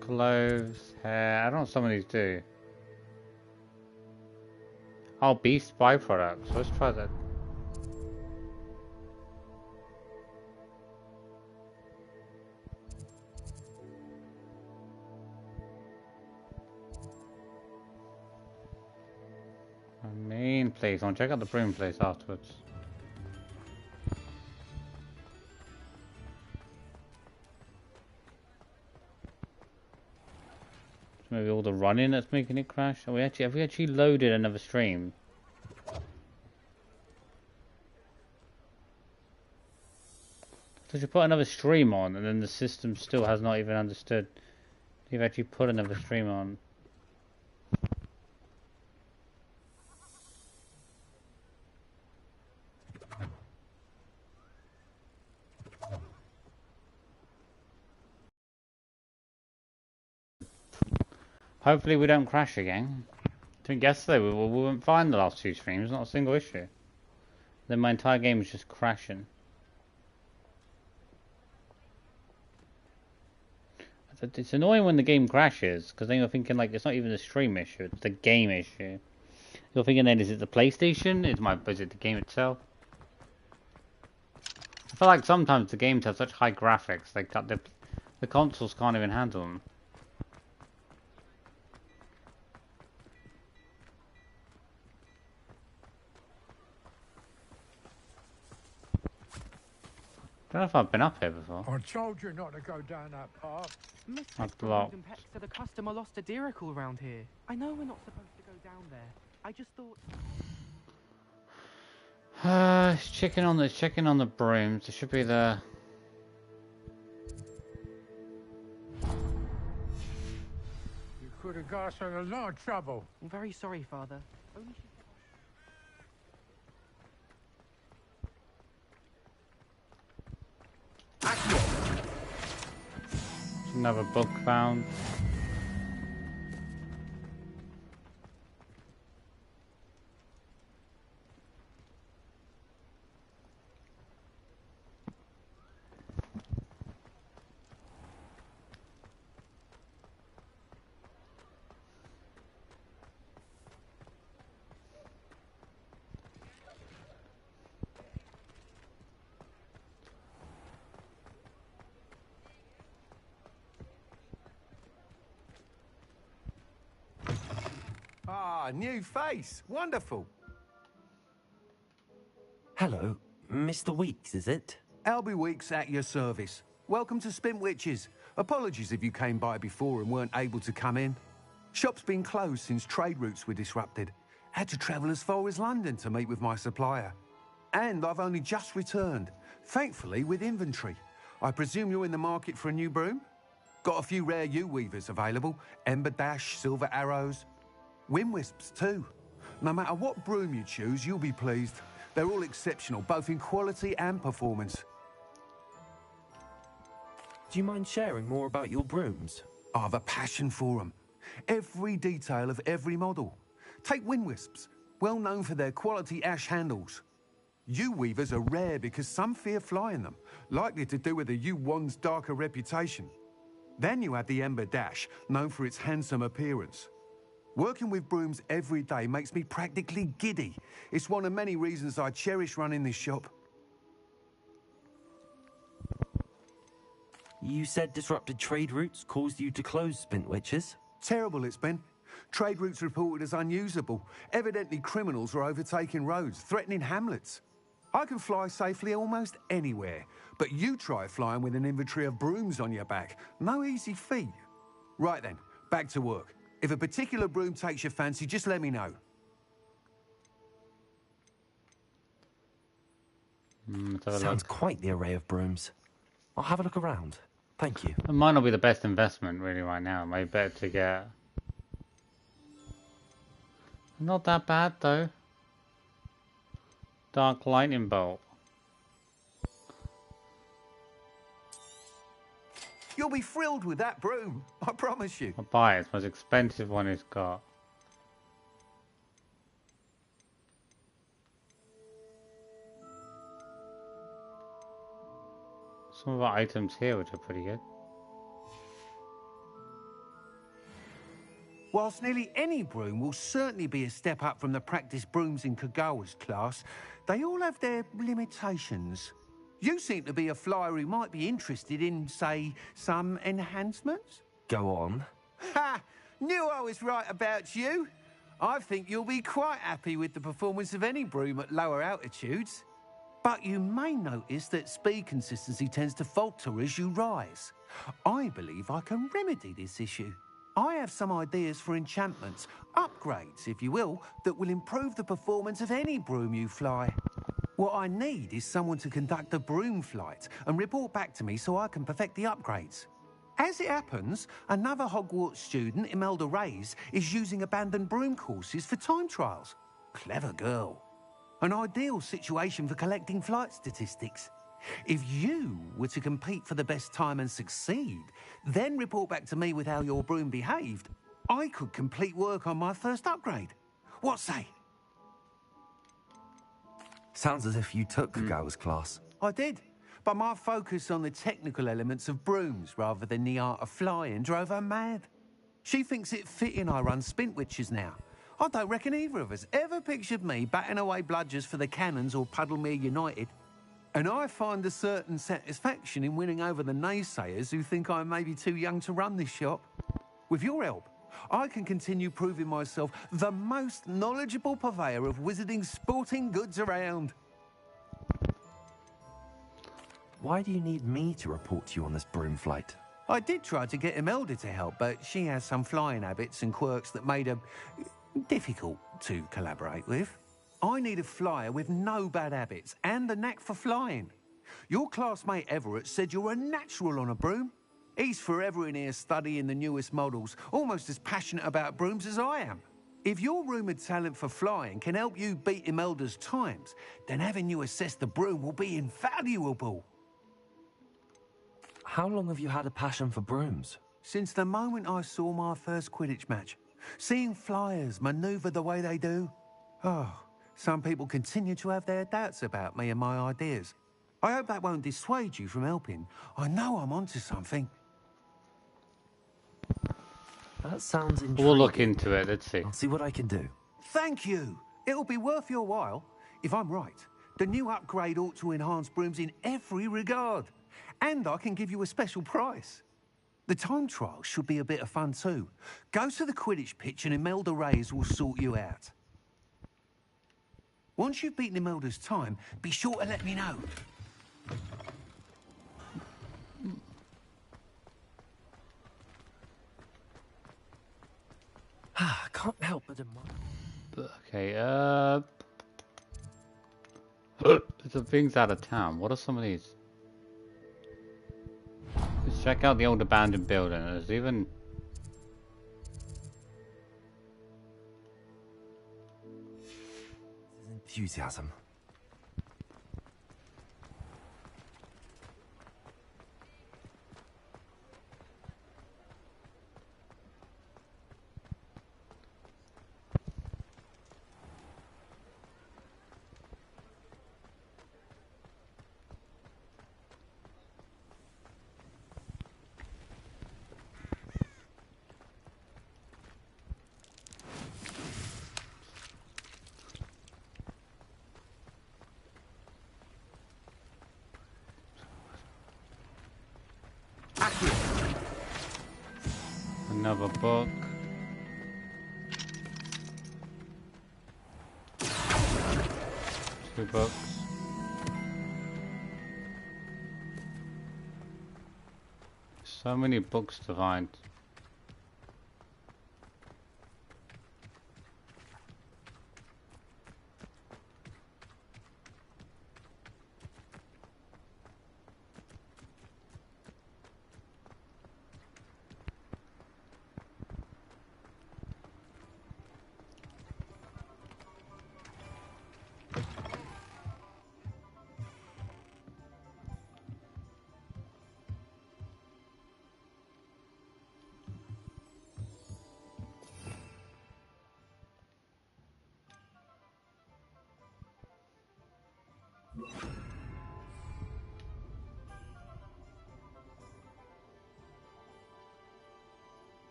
Clothes, hair. I don't know what some of these do. Oh, beast byproducts. Let's try that. Main place. I'll check out the broom place afterwards. Maybe all the running that's making it crash. Have we actually loaded another stream? So you put another stream on and then the system still has not even understood you've actually put another stream on. Hopefully we don't crash again. I think yesterday we weren't fine the last two streams, not a single issue. Then my entire game was just crashing. It's annoying when the game crashes, because then you're thinking like it's not even the stream issue, it's the game issue. You're thinking then, is it the PlayStation? Is it the game itself? I feel like sometimes the games have such high graphics, the consoles can't even handle them. I don't know if I've been up here before. I told you not to go down that path. That's blocked. So the customer lost a deeracle around here. I know we're not supposed to go down there. I just thought. It's checking on the brooms. There should be the. You could have got us in a lot of trouble. I'm very sorry, Father. Only she... Another book found. Ah, new face. Wonderful. Hello, Mr. Weeks, is it? Albie Weeks at your service. Welcome to Spintwitches. Apologies if you came by before and weren't able to come in. Shop's been closed since trade routes were disrupted. Had to travel as far as London to meet with my supplier. And I've only just returned, thankfully with inventory. I presume you're in the market for a new broom? Got a few rare U-weavers available. Ember Dash, Silver Arrows. Wind Wisps too. No matter what broom you choose, you'll be pleased. They're all exceptional, both in quality and performance. Do you mind sharing more about your brooms? I have a passion for them. Every detail of every model. Take Wind Wisps, well known for their quality ash handles. U-weavers are rare because some fear flying them, likely to do with the U-wand's darker reputation. Then you have the Ember Dash, known for its handsome appearance. Working with brooms every day makes me practically giddy. It's one of many reasons I cherish running this shop. You said disrupted trade routes caused you to close Spintwitches? Terrible it's been. Trade routes reported as unusable. Evidently criminals are overtaking roads, threatening hamlets. I can fly safely almost anywhere, but you try flying with an inventory of brooms on your back. No easy feat. Right then, back to work. If a particular broom takes your fancy, just let me know. Sounds quite the array of brooms. I'll have a look around. Thank you. It might not be the best investment really right now. Maybe better to get. Not that bad though. Dark lightning bolt. You'll be thrilled with that broom, I promise you. I'll buy it. It's the most expensive one he's got. Some of our items here, which are pretty good. Whilst nearly any broom will certainly be a step up from the practice brooms in Kagawa's class, they all have their limitations. You seem to be a flyer who might be interested in, say, some enhancements? Go on. Ha! Knew I was right about you. I think you'll be quite happy with the performance of any broom at lower altitudes. But you may notice that speed consistency tends to falter as you rise. I believe I can remedy this issue. I have some ideas for enchantments, upgrades, if you will, that will improve the performance of any broom you fly. What I need is someone to conduct a broom flight and report back to me so I can perfect the upgrades. As it happens, another Hogwarts student, Imelda Reyes, is using abandoned broom courses for time trials. Clever girl. An ideal situation for collecting flight statistics. If you were to compete for the best time and succeed, then report back to me with how your broom behaved, I could complete work on my first upgrade. What say? Sounds as if you took Kagawa's class. I did, but my focus on the technical elements of brooms rather than the art of flying drove her mad. She thinks it fitting I run Spintwitches now. I don't reckon either of us ever pictured me batting away bludgers for the Cannons or Puddlemere United. And I find a certain satisfaction in winning over the naysayers who think I may be too young to run this shop. With your help, I can continue proving myself the most knowledgeable purveyor of wizarding sporting goods around. Why do you need me to report to you on this broom flight? I did try to get Imelda to help, but she has some flying habits and quirks that made her difficult to collaborate with. I need a flyer with no bad habits and a knack for flying. Your classmate Everett said you're a natural on a broom. He's forever in here studying the newest models, almost as passionate about brooms as I am. If your rumoured talent for flying can help you beat Imelda's times, then having you assess the broom will be invaluable. How long have you had a passion for brooms? Since the moment I saw my first Quidditch match. Seeing flyers manoeuvre the way they do. Oh, some people continue to have their doubts about me and my ideas. I hope that won't dissuade you from helping. I know I'm onto something. That sounds intriguing. We'll look into it, let's see. I'll see what I can do. Thank you. It'll be worth your while. If I'm right, the new upgrade ought to enhance brooms in every regard. And I can give you a special price. The time trial should be a bit of fun too. Go to the Quidditch pitch and Imelda Reyes will sort you out. Once you've beaten Imelda's time, be sure to let me know. I can't help but admire. Okay, there's a things out of town. What are some of these? Let's check out the old abandoned building. There's even... Enthusiasm. Another book. Two books. So many books to find.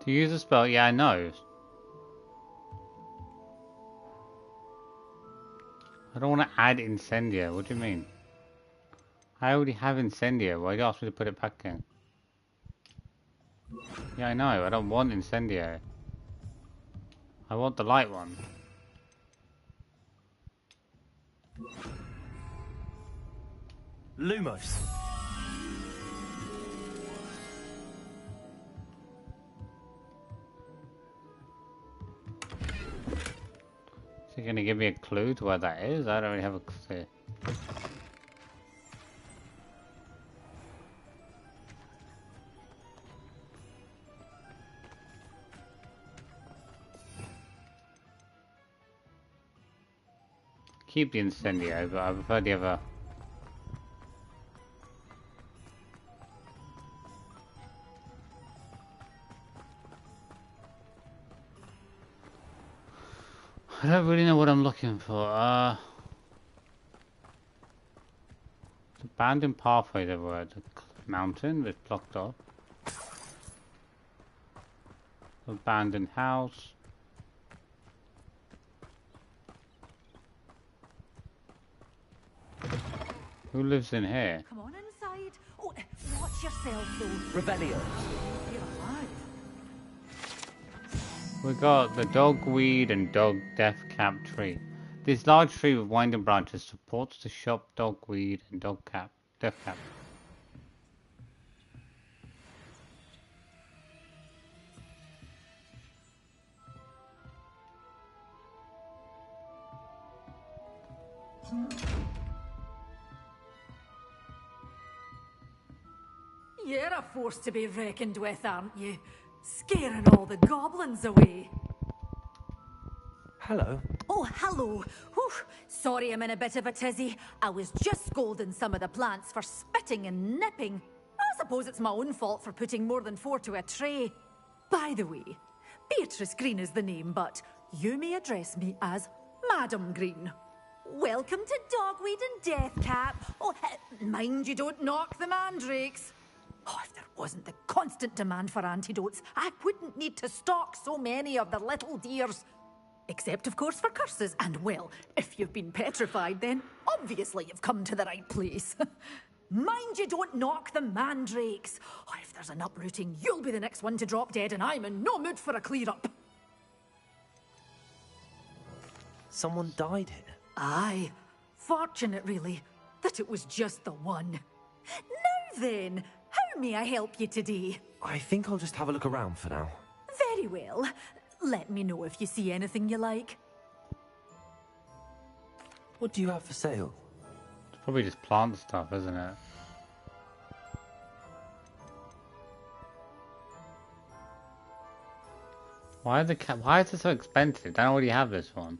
To use a spell, yeah, I know. I don't want to add Incendia. What do you mean? I already have Incendia. Why do you ask me to put it back in? Yeah, I know. I don't want Incendio. I want the light one. Lumos. Is he going to give me a clue to where that is? I don't really have a clue. Keep the Incendio, but I prefer the other. I don't really know what I'm looking for. Abandoned pathway everywhere. The mountain that's blocked off. Abandoned house. Who lives in here? Come on inside. Oh, watch yourself though. Rebellion. You're alive. We got the dogweed and dog death cap tree. This large tree with winding branches supports the shop dogweed and death cap. You're a force to be reckoned with, aren't you? Scaring all the goblins away. Hello. Oh, hello. Whew. Sorry I'm in a bit of a tizzy. I was just scolding some of the plants for spitting and nipping. I suppose it's my own fault for putting more than 4 to a tray. By the way, Beatrice Green is the name, but you may address me as Madam Green. Welcome to Dogweed and Deathcap. Oh, mind you don't knock the mandrakes. Oh, if there wasn't the constant demand for antidotes, I wouldn't need to stock so many of the little dears. Except, of course, for curses. And, well, if you've been petrified, then obviously you've come to the right place. Mind you don't knock the mandrakes. Oh, if there's an uprooting, you'll be the next one to drop dead, and I'm in no mood for a clear-up. Someone died here. Aye. Fortunate, really, that it was just the one. Now then, how may I help you today? I think I'll just have a look around for now. Very well. Let me know if you see anything you like. What do you have for sale? It's probably just plant stuff, isn't it? Why is it so expensive? I already have this one.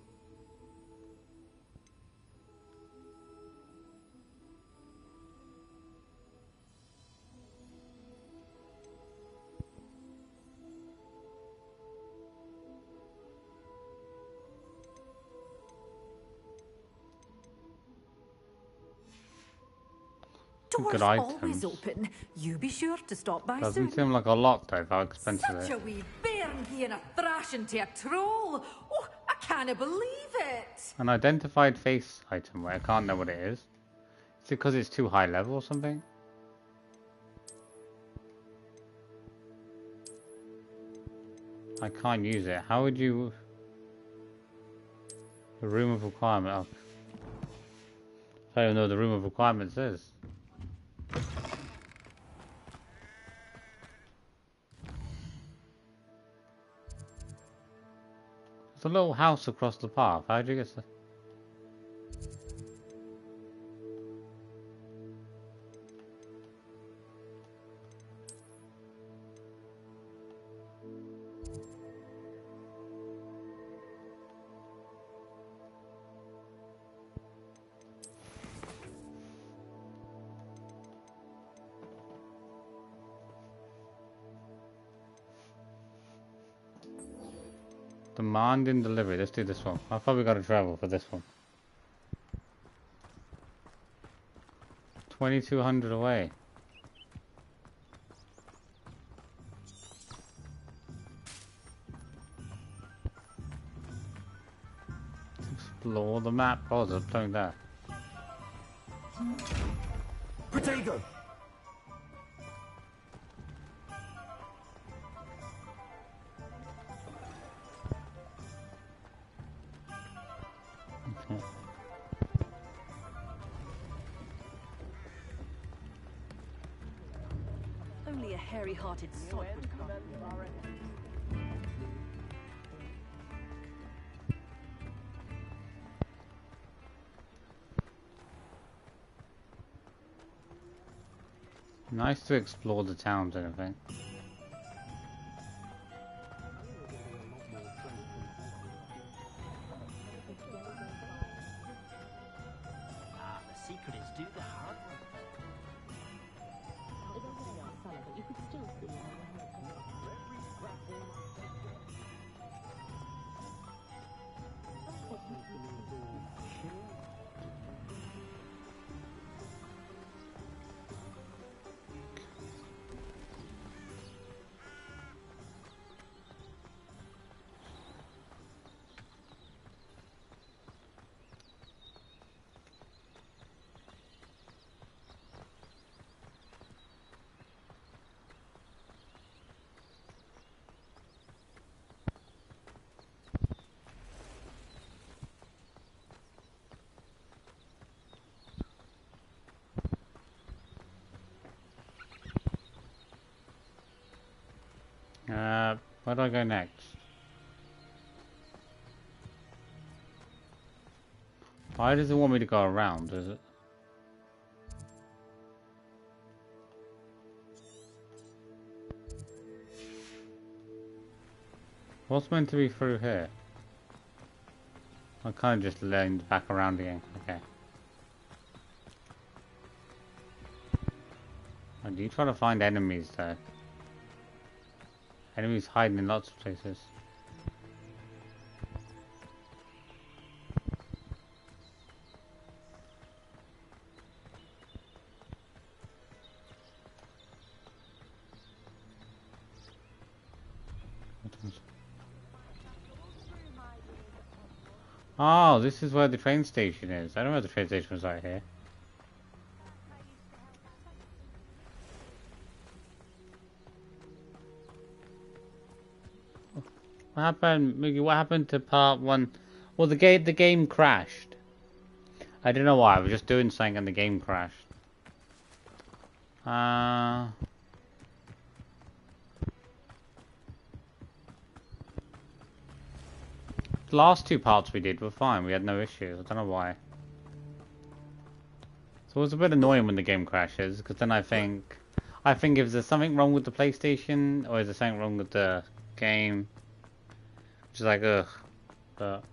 Doors Good always items. open. You be sure to stop by Doesn't soon. seem like a lot though, how expensive Such it a is. wee bairn being a thrashing to a troll. Oh, I can't believe it. An identified face item where I can't know what it is. Is it because it's too high level or something? I can't use it. How would you... The room of requirement. Oh. I don't know what the room of requirements is. It's a little house across the path. How'd you get to... Demanding delivery. Let's do this one. How far we got to travel for this one? 2200 away. explore the map. Oh, there's something there. Protego! Only a hairy-hearted sod would come. Nice to explore the towns and everything. The secret is do the hard work. Where do I go next? Why does it want me to go around? Does it? What's meant to be through here? I kind of just leaned back around again. Okay. I do try to find enemies though. Enemies hiding in lots of places. Oh, this is where the train station is. I don't know the train station was right here. What happened, Moogie? What happened to part 1? Well, the game crashed. I don't know why. I was just doing something and the game crashed. The last 2 parts we did were fine. We had no issues. I don't know why. So it was a bit annoying when the game crashes, because then I think if there's something wrong with the PlayStation, or is there something wrong with the game, which is like, ugh. But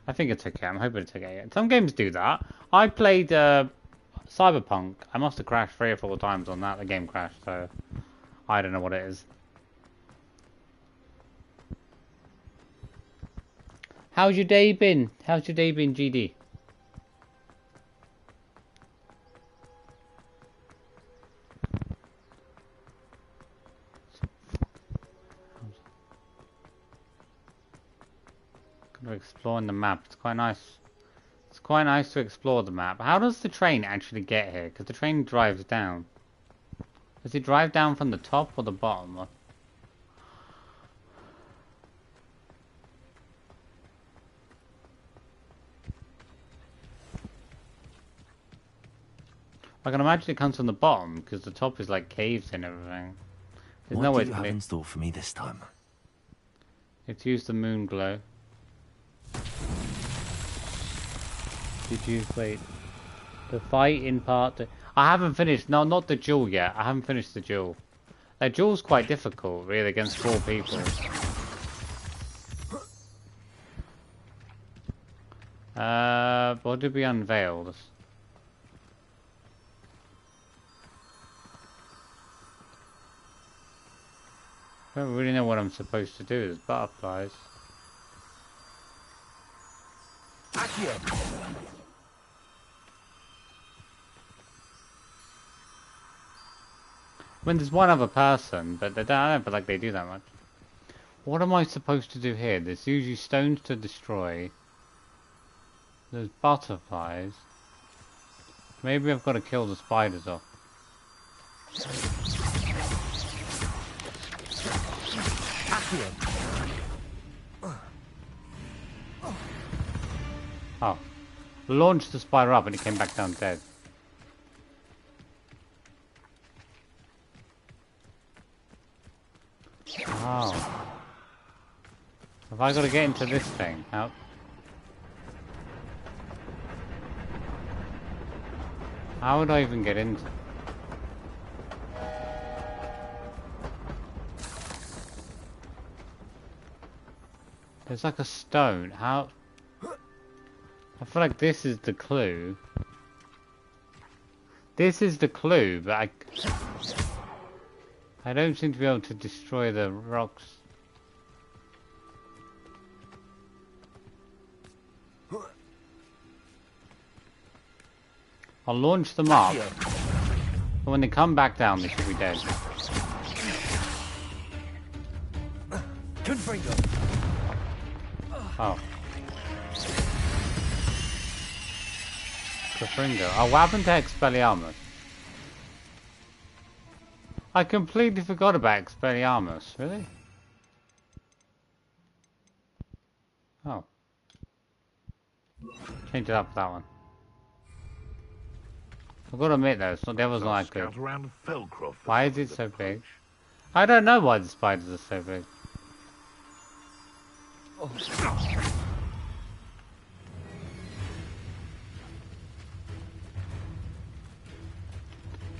I think it's okay. I'm hoping it's okay. Some games do that. I played Cyberpunk. I must have crashed 3 or 4 times on that. The game crashed, so I don't know what it is. How's your day been? How's your day been, GD? Exploring the map. It's quite nice. It's quite nice to explore the map. How does the train actually get here? Because the train drives down. Does it drive down from the top or the bottom? I can imagine it comes from the bottom because the top is like caves and everything. There's no way to have in store for me this time? It's used the moon glow. Did you wait? The fight in part 2. I haven't finished. No, not the duel yet. I haven't finished the duel. That duel's quite difficult, really, against 4 people. What did we unveil? I don't really know what I'm supposed to do. There's butterflies. When there's one other person, but I don't feel like they do that much. What am I supposed to do here? There's usually stones to destroy. There's butterflies. Maybe I've got to kill the spiders off. Oh. Launched the spider up and it came back down dead. Oh. Have I got to get into this thing? How would I even get into? There's like a stone. How? I feel like this is the clue. This is the clue, but I don't seem to be able to destroy the rocks. I'll launch them up, but when they come back down, they should be dead. Oh. Confringo. Oh, what happened to Expelliarmus? I completely forgot about Expelliarmus. Really? Oh. Change it up for that one. I've got to admit though, the devil's not that good. Why is it so big? I don't know why the spiders are so big. Oh.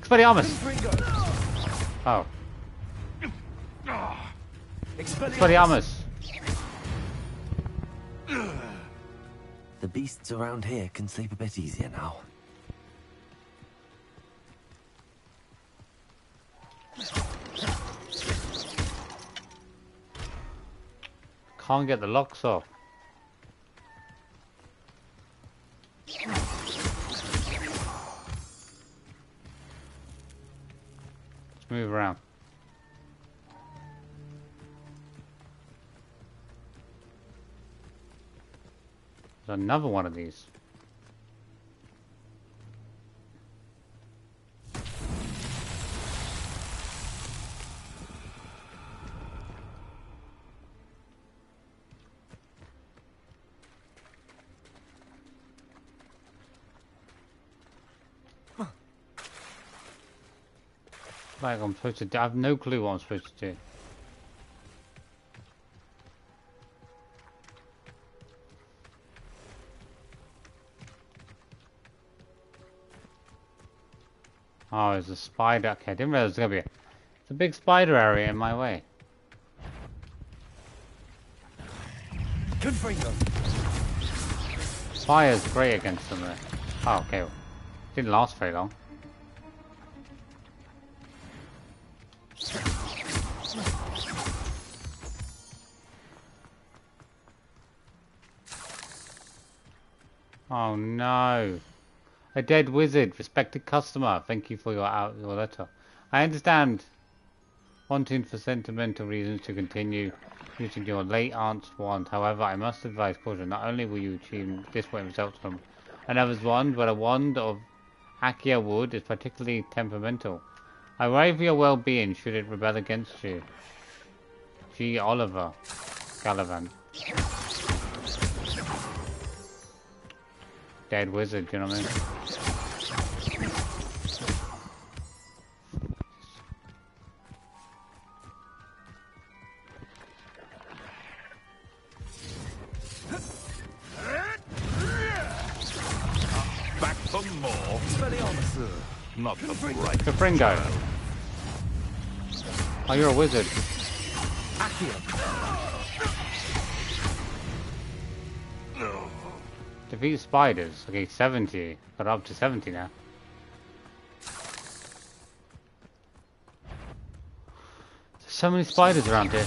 Expelliarmus! Oh. Expelliarmus! The beasts around here can sleep a bit easier now. Can't get the locks off. Let's move around. There's another one of these. Like I'm supposed to do. I have no clue what I'm supposed to do. Oh, there's a spider. Okay, I didn't realize there's gonna be it's a big spider area in my way. Fire's great against them there. Oh, okay. Didn't last very long. Oh no. A dead wizard, respected customer. Thank you for your letter. I understand wanting for sentimental reasons to continue using your late aunt's wand. However, I must advise caution. Not only will you achieve this way results from another's wand, but a wand of Akia wood is particularly temperamental. I worry for your well-being should it rebel against you. G. Oliver. Gallivant. Dead wizard, you know what I mean? Back for more. Not the right. Confringo. Oh, you're a wizard. Defeat spiders. Okay, 70. Got up to 70 now. There's so many spiders around here.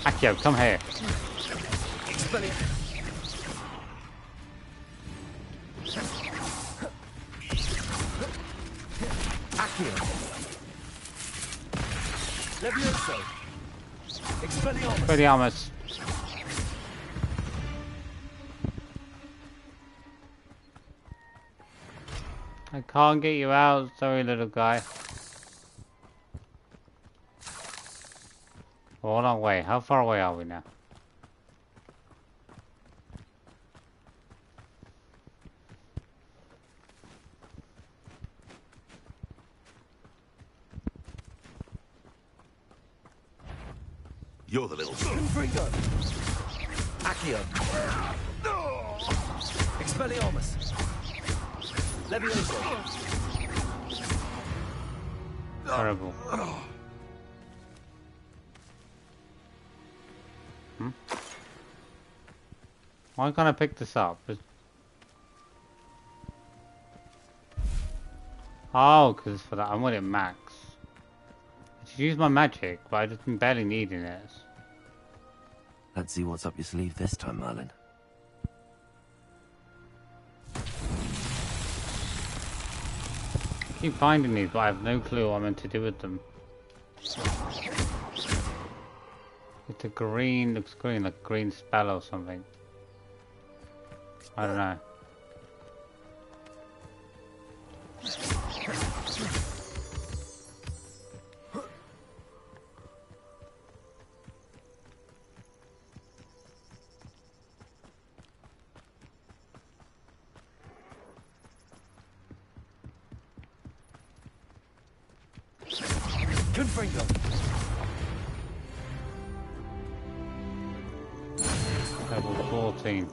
Accio, come here. Expelliarmus. I can't get you out, sorry little guy. Hold on, wait, how far away are we now? You're the little... Confringo! Accio! Expelliarmus! Levioso! Terrible. Why can't I pick this up? Oh, because for that I want it max. I should use my magic, but I just been barely needing it. Let's see what's up your sleeve this time, Merlin. I keep finding these, but I have no clue what I'm meant to do with them. It's a green, looks green, like a green spell or something. I don't know. Confringo! Level 14.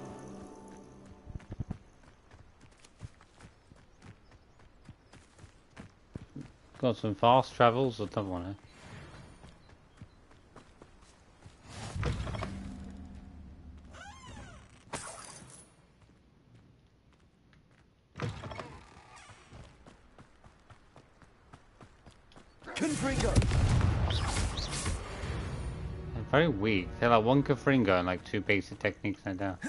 Got some fast travels, I don't want to. Confringo! They're very weak. They're like one Confringo and like two basic techniques like that.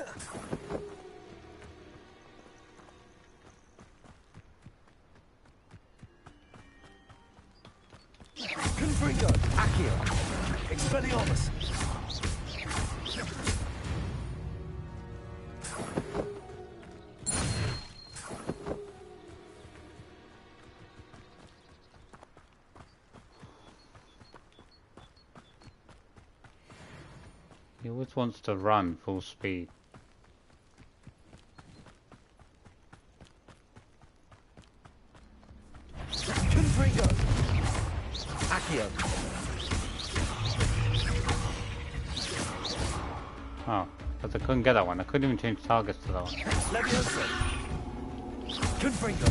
Confringo! Accio! Expelliarmus! He always wants to run full speed. Confringo! Accio! Oh, but I couldn't get that one. I couldn't even change targets to that one. Levioso! Confringo!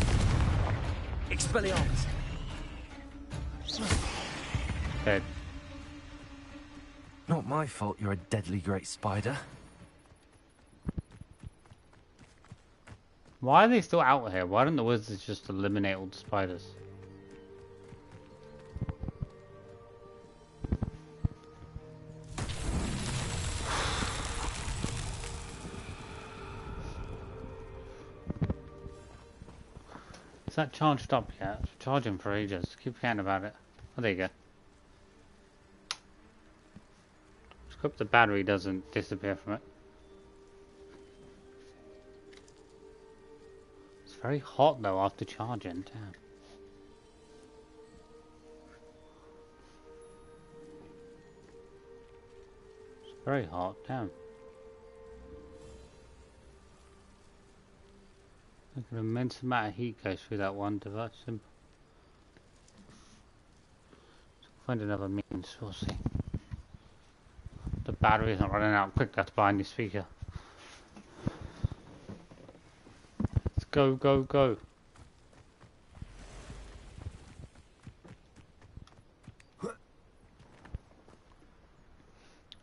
Expelliarmus! Dead. Not my fault you're a deadly great spider. Why are they still out here? Why don't the wizards just eliminate all the spiders? Is that charged up yet? It's charging for ages. Keep forgetting about it. Oh, there you go. Just hope the battery doesn't disappear from it. It's very hot though after charging. Damn. It's very hot. Damn. Look, an immense amount of heat goes through that one device. Find another means. We'll see. The battery isn't running out quick. That's behind the speaker. Let's go, go, go.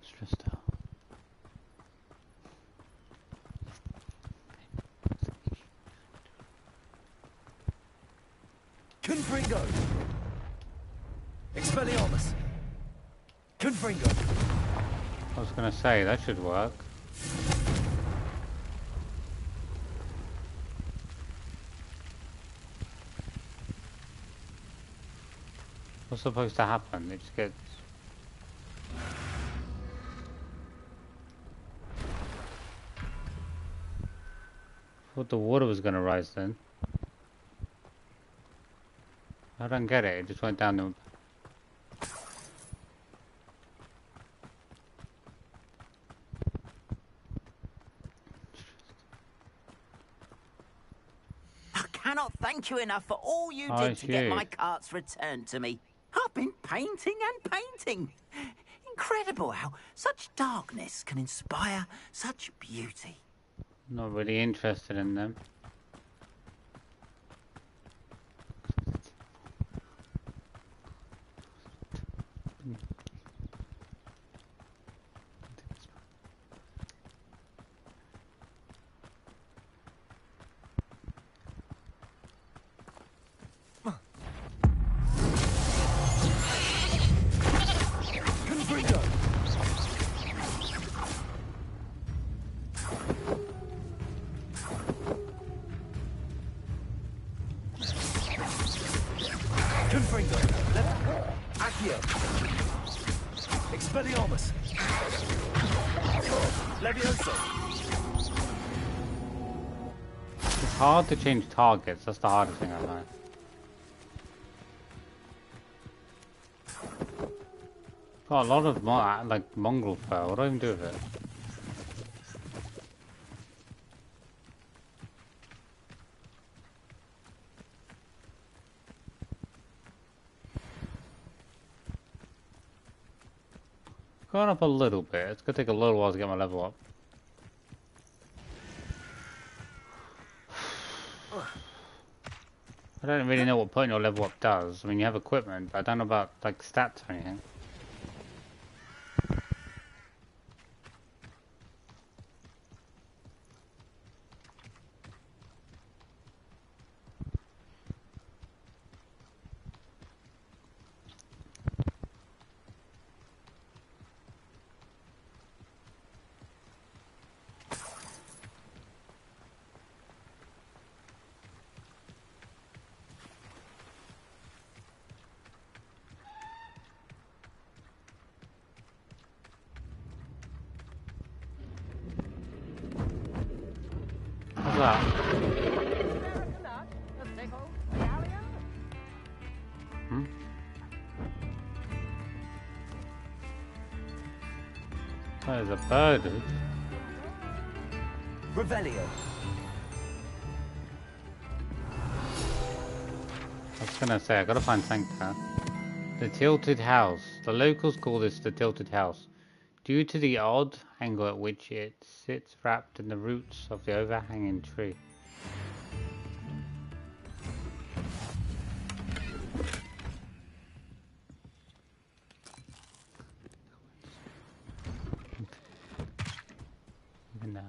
Stressed out. Confringo! Expelliarmus! Confringo! I was gonna say that should work. What's supposed to happen? It just gets... Thought the water was gonna rise then. I don't get it. It just went down the. I cannot thank you enough for all you Oh, did to get shoot. my carts returned to me. I've been painting and painting. Incredible how such darkness can inspire such beauty. Not really interested in them. Expelliarmus! Levioso! It's hard to change targets. That's the hardest thing I find. Got a lot of like mongrel fur. What do I even do with it? Gone up a little bit. It's gonna take a little while to get my level up. I don't really know what putting your level up does. I mean, you have equipment, but I don't know about like stats or anything. What's that? Hmm? There's a bird. Revelio. I was gonna say, I gotta find Sancta. The Tilted House. The locals call this the Tilted House, due to the odd angle at which it sits wrapped in the roots of the overhanging tree.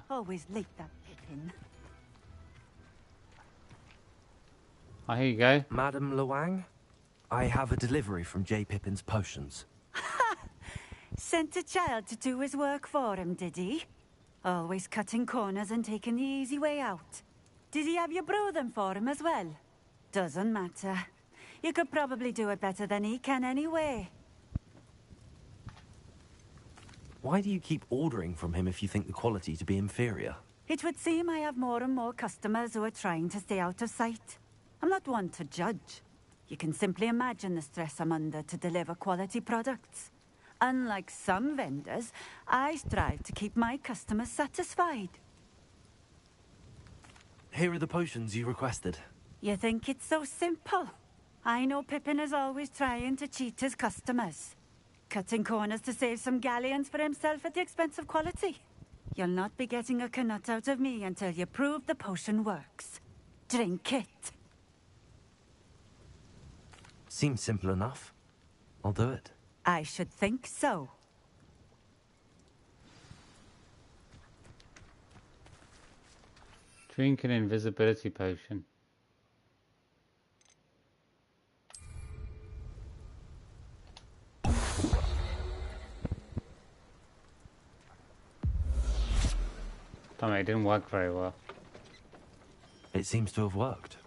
Always like that Pippin. Oh, here you go. Madame Luang? I have a delivery from J. Pippin's Potions. Sent a child to do his work for him, did he? Always cutting corners and taking the easy way out. Did he have you brew them for him as well? Doesn't matter. You could probably do it better than he can anyway. Why do you keep ordering from him if you think the quality to be inferior? It would seem I have more and more customers who are trying to stay out of sight. I'm not one to judge. You can simply imagine the stress I'm under to deliver quality products. Unlike some vendors, I strive to keep my customers satisfied. Here are the potions you requested. You think it's so simple? I know Pippin is always trying to cheat his customers. Cutting corners to save some galleons for himself at the expense of quality. You'll not be getting a canut out of me until you prove the potion works. Drink it. Seems simple enough. I'll do it. I should think so. Drink an invisibility potion. Damn it, it didn't work very well. It seems to have worked.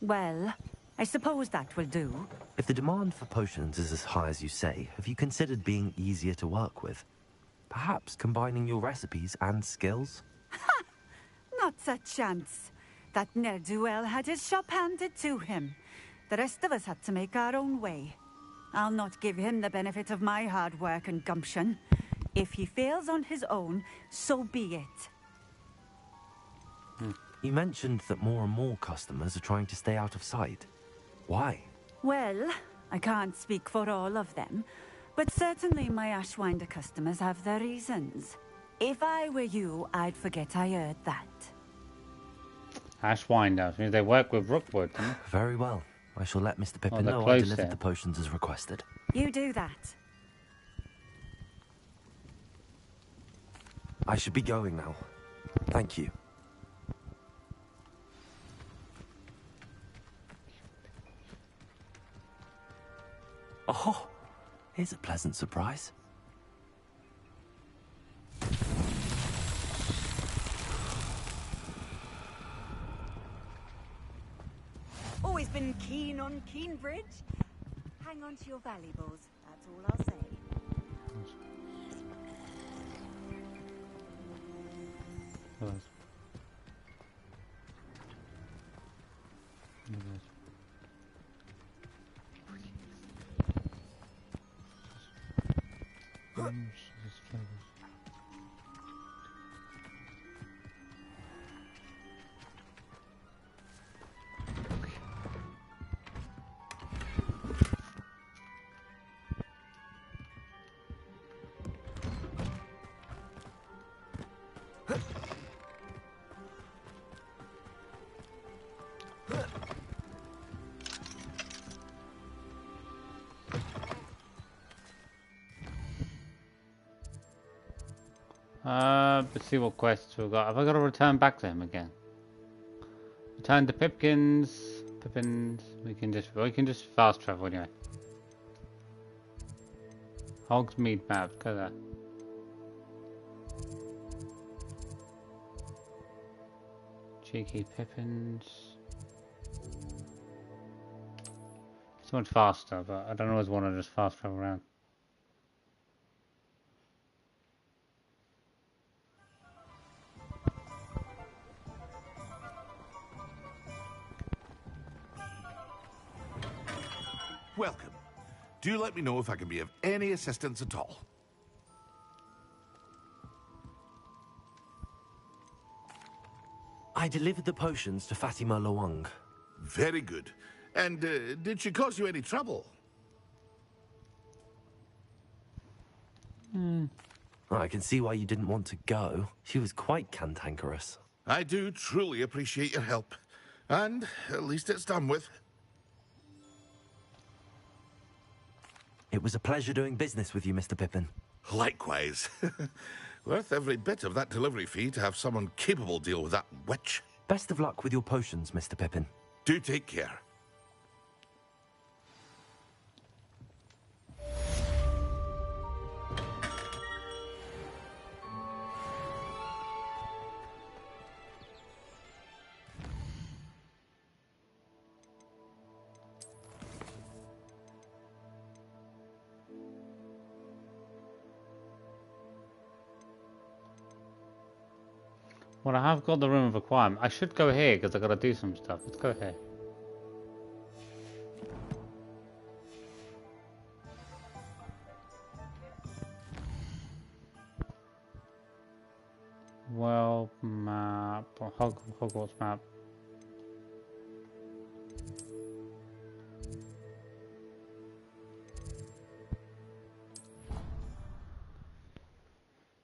Well, I suppose that will do. If the demand for potions is as high as you say, have you considered being easier to work with? Perhaps combining your recipes and skills? Not a chance. That ne'er-do-well had his shop handed to him. The rest of us had to make our own way. I'll not give him the benefit of my hard work and gumption. If he fails on his own, so be it. You mentioned that more and more customers are trying to stay out of sight. Why? Well, I can't speak for all of them, but certainly my Ashwinder customers have their reasons. If I were you, I'd forget I heard that. Ashwinder means they work with Rookwood. Very well. I shall let Mr. Pippin know close I delivered there. the potions as requested. You do that. I should be going now. Thank you. Oh, here's a pleasant surprise. Always been keen on Keenbridge. Hang on to your valuables, that's all I'll say. Let's see what quests we've got. Have I got to return back to him again? Return to Pippins. We can just fast travel anyway. Hogsmeade map. Go there. Cheeky Pippins. So much faster, but I don't always want to just fast travel around. Welcome. Do let me know if I can be of any assistance at all. I delivered the potions to Fatima Lawang. Very good. And did she cause you any trouble? I can see why you didn't want to go. She was quite cantankerous. I do truly appreciate your help. And at least it's done with. It was a pleasure doing business with you, Mr. Pippin. Likewise. Worth every bit of that delivery fee to have someone capable deal with that witch. Best of luck with your potions, Mr. Pippin. Do take care. Well, I have got the room of requirement. I should go here because I got to do some stuff. Let's go here. Well, map, Hogwarts map.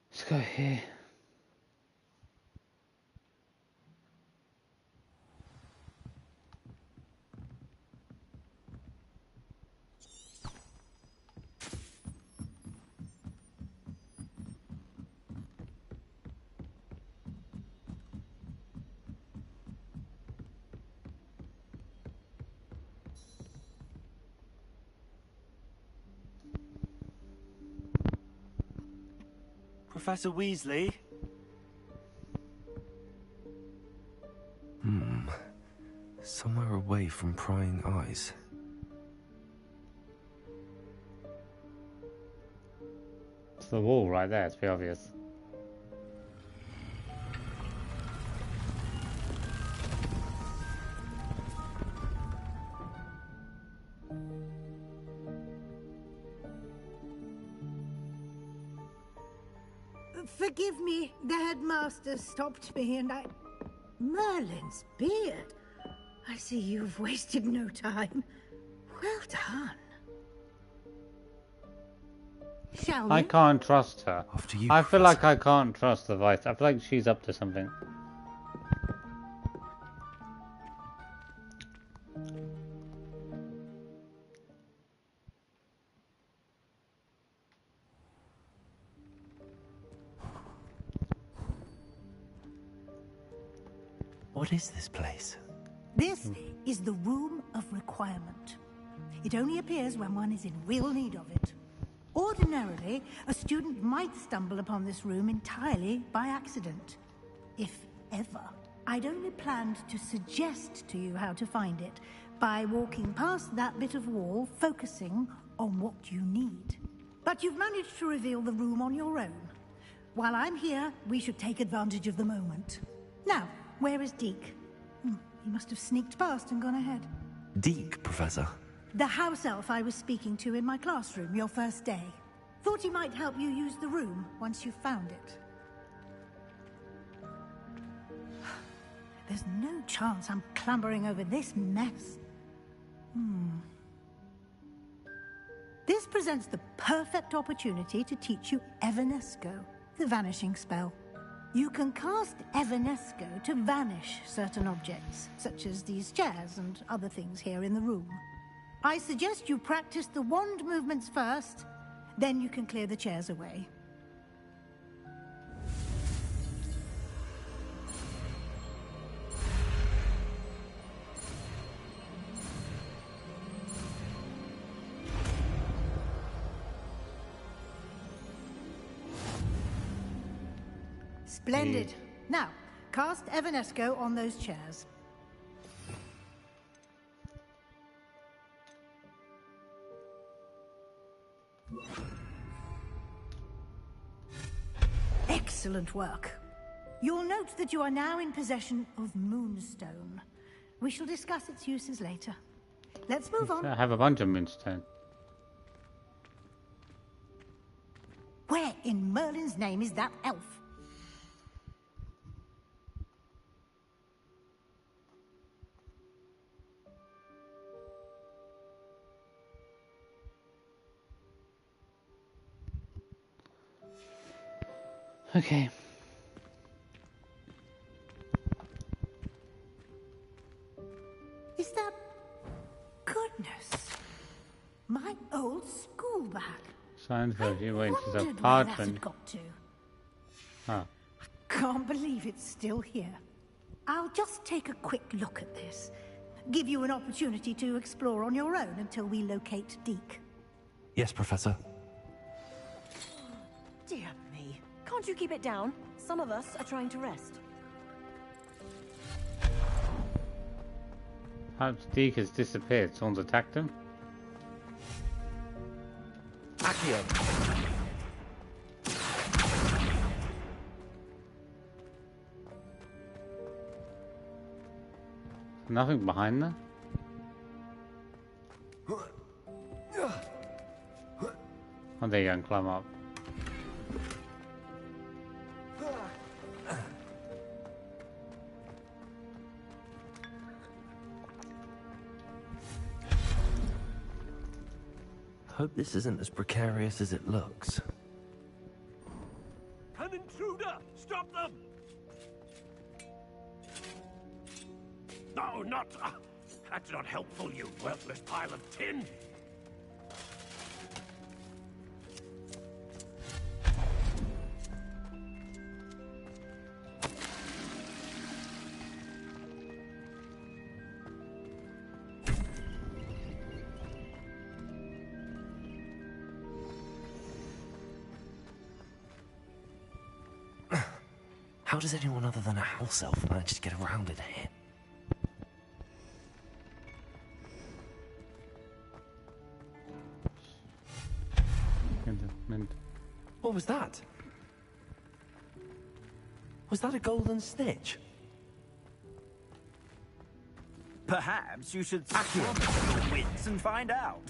Let's go here. Professor Weasley? Somewhere away from prying eyes. It's the wall right there, it's pretty obvious. Forgive me, the headmaster stopped me and I... Merlin's beard. I see you've wasted no time. Well done. Shall we? I can't trust her. After you, I feel like I can't trust the Vice. I feel like she's up to something. What is this place? This is the Room of Requirement. It only appears when one is in real need of it. Ordinarily, a student might stumble upon this room entirely by accident. If ever. I'd only planned to suggest to you how to find it by walking past that bit of wall, focusing on what you need. But you've managed to reveal the room on your own. While I'm here, we should take advantage of the moment. Now, where is Deke? He must have sneaked past and gone ahead. Deke, Professor? The house elf I was speaking to in my classroom your first day. Thought he might help you use the room once you found it. There's no chance I'm clambering over this mess. This presents the perfect opportunity to teach you Evanesco, the vanishing spell. You can cast Evanesco to vanish certain objects, such as these chairs and other things here in the room. I suggest you practice the wand movements first, then you can clear the chairs away. Splendid. Now, cast Evanesco on those chairs. Excellent work. You'll note that you are now in possession of Moonstone. We shall discuss its uses later. Let's move on. I have a bunch of Moonstone. Where in Merlin's name is that elf? Okay. Is that... Goodness. My old school bag. Signs of you wait to the Wondered where that had apartment. got to. Ah. Can't believe it's still here. I'll just take a quick look at this. Give you an opportunity to explore on your own until we locate Deke. Yes, Professor. Dear me. Can't you keep it down? Some of us are trying to rest. Perhaps Deke has disappeared. Someone's attacked him. Accio. Nothing behind there. Oh, there you go, and climb up. Hope this isn't as precarious as it looks. An intruder! Stop them! No, not... that's not helpful, you worthless pile of tin! How does anyone other than a house elf manage to get around in here? What was that? Was that a golden snitch? Perhaps you should summon your wits and find out.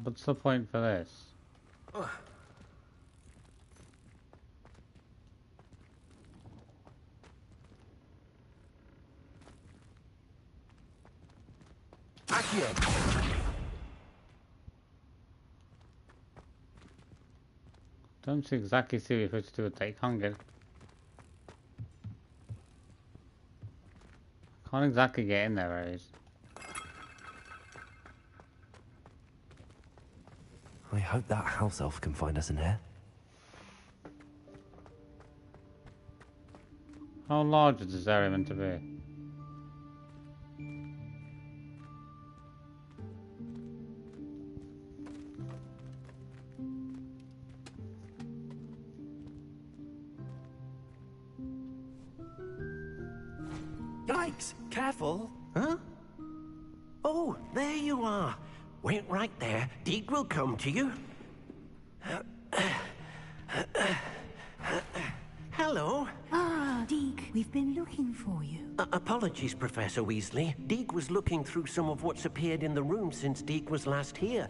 what's the point for this? Don't exactly see what you're supposed to do with that. You can't get. Can't exactly get in there, Rose. I hope that house elf can find us in here. How large is this area meant to be? Yikes! Careful! Huh? Oh, there you are. Wait right there. Deke will come to you. Hello. Ah, Deke, we've been looking for you. Apologies, Professor Weasley. Deke was looking through some of what's appeared in the room since Deke was last here.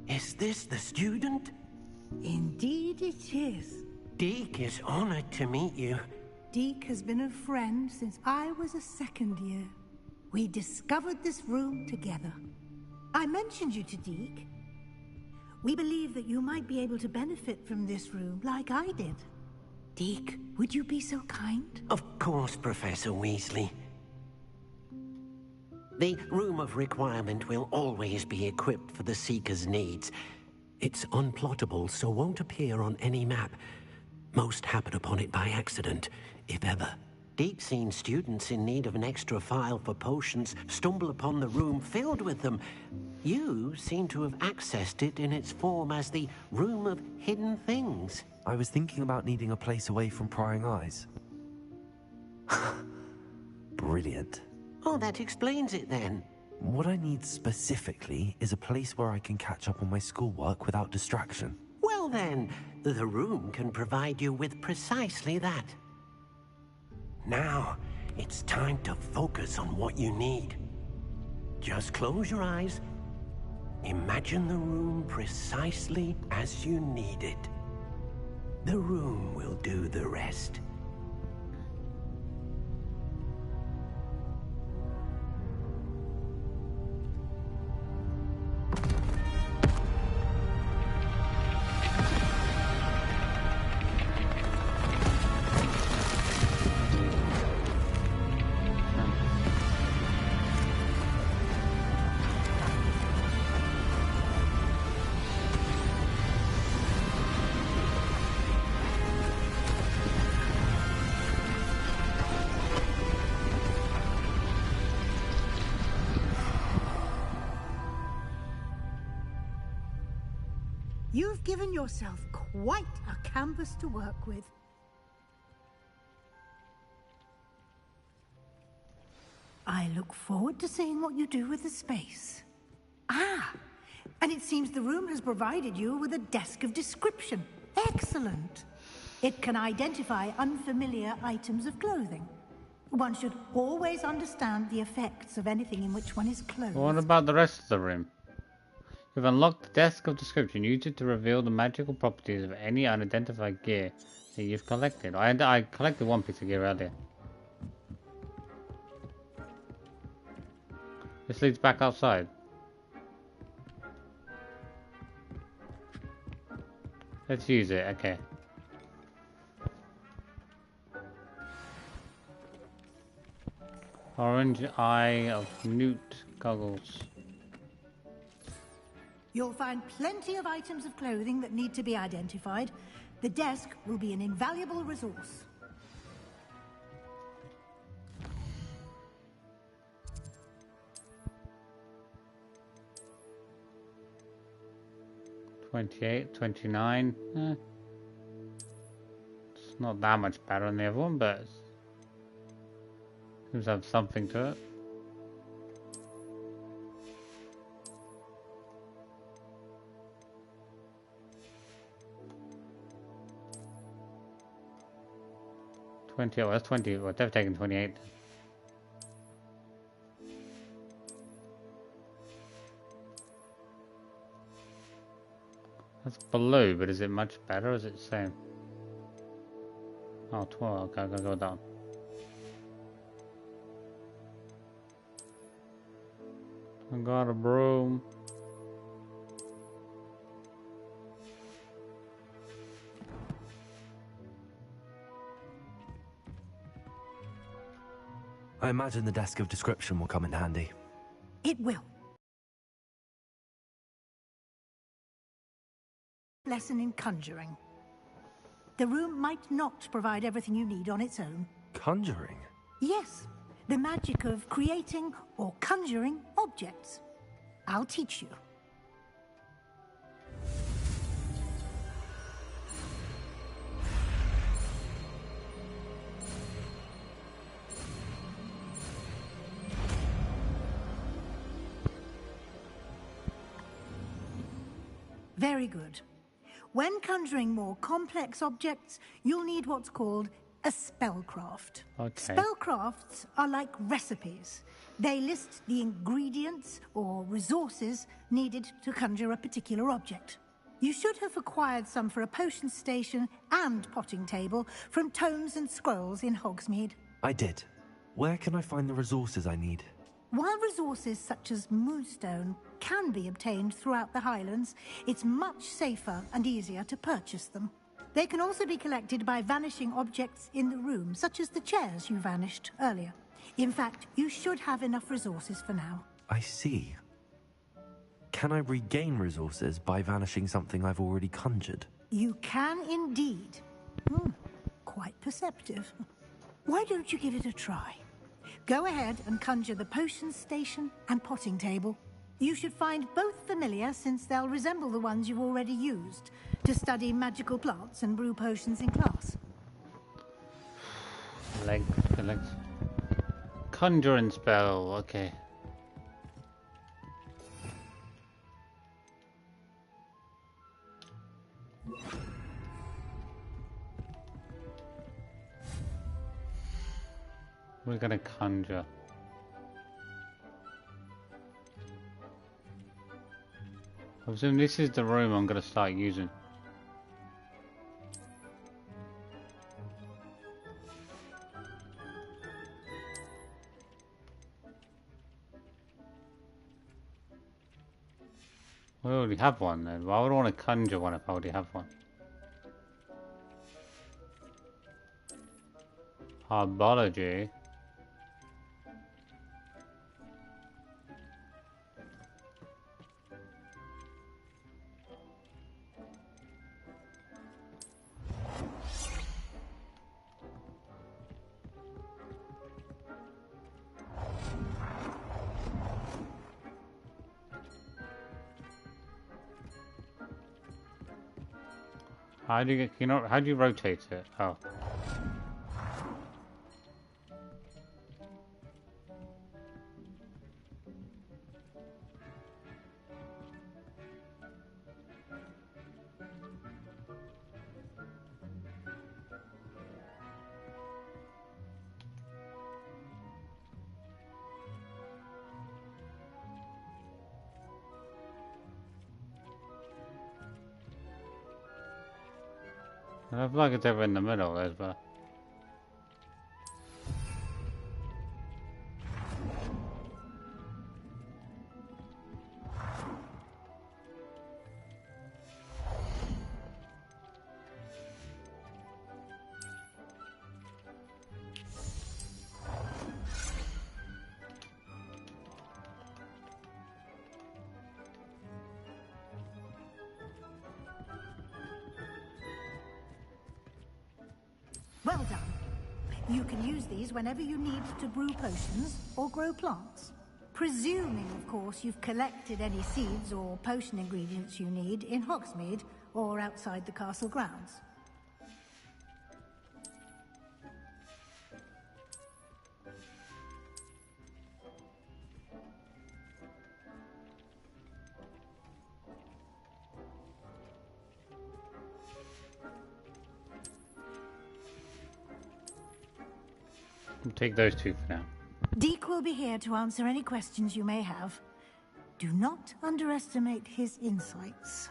Is this the student? Indeed it is. Deke is honored to meet you. Deke has been a friend since I was a second year. We discovered this room together. I mentioned you to Deke. We believe that you might be able to benefit from this room like I did. Deke, would you be so kind? Of course, Professor Weasley. The Room of Requirement will always be equipped for the Seeker's needs. It's unplottable, so won't appear on any map. Most happen upon it by accident, if ever. Deep-seen students in need of an extra file for potions stumble upon the room filled with them. You seem to have accessed it in its form as the Room of Hidden Things. I was thinking about needing a place away from prying eyes. Brilliant. Oh, that explains it then. What I need specifically is a place where I can catch up on my schoolwork without distraction. Well then, the room can provide you with precisely that. Now, it's time to focus on what you need. Just close your eyes. Imagine the room precisely as you need it. The room will do the rest. You've given yourself quite a canvas to work with. I look forward to seeing what you do with the space. Ah, and it seems the room has provided you with a desk of description. Excellent. It can identify unfamiliar items of clothing. One should always understand the effects of anything in which one is clothed. What about the rest of the room? You've unlocked the desk of description. Use it to reveal the magical properties of any unidentified gear that you've collected. I collected one piece of gear earlier. This leads back outside. Let's use it, okay. Orange Eye of Newt goggles. You'll find plenty of items of clothing that need to be identified. The desk will be an invaluable resource. $28, $29. It's not that much better than the other one, but it seems to have something to it. Oh, that's 20. Well, they've taken 28. That's blue, but is it much better or is it the same? Oh, 12. Okay, I'm gonna go down. I got a broom. I imagine the desk of description will come in handy. It will. Lesson in conjuring. The room might not provide everything you need on its own. Conjuring? Yes, the magic of creating or conjuring objects. I'll teach you. Very good. When conjuring more complex objects, you'll need what's called a spellcraft. Okay. Spellcrafts are like recipes. They list the ingredients or resources needed to conjure a particular object. You should have acquired some for a potion station and potting table from tomes and scrolls in Hogsmeade. I did. Where can I find the resources I need? While resources such as moonstone can be obtained throughout the Highlands, it's much safer and easier to purchase them. They can also be collected by vanishing objects in the room, such as the chairs you vanished earlier. In fact, you should have enough resources for now. I see. Can I regain resources by vanishing something I've already conjured? You can indeed. Quite perceptive. Why don't you give it a try? Go ahead and conjure the potion station and potting table. You should find both familiar, since they'll resemble the ones you've already used to study magical plants and brew potions in class. Legs. Conjuring spell, okay. We're gonna conjure. I presume this is the room I'm gonna start using. I already have one then. Why would I want to conjure one if I already have one? Herbology. How do you get, how do you rotate it? Oh. I feel like it's over in the middle, there's better. Well done. You can use these whenever you need to brew potions or grow plants. Presuming, of course, you've collected any seeds or potion ingredients you need in Hogsmeade or outside the castle grounds. I'll take those two for now. Deke will be here to answer any questions you may have. Do not underestimate his insights.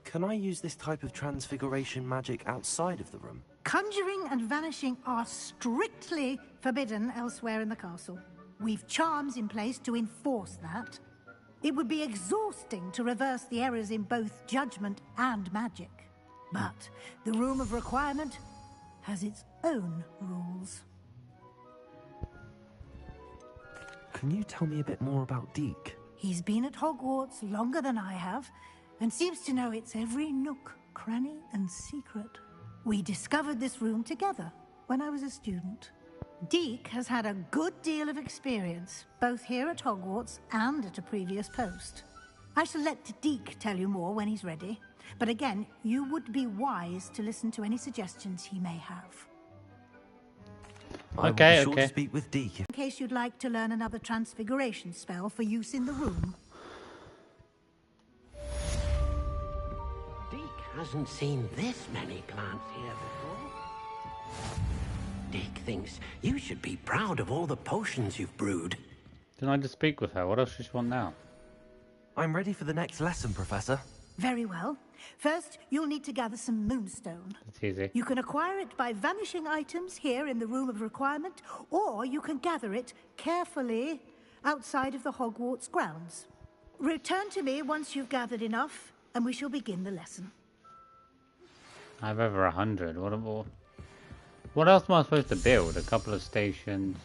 Can I use this type of transfiguration magic outside of the room? Conjuring and vanishing are strictly forbidden elsewhere in the castle. We've charms in place to enforce that. It would be exhausting to reverse the errors in both judgment and magic. But the Room of Requirement has its own rules. Can you tell me a bit more about Deke? He's been at Hogwarts longer than I have, and seems to know its every nook, cranny, and secret. We discovered this room together when I was a student. Deke has had a good deal of experience, both here at Hogwarts and at a previous post. I shall let Deke tell you more when he's ready, but again, you would be wise to listen to any suggestions he may have. I will be sure to speak with Deke. In case you'd like to learn another transfiguration spell for use in the room. Deke hasn't seen this many plants here before. Deke thinks you should be proud of all the potions you've brewed. Didn't I just speak with her? What else does she want now? I'm ready for the next lesson, Professor. Very well. First, you'll need to gather some moonstone. It's easy. You can acquire it by vanishing items here in the Room of Requirement, or you can gather it carefully outside of the Hogwarts grounds. Return to me once you've gathered enough, and we shall begin the lesson. I have over 100. What else am I supposed to build? A couple of stations.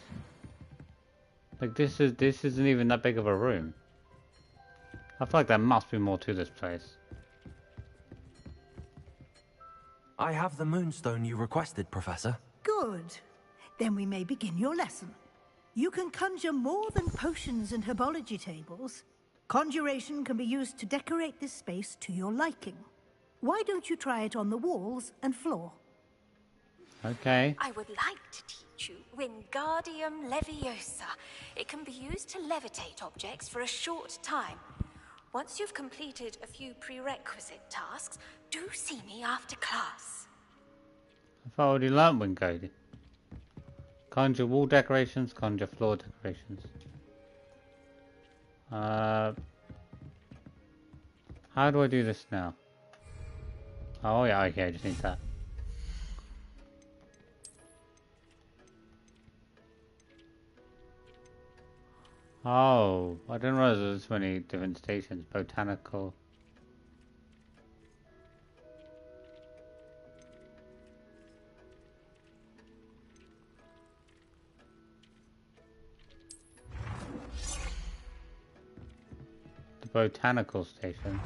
Like this isn't even that big of a room. I feel like there must be more to this place. I have the moonstone you requested, Professor. Good. Then we may begin your lesson. You can conjure more than potions and herbology tables. Conjuration can be used to decorate this space to your liking. Why don't you try it on the walls and floor? Okay. I would like to teach you Wingardium Leviosa. It can be used to levitate objects for a short time. Once you've completed a few prerequisite tasks, do see me after class. I've already learnt Wingardium. Conjure wall decorations, conjure floor decorations. How do I do this now? Oh yeah, okay, I just need that. Oh, I didn't realize there was so many different stations. Botanical. The botanical station.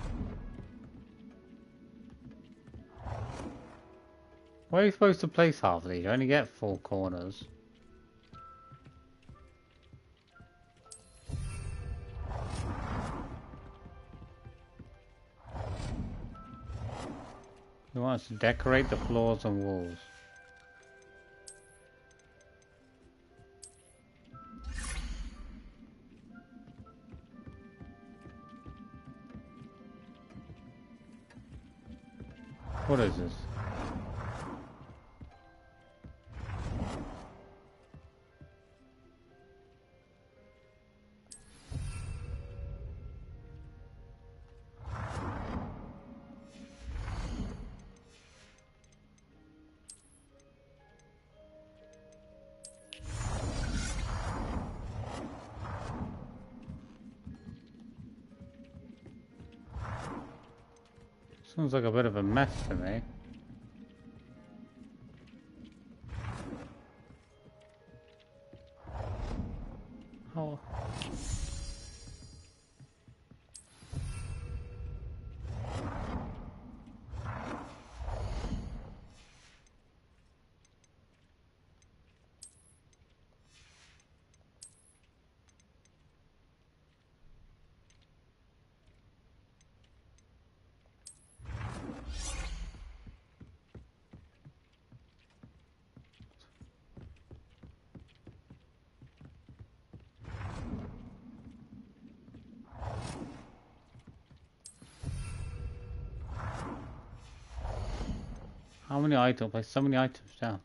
Where are you supposed to place half of these? You only get 4 corners. He wants to decorate the floors and walls. What is this? Sounds like a bit of a mess to me. Oh. How many items? Like so many items down.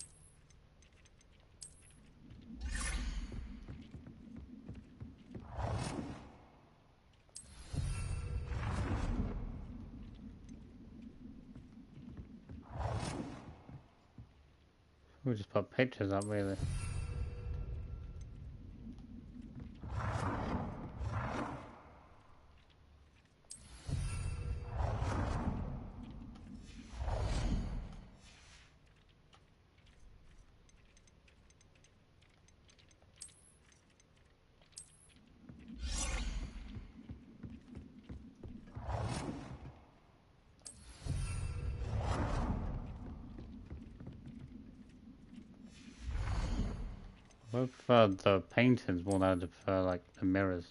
Probably just put pictures up, really. I prefer the paintings more than I prefer like the mirrors.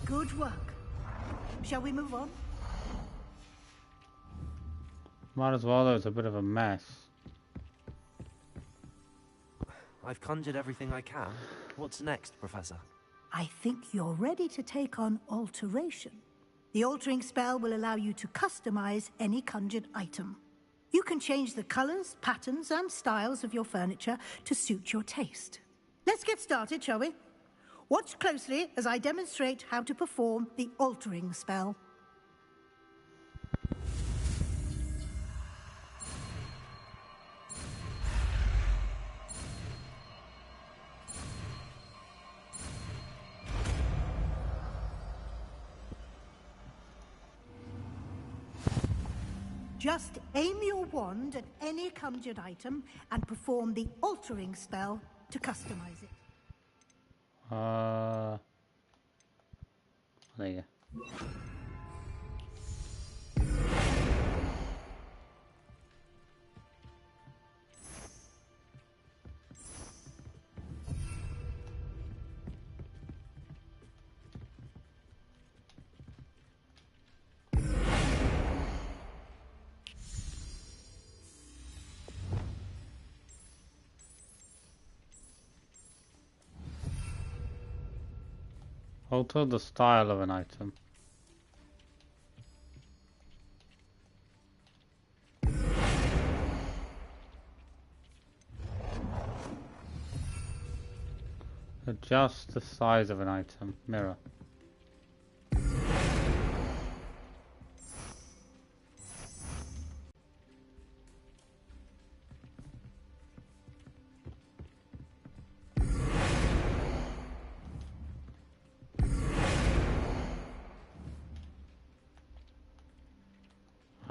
Good work. Shall we move on? Might as well, though, it's a bit of a mess. I've conjured everything I can. What's next, Professor? I think you're ready to take on alteration. The altering spell will allow you to customize any conjured item. You can change the colors, patterns, and styles of your furniture to suit your taste. Let's get started, shall we? Watch closely as I demonstrate how to perform the altering spell. Just aim your wand at any conjured item and perform the altering spell to customize it. There you go. Alter the style of an item. Adjust the size of an item. Mirror.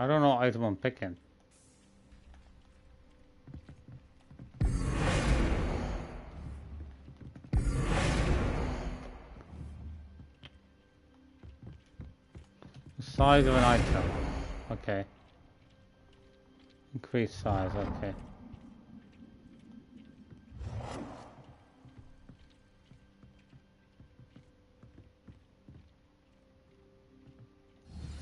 I don't know what item I'm picking. The size of an item. Okay. Increase size, okay.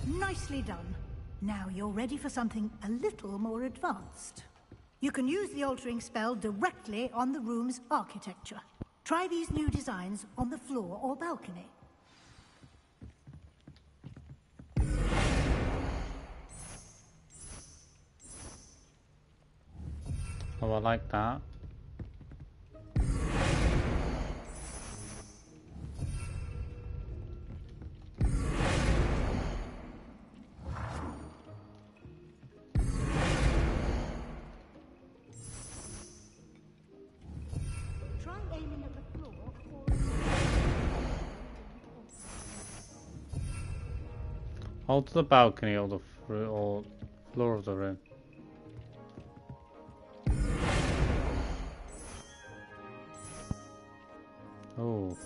Nicely done. Now you're ready for something a little more advanced. You can use the altering spell directly on the room's architecture. Try these new designs on the floor or balcony. Oh, I like that. Try aiming at the floor or... Alter the balcony or the floor of the room. Oh.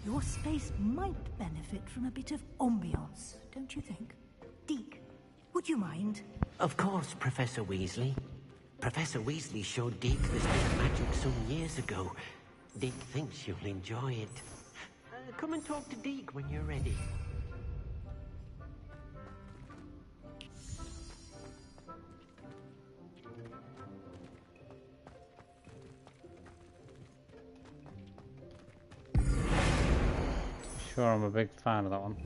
Your space might benefit from a bit of ambiance, don't you think? Deke, would you mind? Of course, Professor Weasley. Professor Weasley showed Deke this bit of magic some years ago. Deke thinks you'll enjoy it. Come and talk to Deke when you're ready. sure I'm a big fan of that one.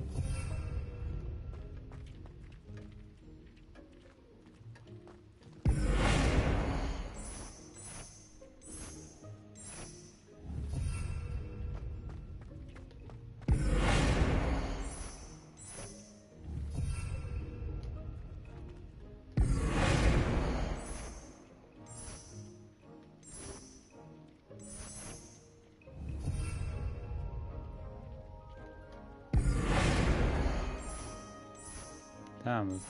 Damn.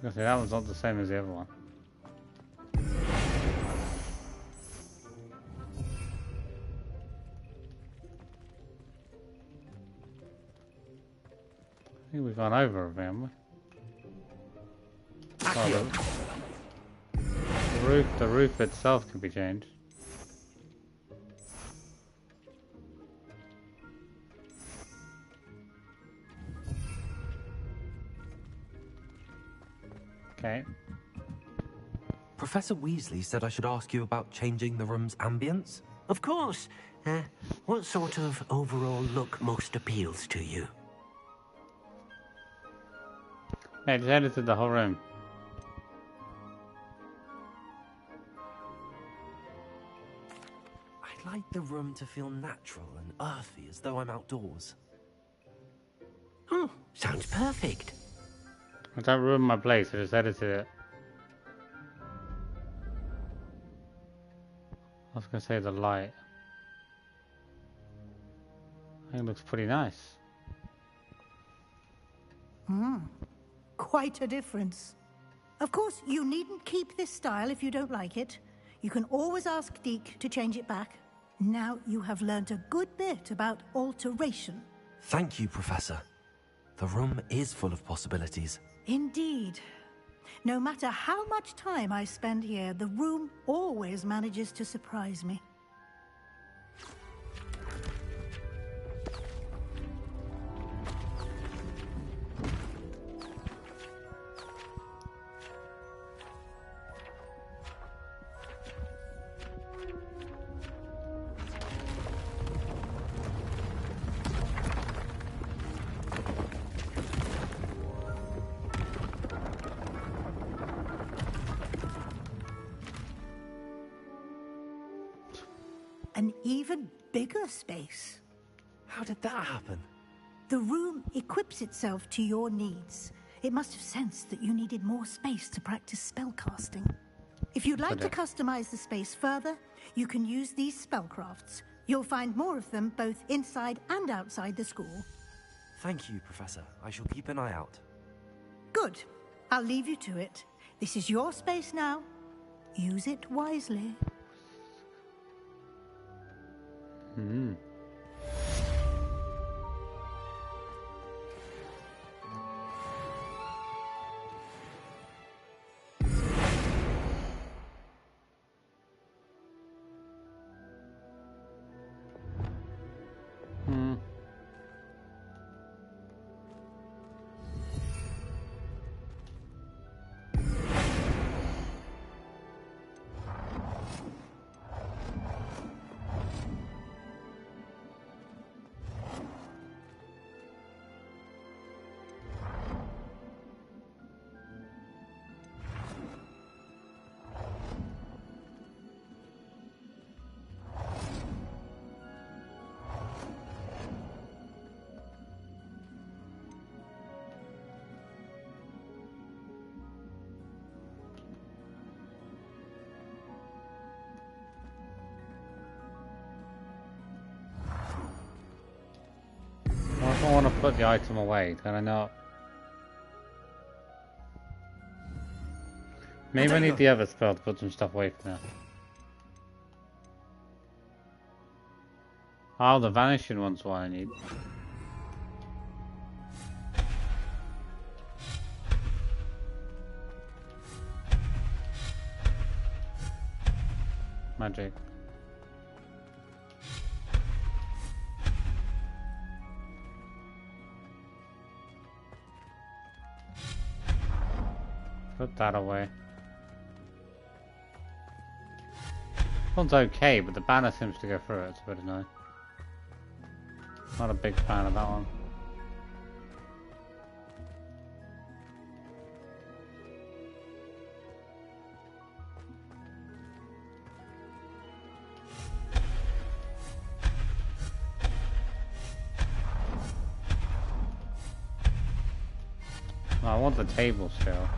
Okay, that one's not the same as the other one. I think we've gone over it, haven't we? Oh, the roof itself can be changed. Okay. Professor Weasley said I should ask you about changing the room's ambience. Of course. What sort of overall look most appeals to you? Yeah, just edited the whole room. I'd like the room to feel natural and earthy, as though I'm outdoors. Oh, sounds perfect. Don't ruin my place, I just edited it. I was gonna say the light. I think it looks pretty nice. Quite a difference. Of course, you needn't keep this style if you don't like it. You can always ask Deke to change it back. Now you have learnt a good bit about alteration. Thank you, Professor. The room is full of possibilities. Indeed. No matter how much time I spend here, the room always manages to surprise me. An even bigger space. How did that happen? The room equips itself to your needs. It must have sensed that you needed more space to practice spellcasting. If you'd like to customize the space further, you can use these spellcrafts. You'll find more of them both inside and outside the school. Thank you, Professor. I shall keep an eye out. Good. I'll leave you to it. This is your space now. Use it wisely. What if I want to put the item away? Can I not? Maybe I need the other spell to put some stuff away from now. Oh, the vanishing one's what I need. Magic. Put that away. One's okay, but the banner seems to go through it. It's a bit annoying. Not a big fan of that one. No, I want the table still.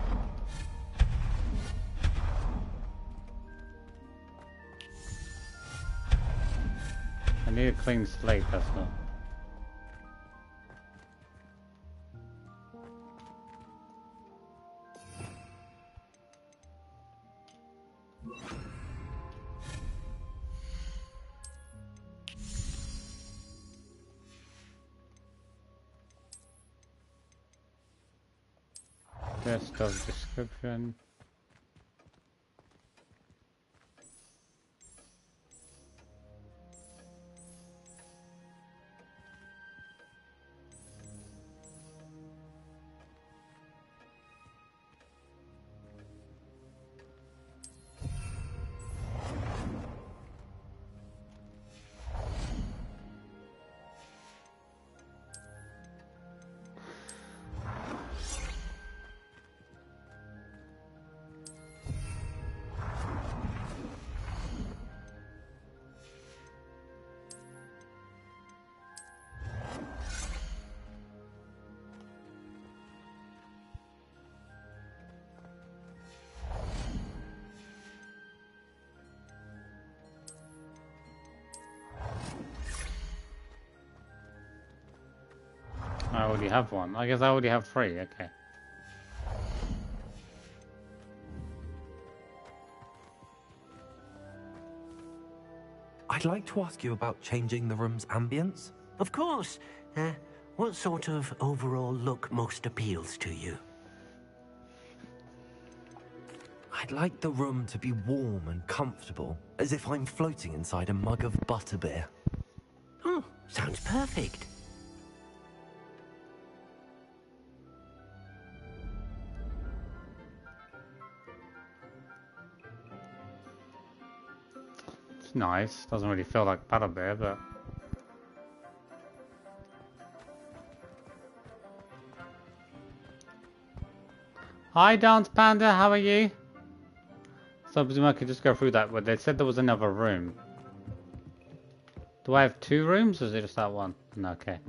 I need a clean slate, that's not. List of description. I already have one. I guess I already have 3, okay. I'd like to ask you about changing the room's ambience. Of course. What sort of overall look most appeals to you? I'd like the room to be warm and comfortable, as if I'm floating inside a mug of butterbeer. Oh, sounds perfect. It's nice. Doesn't really feel like butterbeer, but... Hi, Dance Panda, how are you? So I presume I could just go through that, but they said there was another room. Do I have 2 rooms, or is it just that one? No, okay.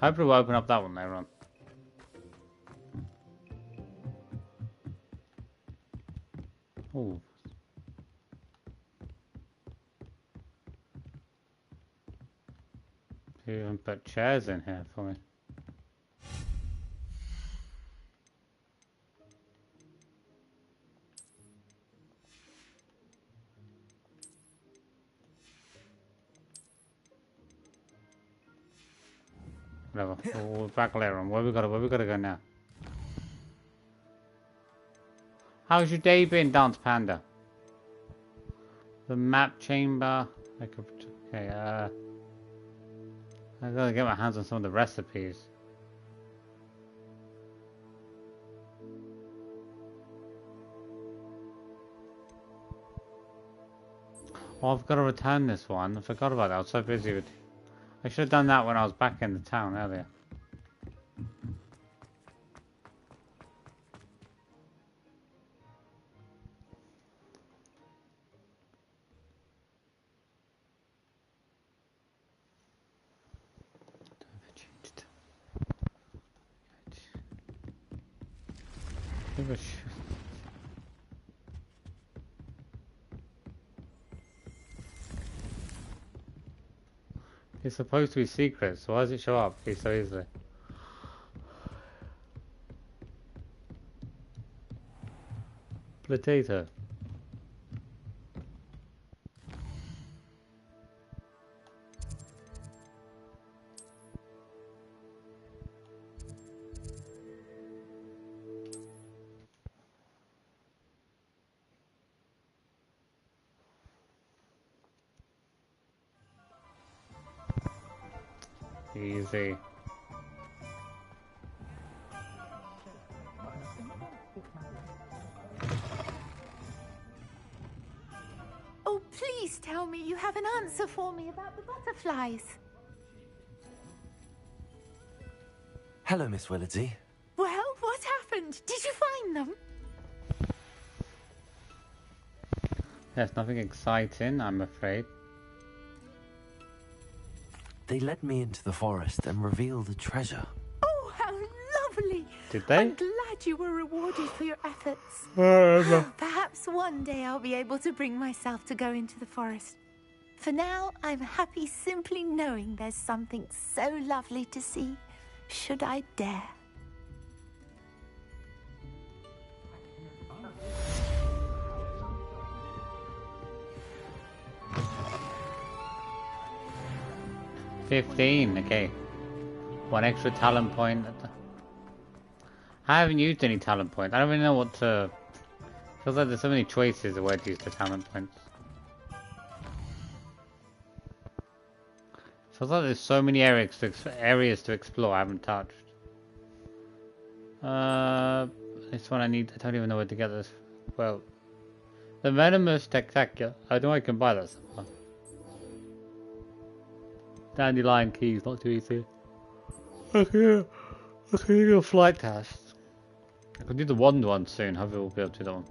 Hopefully we'll open up that one later on. Ooh. You even put chairs in here for me. Whatever. We'll back later on. Where we gotta go now? How's your day been, Dance Panda? The map chamber. Okay, I gotta get my hands on some of the recipes. Oh, I've got to return this one. I forgot about that. I was so busy with... I should have done that when I was back in the town earlier. It's supposed to be secret, so why does it show up so easily? Potato. Easy. Oh, please tell me you have an answer for me about the butterflies. Hello, Miss Willardsey. Well, what happened? Did you find them? There's nothing exciting, I'm afraid. They led me into the forest and revealed a treasure. Oh, how lovely! Did they? I'm glad you were rewarded for your efforts. Perhaps one day I'll be able to bring myself to go into the forest. For now, I'm happy simply knowing there's something so lovely to see, should I dare. Okay. 1 extra talent point. I haven't used any talent points. I don't really know what to... Feels like there's so many choices of where to use the talent points. Feels like there's so many areas to explore I haven't touched. This one I don't even know where to get this. Well, the Venomous Spectacular. I know I can buy that somewhere. Dandelion keys, not too easy. Okay, do a flight test. I could do the wand one soon. Hopefully we'll be able to do that one.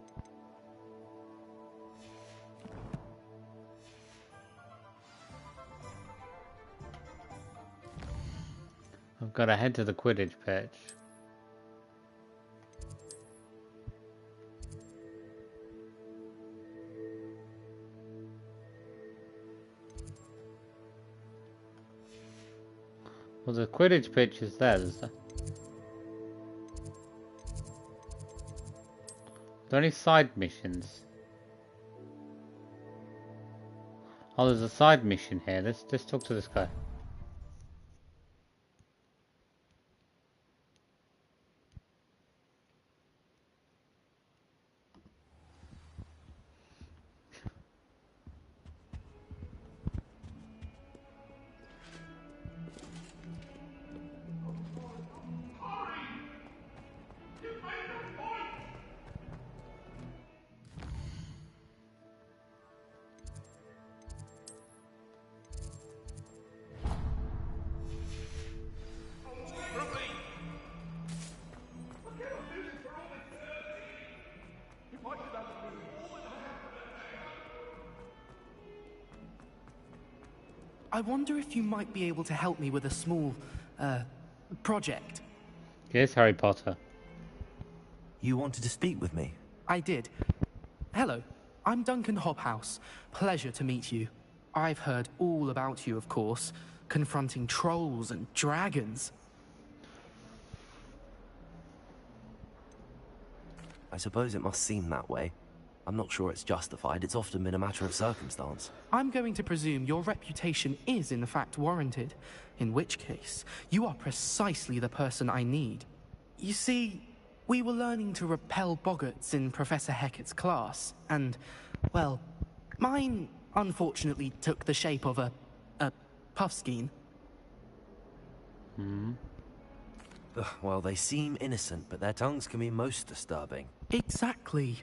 I've got to head to the Quidditch pitch. Well, the Quidditch pitch is there, is there? Are there any side missions? Oh, there's a side mission here. Let's talk to this guy. I wonder if you might be able to help me with a small, project. Yes, Harry Potter. You wanted to speak with me? I did. Hello, I'm Duncan Hobhouse. Pleasure to meet you. I've heard all about you, of course, confronting trolls and dragons. I suppose it must seem that way. I'm not sure it's justified. It's often been a matter of circumstance. I'm going to presume your reputation is in fact warranted, in which case, you are precisely the person I need. You see, we were learning to repel boggarts in Professor Hecat's class, and, well, mine unfortunately took the shape of a puffskein. Well, they seem innocent, but their tongues can be most disturbing. Exactly.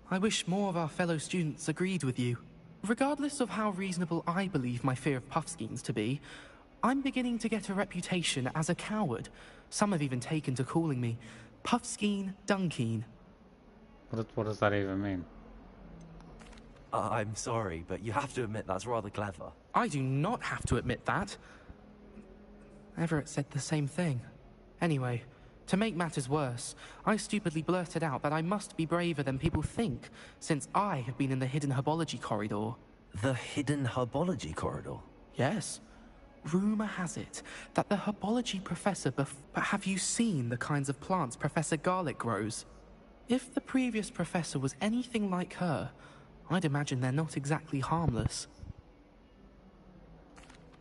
I wish more of our fellow students agreed with you. Regardless of how reasonable I believe my fear of puffskeins to be, I'm beginning to get a reputation as a coward. Some have even taken to calling me Puffskeen Dunkeen. What does that even mean? I'm sorry, but you have to admit that's rather clever. I do not have to admit that. Everett said the same thing. Anyway, to make matters worse, I stupidly blurted out that I must be braver than people think, since I have been in the hidden herbology corridor. The hidden herbology corridor? Yes. Rumor has it that the herbology professor but have you seen the kinds of plants Professor Garlic grows? If the previous professor was anything like her, I'd imagine they're not exactly harmless.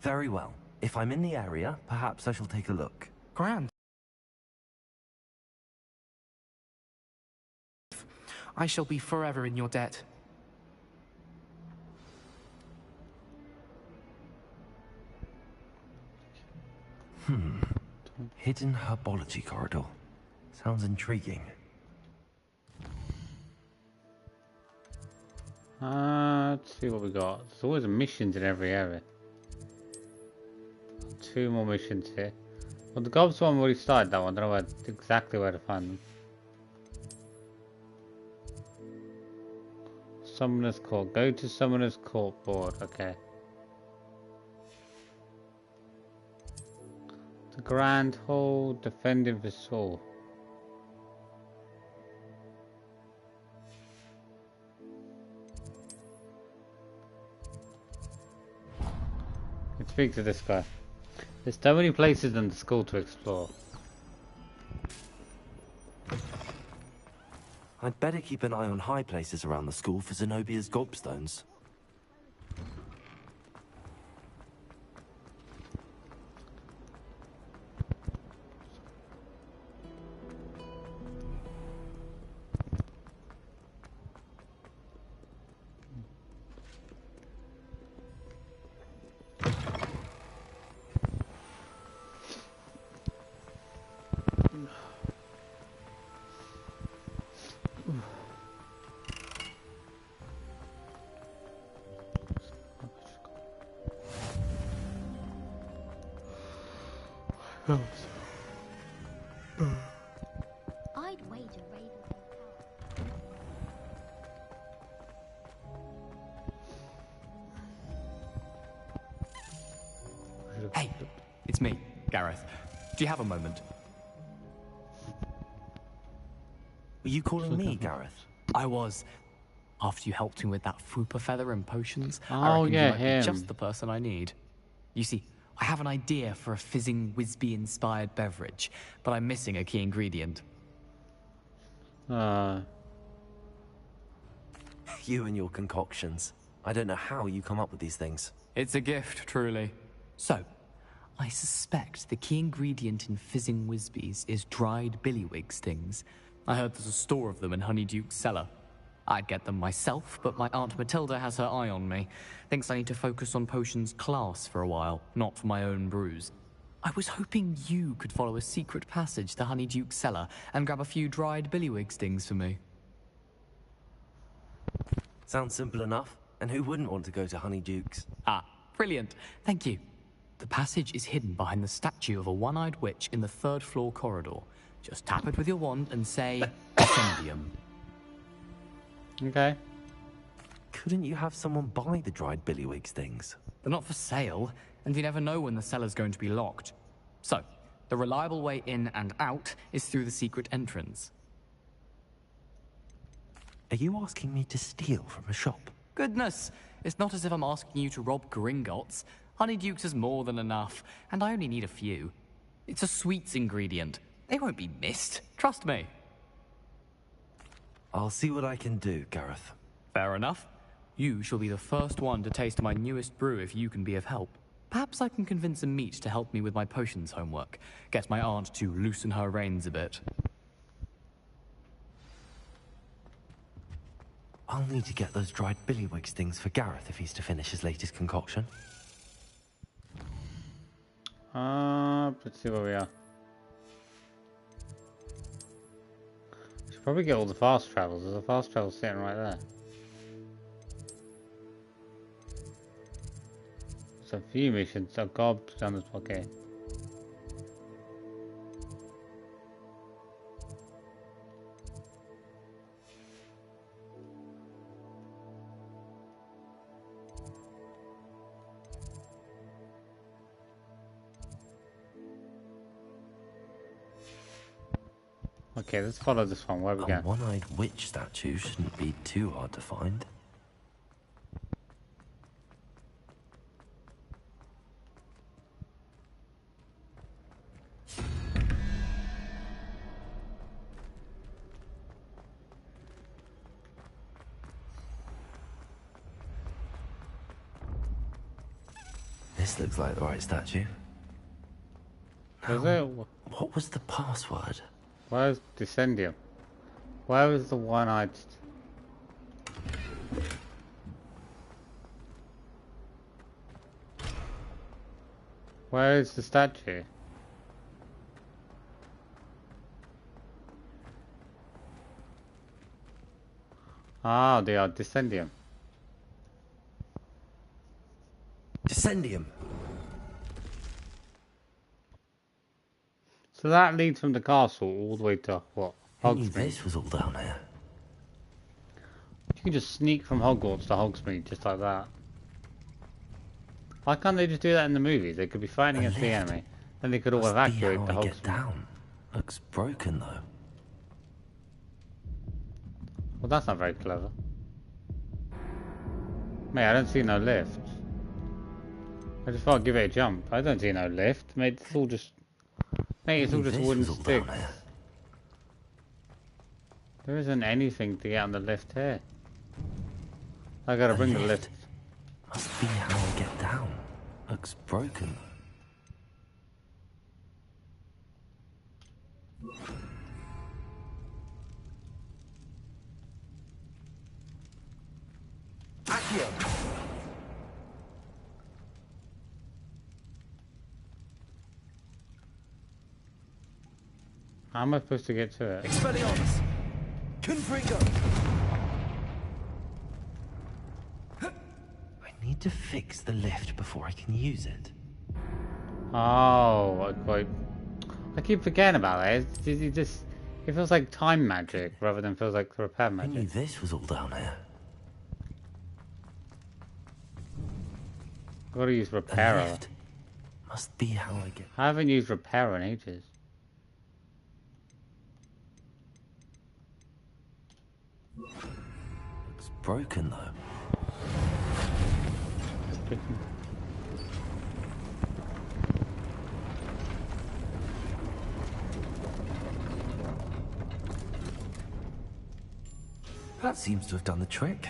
Very well. If I'm in the area, perhaps I shall take a look. Grand. I shall be forever in your debt. Hidden herbology corridor. Sounds intriguing. Let's see what we got. There's always missions in every area. 2 more missions here. Well, the Gobs one already started that one. I don't know exactly where to find them. Summoner's Court. Go to Summoner's Court board. Okay. The Grand Hall. Defending the Soul. Let's speak to this guy. There's so many places in the school to explore. I'd better keep an eye on high places around the school for Zenobia's gobstones. I'd wager Hey, it's me, Gareth. Do you have a moment? Were you calling me, Gareth? I was. After you helped me with that Fupa feather and potions, I Oh, reckon yeah, you might him. be just the person I need. You see, I have an idea for a fizzing Whizbee-inspired beverage, but I'm missing a key ingredient. You and your concoctions. I don't know how you come up with these things. It's a gift, truly. So, I suspect the key ingredient in fizzing Whizbees is dried billywig stings. I heard there's a store of them in Honeyduke's cellar. I'd get them myself, but my Aunt Matilda has her eye on me. Thinks I need to focus on potions class for a while, not for my own brews. I was hoping you could follow a secret passage to Honeyduke's cellar and grab a few dried billywig stings for me. Sounds simple enough. And who wouldn't want to go to Honeyduke's? Ah, brilliant. Thank you. The passage is hidden behind the statue of a one-eyed witch in the 3rd floor corridor. Just tap it with your wand and say, Ascendium. Okay. Couldn't you have someone buy the dried billywig stings? They're not for sale, and you never know when the cellar's going to be locked. So, the reliable way in and out is through the secret entrance. Are you asking me to steal from a shop? Goodness, it's not as if I'm asking you to rob Gringotts. Honeyduke's is more than enough, and I only need a few. It's a sweets ingredient. They won't be missed. Trust me. I'll see what I can do, Gareth. Fair enough. You shall be the first one to taste my newest brew if you can be of help. Perhaps I can convince a meat to help me with my potions homework. Get my aunt to loosen her reins a bit. I'll need to get those dried billywig stings for Gareth if he's to finish his latest concoction. Let's see where we are. Should probably get all the fast travels. There's a fast travel sitting right there. There's a few missions. So Gob's done this. Okay. Okay, let's follow this one. Where we A go? one-eyed witch statue shouldn't be too hard to find. This looks like the right statue. Was it? What was the password? Where's Descendium? Where was the one-eyed? Where is the statue? Ah, they are Descendium. Descendium. So that leads from the castle all the way to what? Who knew Hogsmeade. this was all down here? You can just sneak from Hogwarts to Hogsmeade just like that. Why can't they just do that in the movies? They could be fighting against the enemy, then they could all evacuate to How I get Hogsmeade. down. Looks broken though. Well, that's not very clever. Mate, I don't see no lift. I just thought I'd give it a jump. I don't see no lift. Mate, it's all just... Mate, it's all just wooden sticks. There isn't anything to get on the lift here. I gotta bring the lift. Must be how I get down. Looks broken. Accio! How am I supposed to get to it? Expelliarmus! Confringo! I need to fix the lift before I can use it. Oh, I keep forgetting about that. It feels like time magic rather than feels like repair I magic. knew this was all down here. I've got to use repairer. Must be how I get. I haven't used repairer in ages. Looks broken though. That seems to have done the trick.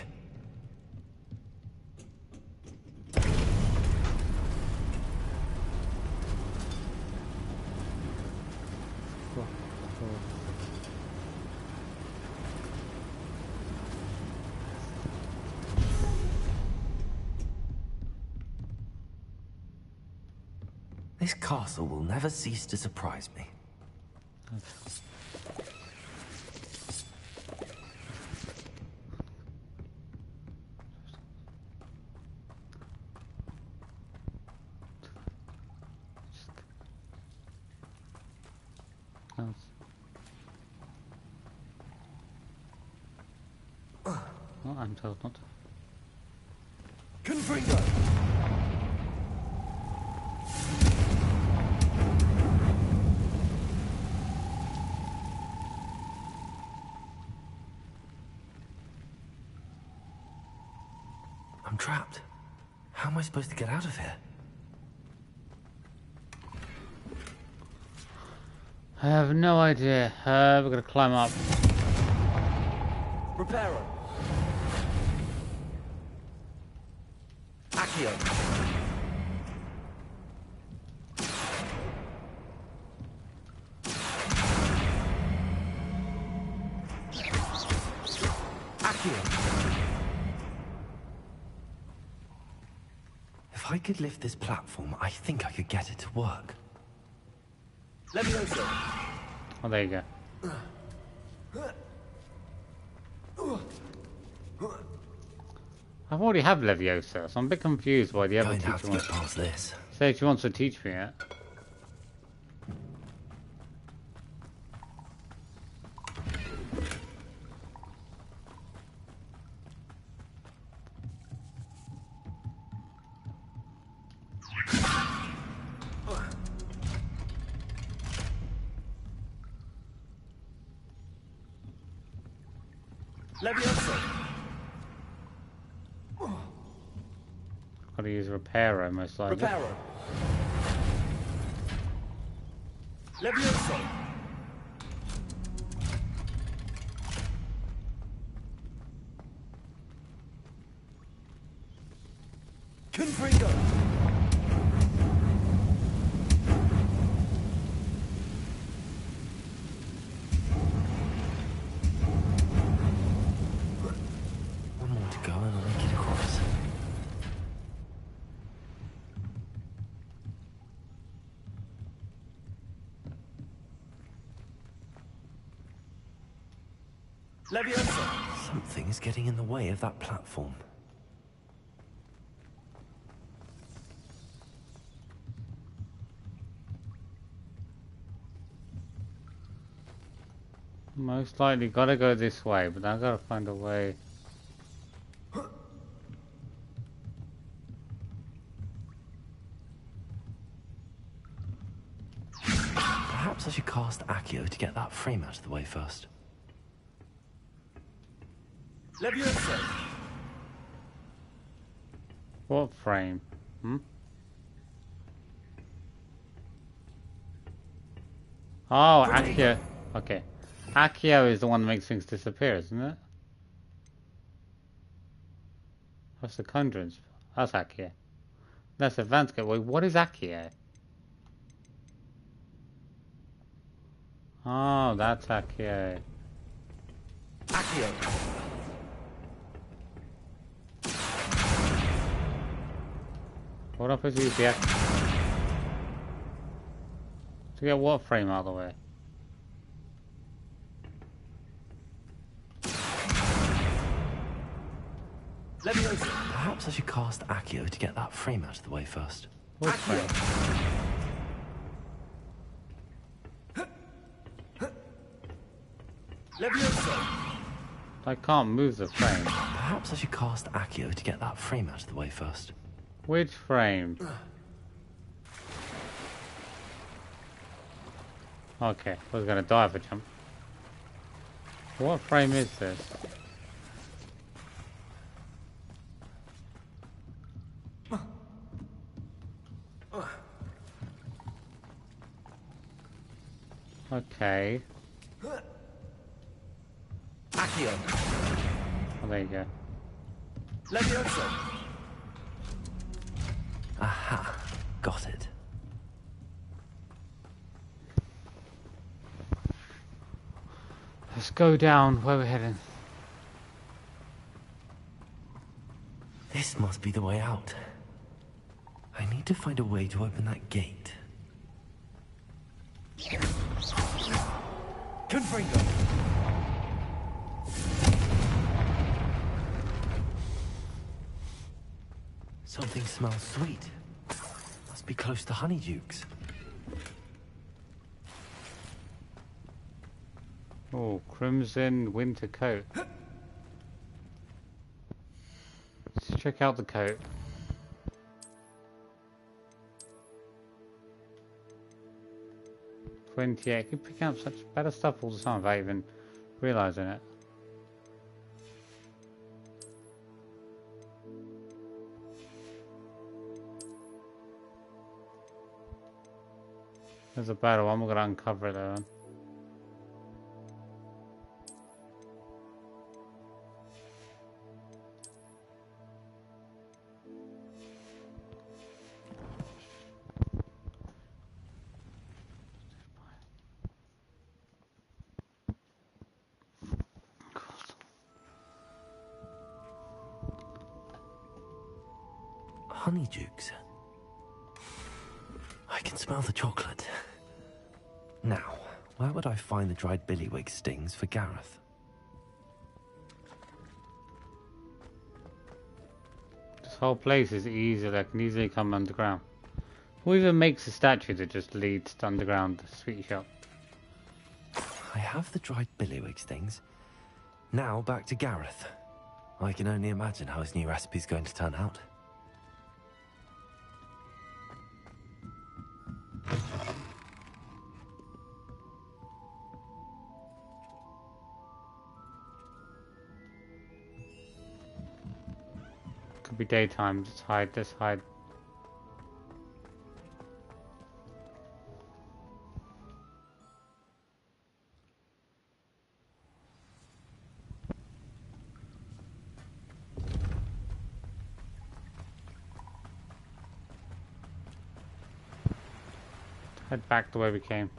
This castle will never cease to surprise me. Well, I'm told not to. Confringo! I'm trapped. How am I supposed to get out of here? I have no idea. We're gonna climb up. Reparo! Accio! If I could lift this platform, I think I could get it to work. Levioso! Oh, there you go. I've already have Leviosa, so I'm a bit confused why the other teacher wants past this. Says she wants to teach me it. Levioso! Gotta use repairer most likely. Reparo! Levioso! Confringo! One more to go and I'll make it across. Levioso! So Something is getting in the way of that platform. Most likely gotta go this way, but I gotta find a way. Perhaps I should cast Accio to get that frame out of the way first. Leviosa! What frame? Hmm? Oh, Accio. Okay. Accio is the one that makes things disappear, isn't it? What's the Conjurance? That's Accio. That's Advanced Gateway. What is Accio? Oh, that's Accio. Accio! What if I use the Accio? To get what frame out of the way? Leviosa! Perhaps I should cast Accio to get that frame out of the way first. What frame? Leviosa! I can't move the frame. Perhaps I should cast Accio to get that frame out of the way first. Which frame? Okay, I was gonna die if I jump. What frame is this? Okay. Accio! Oh, there you go. Leviosa! Aha! Got it. Let's go down where we're heading. This must be the way out. I need to find a way to open that gate. Confringo! Something smells sweet. Must be close to Honeydukes. Oh, Crimson Winter Coat. Let's check out the coat. I keep picking up such better stuff all the time without even realising it. There's a battle, I'm gonna uncover it though. Honeydukes. I can smell the chocolate. Now, where would I find the dried billywig stings for Gareth? This whole place is easy, I can easily come underground. Who even makes a statue that just leads to underground sweet shop? I have the dried billywig stings. Now back to Gareth. I can only imagine how his new recipe's going to turn out. Could be daytime, just hide, just hide. Head back the way we came.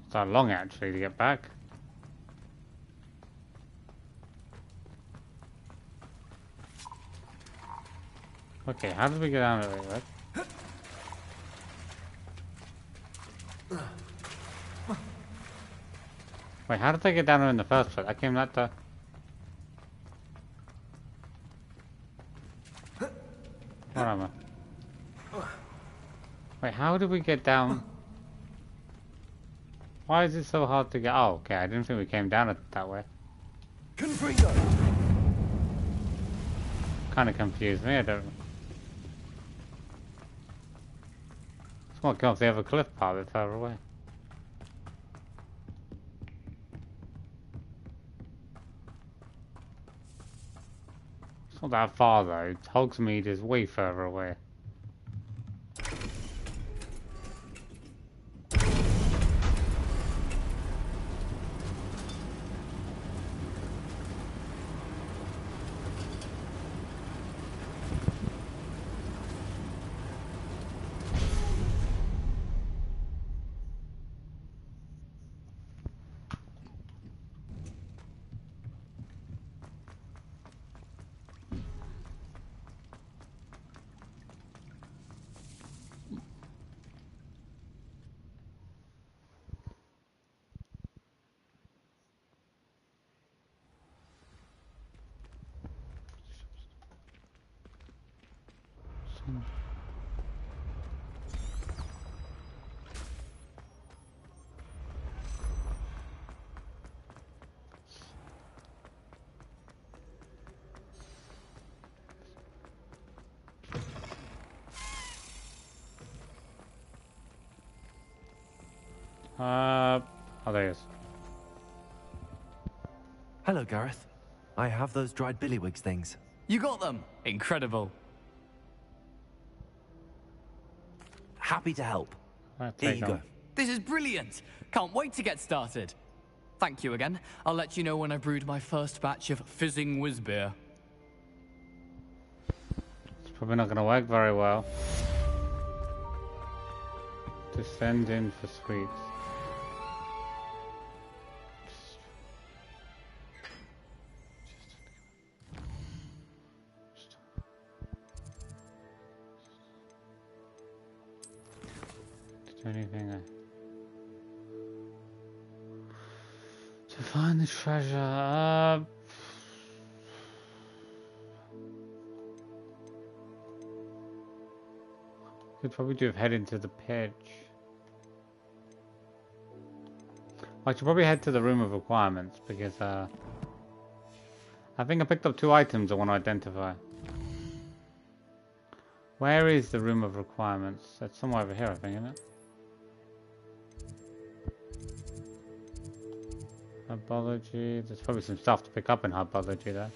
It's not long actually to get back. Okay, how did we get down there, right? Wait, how did I get down there in the first place? I came that the... Where am I? Wait, how did we get down? Why is it so hard to get... Oh, okay, I didn't think we came down it that way. Kind of confused me, I don't... Someone come off the other cliff part a bit further away. It's not that far though. Hogsmeade is way further away. Oh, there he is. Hello, Gareth. I have those dried billywigs things. You got them! Incredible. Happy to help. Here you go. This is brilliant! Can't wait to get started. Thank you again. I'll let you know when I brewed my first batch of fizzing whiz beer. It's probably not going to work very well. To send in for sweets. Anything to find the treasure. Could probably do head into the pitch. I should probably head to the room of requirements because I think I picked up 2 items I want to identify. Where is the room of requirements? It's somewhere over here, I think, isn't it? Herbology. There's probably some stuff to pick up in herbology there.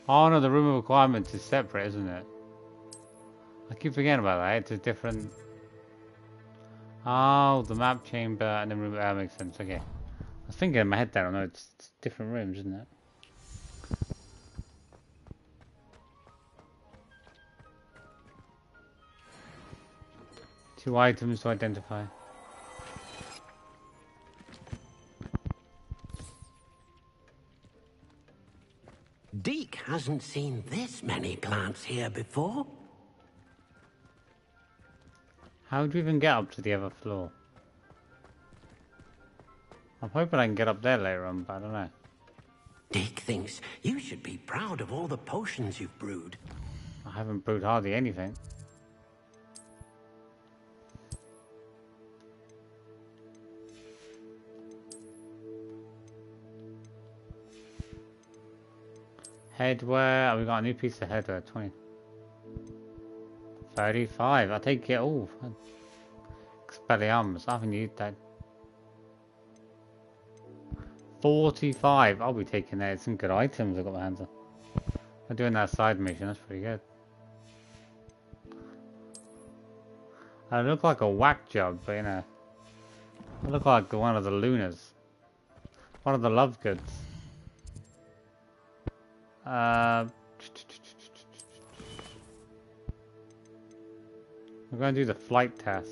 Oh no, the room of requirements is separate, isn't it? I keep forgetting about that. It's a different... Oh, the map chamber and the room... That makes sense, okay. I was thinking in my head there, I know it's different rooms, isn't it? Two items to identify. Deke hasn't seen this many plants here before. How do you even get up to the other floor? I'm hoping I can get up there later on, but I don't know. Deke thinks you should be proud of all the potions you've brewed. I haven't brewed hardly anything. Headwear, we got a new piece of headwear, 20. 35, I'll take it all. Expelliarmus, I haven't used that. 45. I'll be taking that. Some good items I've got my hands on. I'm doing that side mission. That's pretty good. I look like a whack job, but you know. I look like one of the Lunas. One of the love goods. I'm going to do the flight test.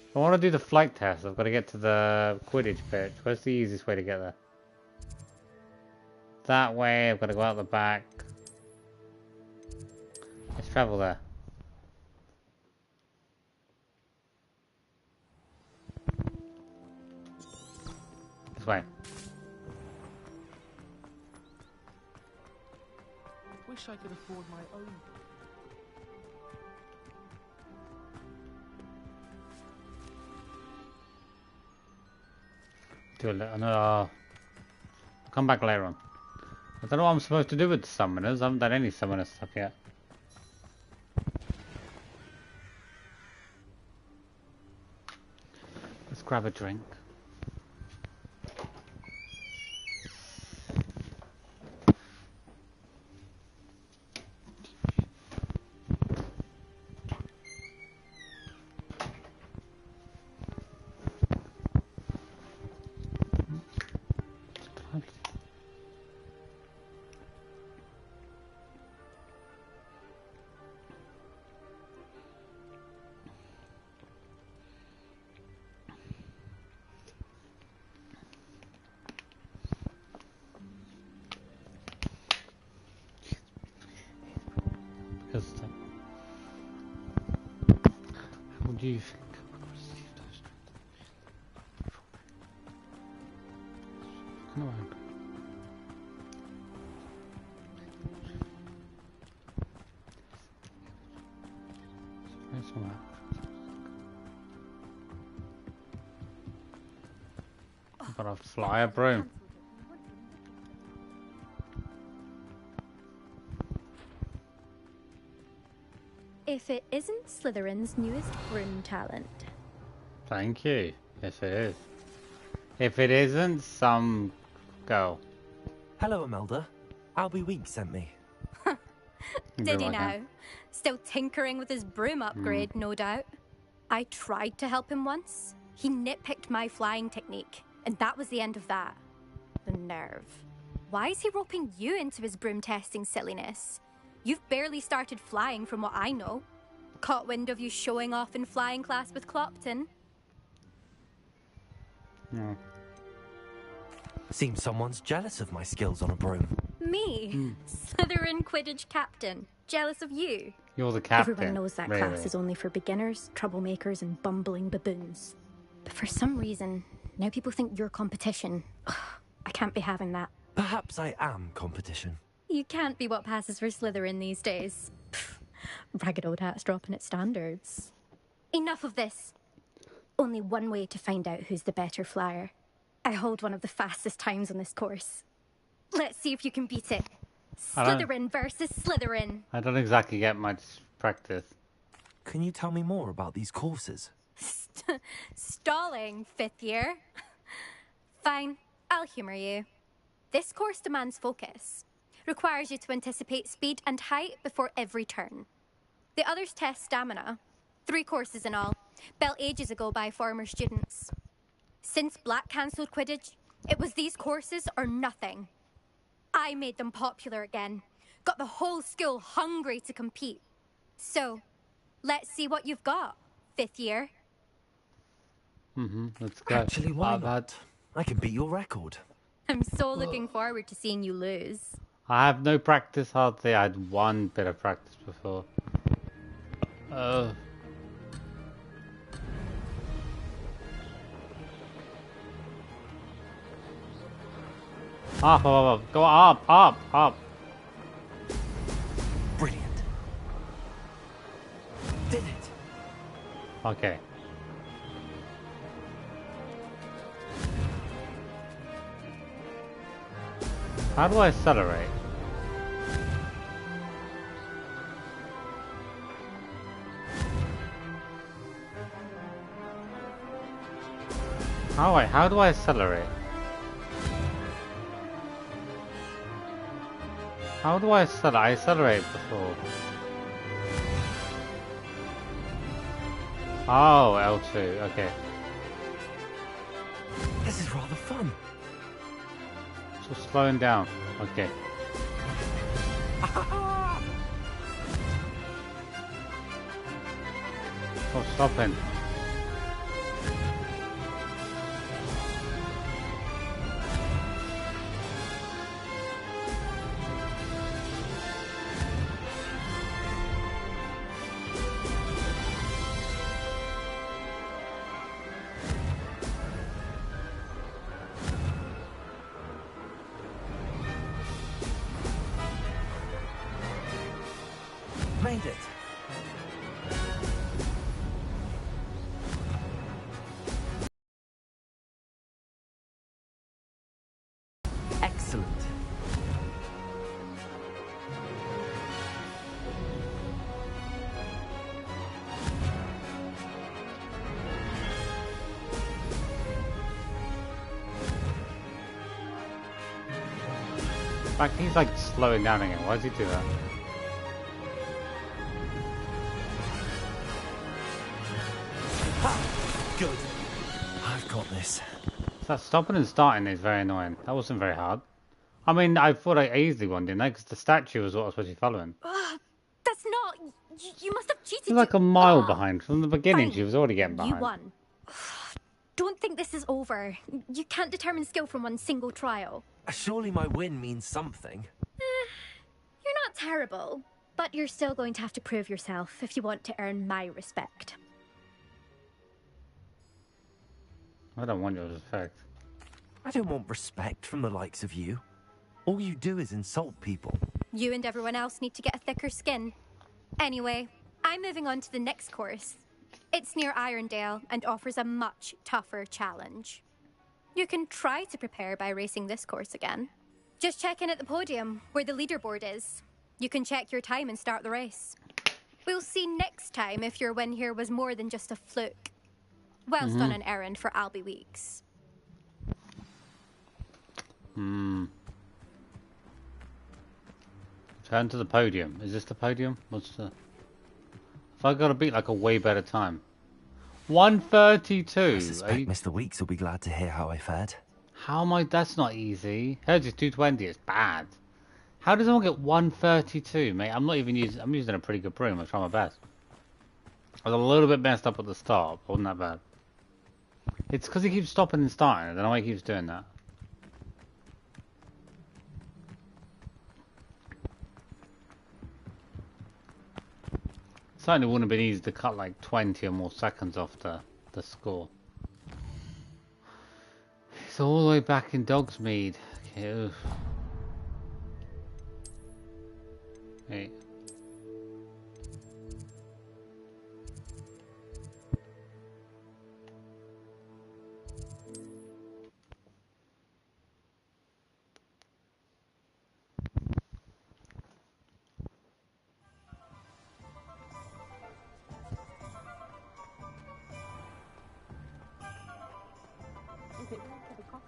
If I want to do the flight test, I've got to get to the Quidditch pitch. Where's the easiest way to get there? That way, I've got to go out the back. Let's travel there. This way. Wish I could afford my own. Do a little. No, I'll come back later on. I don't know what I'm supposed to do with the summoners. I haven't done any summoner stuff yet. Let's grab a drink. How do you think I would receive those? Come on. Where's all that? I've got a flyer broom. If it isn't Slytherin's newest broom talent. Thank you. Yes, it is. If it isn't, some girl. Hello, Imelda. Albie Weeks sent me. Did he now? Still tinkering with his broom upgrade, no doubt. I tried to help him once. He nitpicked my flying technique, and that was the end of that. The nerve. Why is he roping you into his broom testing silliness? You've barely started flying from what I know. Caught wind of you showing off in flying class with Clopton. No. Seems someone's jealous of my skills on a broom. Me? Slytherin Quidditch captain. Jealous of you? You're the captain. Everyone knows that really. class is only for beginners, troublemakers, and bumbling baboons. But for some reason, now people think you're competition. Ugh, I can't be having that. Perhaps I am competition. You can't be what passes for Slytherin these days. Pfft, ragged old hat's dropping its standards. Enough of this. Only one way to find out who's the better flyer. I hold one of the fastest times on this course. Let's see if you can beat it. Slytherin versus Slytherin. I don't exactly get much practice. Can you tell me more about these courses? Stalling, 5th year. Fine, I'll humour you. This course demands focus. Requires you to anticipate speed and height before every turn. The others test stamina. 3 courses in all, built ages ago by former students. Since Black cancelled Quidditch, it was these courses or nothing. I made them popular again. Got the whole school hungry to compete. So, let's see what you've got, 5th year. Let's go. Actually, why not? I can beat your record. I'm so looking forward to seeing you lose. I have no practice hardly. I had one bit of practice before. Oh. Up. Go up. Brilliant. Did it. Okay. How do I accelerate? Oh wait, how do I accelerate? How do I accelerate? I accelerated before. Oh, L2, okay. This is rather fun. So slowing down, okay. Oh, stopping. Made it. Excellent. Like he's like slowing down again. Why does he do that? Good. I've got this. That stopping and starting is very annoying. That wasn't very hard. I mean, I thought I easily won, didn't I? Because the statue was what I was supposed to be following. That's not... You must have cheated. She's like a mile behind. From the beginning, Fine. she was already getting behind. You won. Don't think this is over. You can't determine skill from one single trial. Surely my win means something. You're not terrible, but you're still going to have to prove yourself if you want to earn my respect. I don't want your respect. I don't want respect from the likes of you. All you do is insult people. You and everyone else need to get a thicker skin. Anyway, I'm moving on to the next course. It's near Irondale and offers a much tougher challenge. You can try to prepare by racing this course again. Just check in at the podium, where the leaderboard is. You can check your time and start the race. We'll see next time if your win here was more than just a fluke. Whilst on an errand for Albie Weeks. Turn to the podium. Is this the podium? What's the... If I got to beat like a way better time. 132. I suspect Mr. Weeks will be glad to hear how I fared. How am I? That's not easy. Hers is 220. It's bad. How does someone get 132, mate? I'm not even using... I'm using a pretty good broom. I'm trying my best. I was a little bit messed up at the start. But wasn't that bad. It's because he keeps stopping and starting. I don't know why he keeps doing that. Certainly wouldn't have been easy to cut like 20 or more seconds off the score. It's all the way back in Dogsmead. Okay, oof. Hey.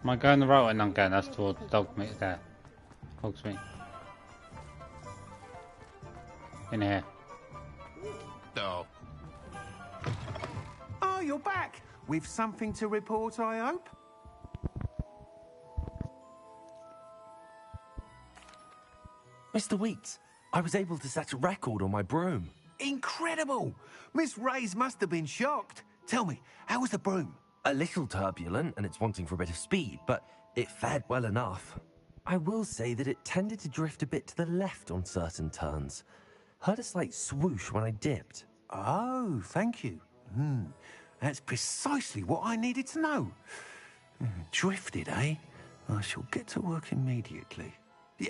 Am I going the right way? No, I'm going. That's towards Dogmeat there. Hogsmeat. In here. No. Oh, you're back! With something to report, I hope? Mr. Weeks, I was able to set a record on my broom. Incredible! Miss Reyes must have been shocked. Tell me, how was the broom? A little turbulent, and it's wanting for a bit of speed, but it fared well enough. I will say that it tended to drift a bit to the left on certain turns. Heard a slight swoosh when I dipped. Oh, thank you. That's precisely what I needed to know. Drifted, eh? I shall get to work immediately.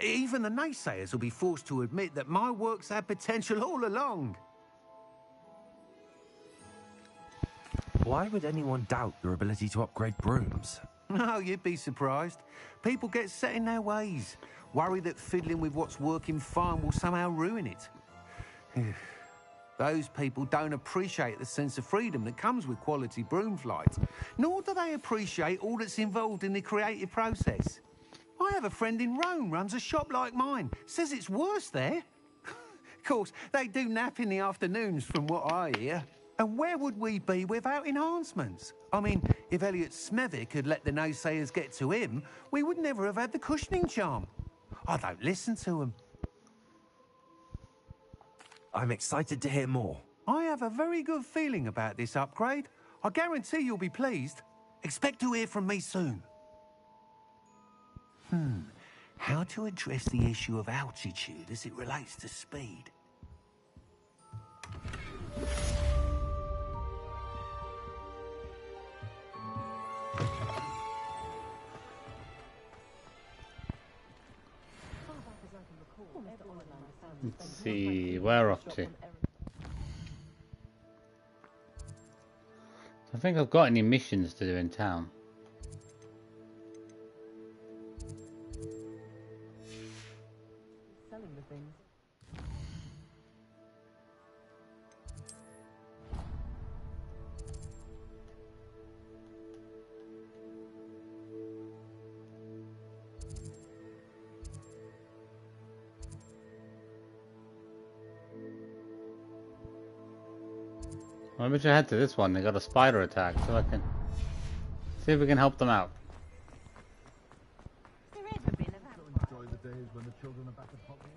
Even the naysayers will be forced to admit that my work's had potential all along. Why would anyone doubt your ability to upgrade brooms? Oh, you'd be surprised. People get set in their ways, worry that fiddling with what's working fine will somehow ruin it. Those people don't appreciate the sense of freedom that comes with quality broom flights, nor do they appreciate all that's involved in the creative process. I have a friend in Rome runs a shop like mine. Says it's worse there. Of course, they do nap in the afternoons from what I hear. And where would we be without enhancements? I mean, if Elliot Smethwick had let the naysayers get to him, we would never have had the cushioning charm. I don't listen to them. I'm excited to hear more. I have a very good feeling about this upgrade. I guarantee you'll be pleased. Expect to hear from me soon. How to address the issue of altitude as it relates to speed? Let's see, where off to? I think I've got any missions to do in town. Selling the things. I wish I head to this one. They got a spider attack, so I can see if we can help them out. Enjoy the days when the children are back at Hogwarts.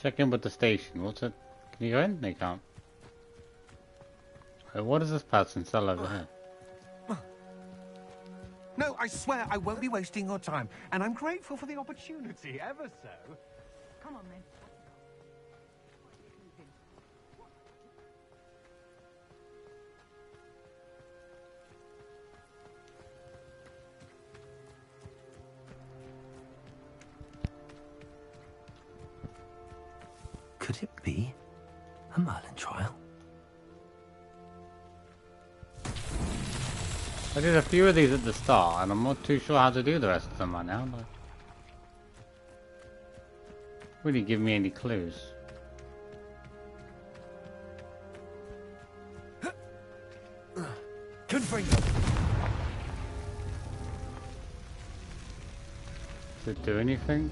Check in with the station. What's it? Can you go in? They can't. What does this person sell over here? No, I swear I won't be wasting your time, and I'm grateful for the opportunity, ever so. Come on, then. Could it be a Merlin trial? I did a few of these at the start, and I'm not too sure how to do the rest of them right now, but really give me any clues. Confringo. Does it do anything?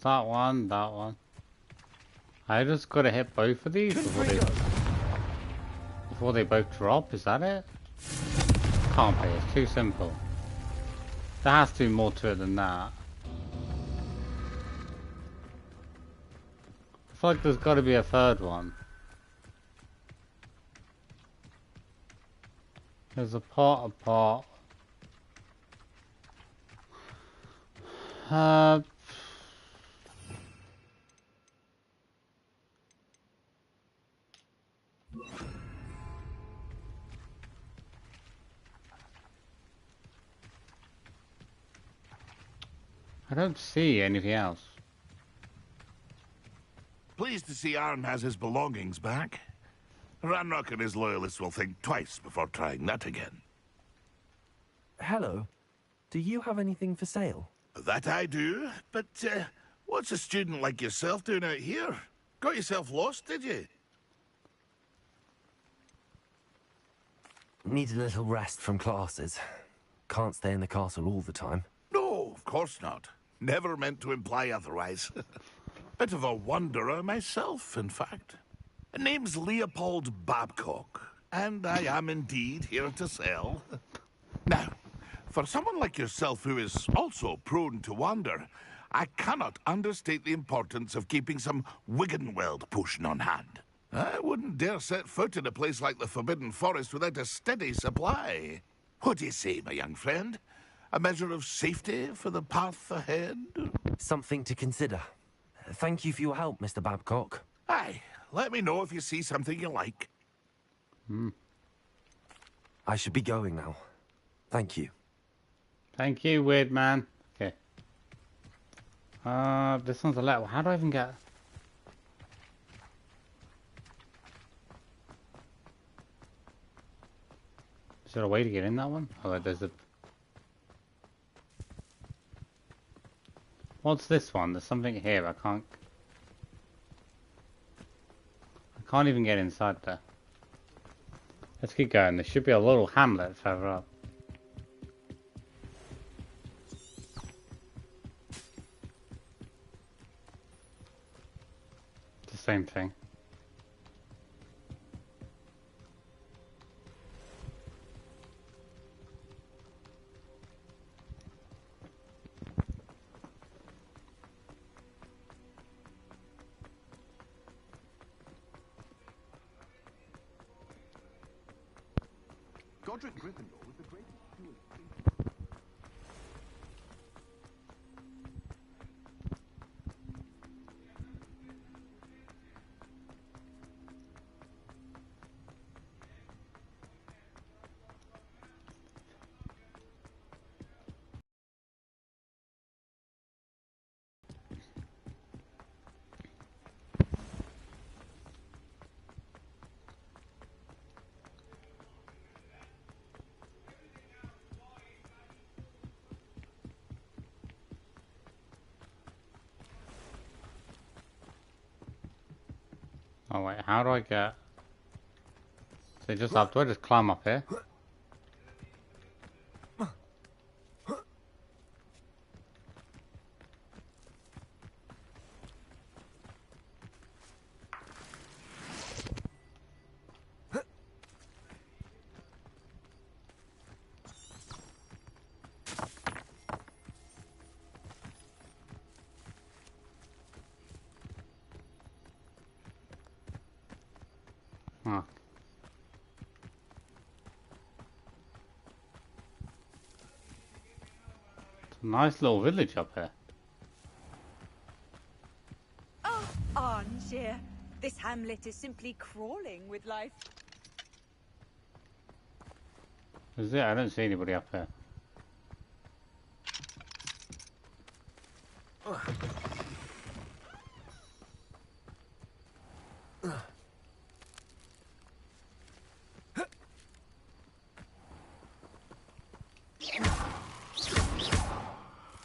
That one, that one. I just gotta hit both of these before they both drop, is that it? Can't be, it's too simple. There has to be more to it than that. I feel like there's gotta be a third one. There's a pot. I don't see anything else. Pleased to see Arn has his belongings back. Ranrock and his loyalists will think twice before trying that again. Hello. Do you have anything for sale? That I do, but what's a student like yourself doing out here? Got yourself lost, did you? Need a little rest from classes. Can't stay in the castle all the time. No, of course not. Never meant to imply otherwise. Bit of a wanderer myself, in fact. Name's Leopold Babcock, and I am indeed here to sell. Now, for someone like yourself who is also prone to wander, I cannot understate the importance of keeping some Wiggenweld potion on hand. I wouldn't dare set foot in a place like the Forbidden Forest without a steady supply. What do you say, my young friend? A measure of safety for the path ahead? Something to consider. Thank you for your help, Mr. Babcock. Aye, let me know if you see something you like. I should be going now. Thank you. Thank you, weird man. Okay. This one's a letter. How do I even get... Is there a way to get in that one? Oh, there's a... What's this one? There's something here. I can't even get inside there. Let's keep going. There should be a little hamlet further up. It's the same thing. Godric Gryffindor was the greatest steward. Oh wait, how do I get... So just up, do I just climb up here? Huh. It's a nice little village up here. Oh, Arnshire. This hamlet is simply crawling with life. Is it? I don't see anybody up here.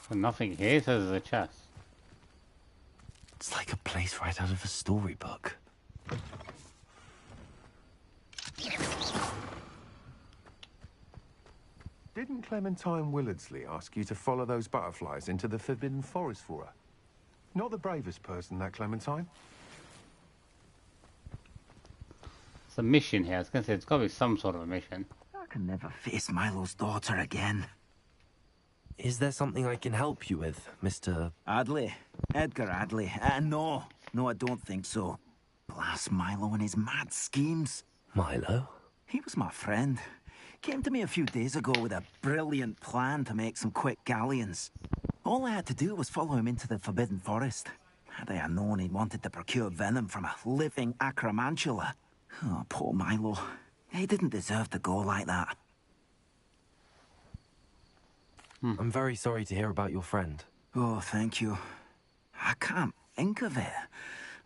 There's nothing here, so there's a chest. It's like a place right out of a storybook. Didn't Clementine Willardsley ask you to follow those butterflies into the Forbidden Forest for her? Not the bravest person, that Clementine. It's a mission here. I was going to say, it's got to be some sort of a mission. I can never face Milo's daughter again. Is there something I can help you with, Mr... Adley? Edgar Adley? No, I don't think so. Blast Milo and his mad schemes. Milo? He was my friend. Came to me a few days ago with a brilliant plan to make some quick galleons. All I had to do was follow him into the Forbidden Forest. Had I known he wanted to procure venom from a living acromantula. Oh, poor Milo. He didn't deserve to go like that. I'm very sorry to hear about your friend. Oh, thank you. I can't think of it.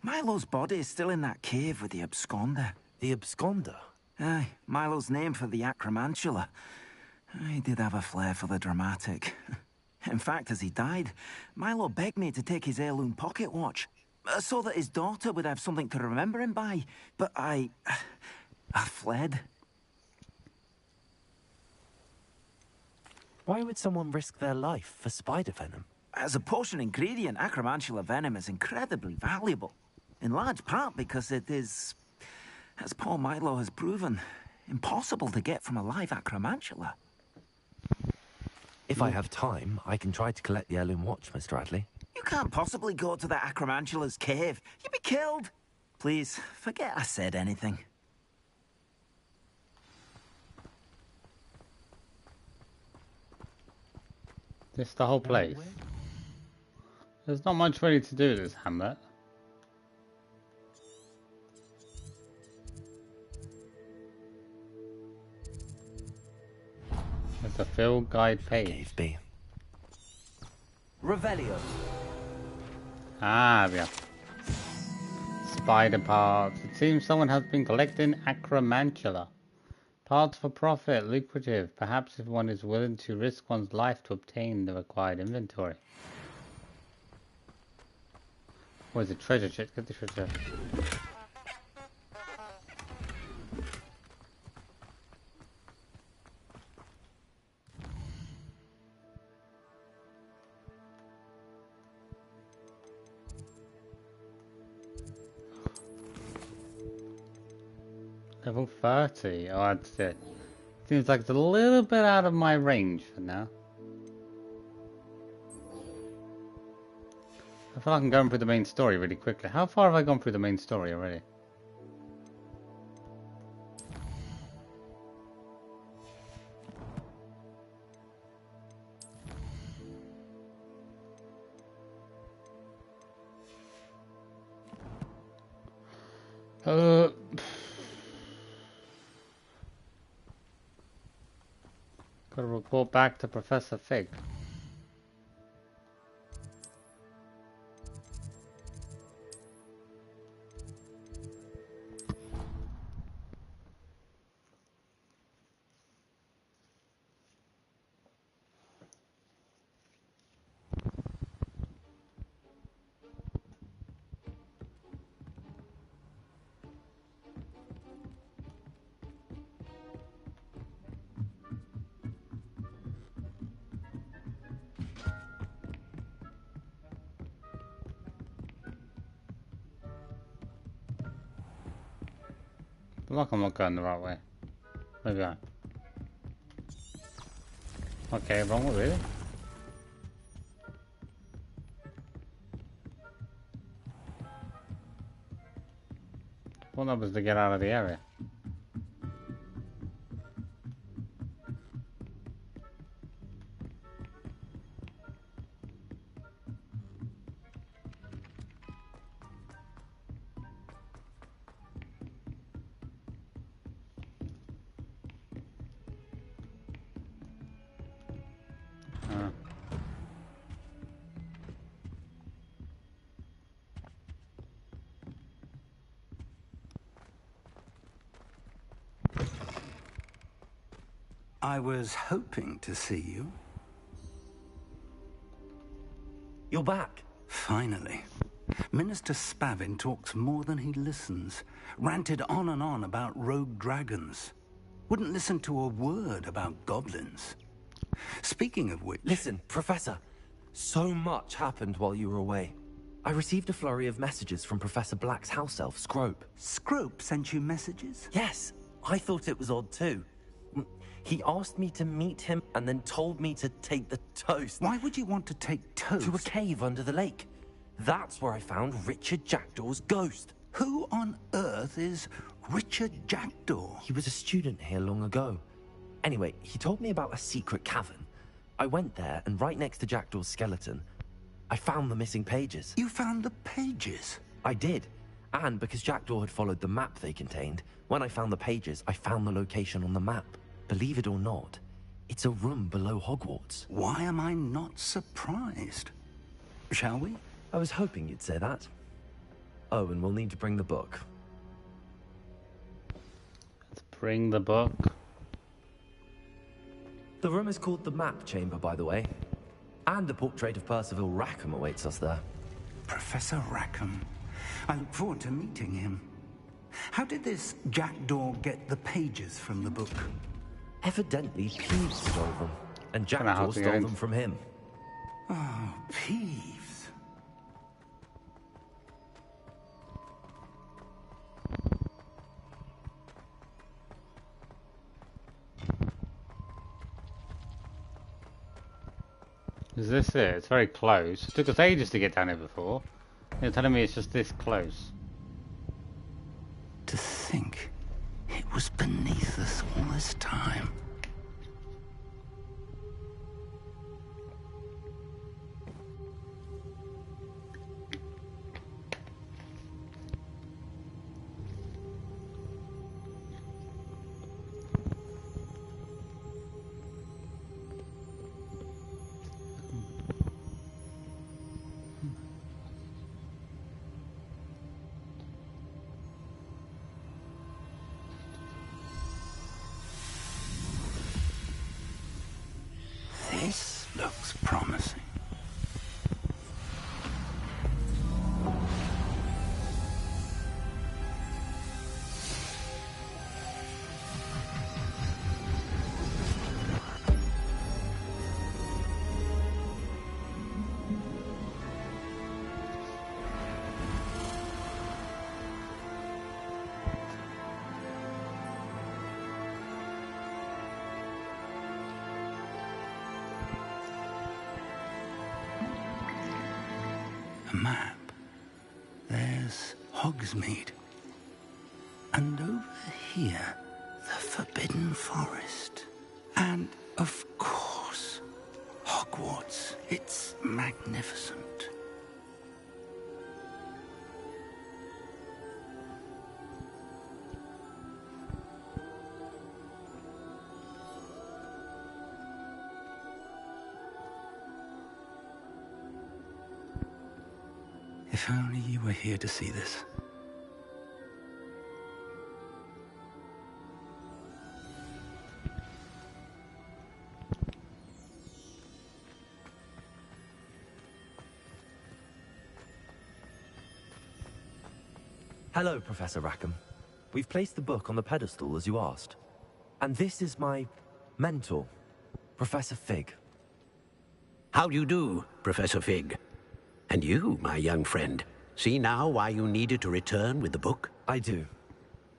Milo's body is still in that cave with the absconder. The absconder? Aye, Milo's name for the acromantula. He did have a flair for the dramatic. In fact, as he died, Milo begged me to take his heirloom pocket watch, so that his daughter would have something to remember him by. But I fled. Why would someone risk their life for spider venom? As a potion ingredient, acromantula venom is incredibly valuable. In large part because it is, as Paul Milo has proven, impossible to get from a live acromantula. If I have time, I can try to collect the heirloom watch, Mr. Radley. You can't possibly go to the acromantula's cave. You'd be killed. Please, forget I said anything. This the whole place. There's not much really to do with this hamlet. There's a field guide page. B. Revelio. Ah, yeah. Spider parts. It seems someone has been collecting acromantula. Parts for profit, lucrative. Perhaps if one is willing to risk one's life to obtain the required inventory. What is it? Treasure chest. Get the treasure. Level 30. Oh, that's it. Seems like it's a little bit out of my range for now. I feel like I'm going through the main story really quickly. How far have I gone through the main story already? Gotta report back to Professor Fig. I feel like I'm not going the right way. Maybe I. Okay, wrong way, really? One of us to get out of the area. I was hoping to see you. You're back. Finally. Minister Spavin talks more than he listens. Ranted on and on about rogue dragons. Wouldn't listen to a word about goblins. Speaking of which... Listen, Professor. So much happened while you were away. I received a flurry of messages from Professor Black's house elf, Scrope. Scrope sent you messages? Yes. I thought it was odd too. He asked me to meet him and then told me to take the toast. Why would you want to take toast? To a cave under the lake. That's where I found Richard Jackdaw's ghost. Who on earth is Richard Jackdaw? He was a student here long ago. Anyway, he told me about a secret cavern. I went there, and right next to Jackdaw's skeleton, I found the missing pages. You found the pages? I did. And because Jackdaw had followed the map they contained, when I found the pages, I found the location on the map. Believe it or not, it's a room below Hogwarts. Why am I not surprised? Shall we? I was hoping you'd say that. Oh, and we'll need to bring the book. Let's bring the book. The room is called the Map Chamber, by the way. And a portrait of Percival Rackham awaits us there. Professor Rackham. I look forward to meeting him. How did this jackdaw get the pages from the book? Evidently, Peeves stole them, and Jackdaw stole them from him. Oh, Peeves. Is this it? It's very close. It took us ages to get down here before. You're telling me it's just this close. To think it was beneath us all this time. This looks promising. A map. There's Hogsmeade. And over here, the Forbidden Forest. And, of course, Hogwarts. It's magnificent. If only you were here to see this. Hello, Professor Rackham. We've placed the book on the pedestal as you asked. And this is my mentor, Professor Fig. How do you do, Professor Fig? And you, my young friend, see now why you needed to return with the book? I do.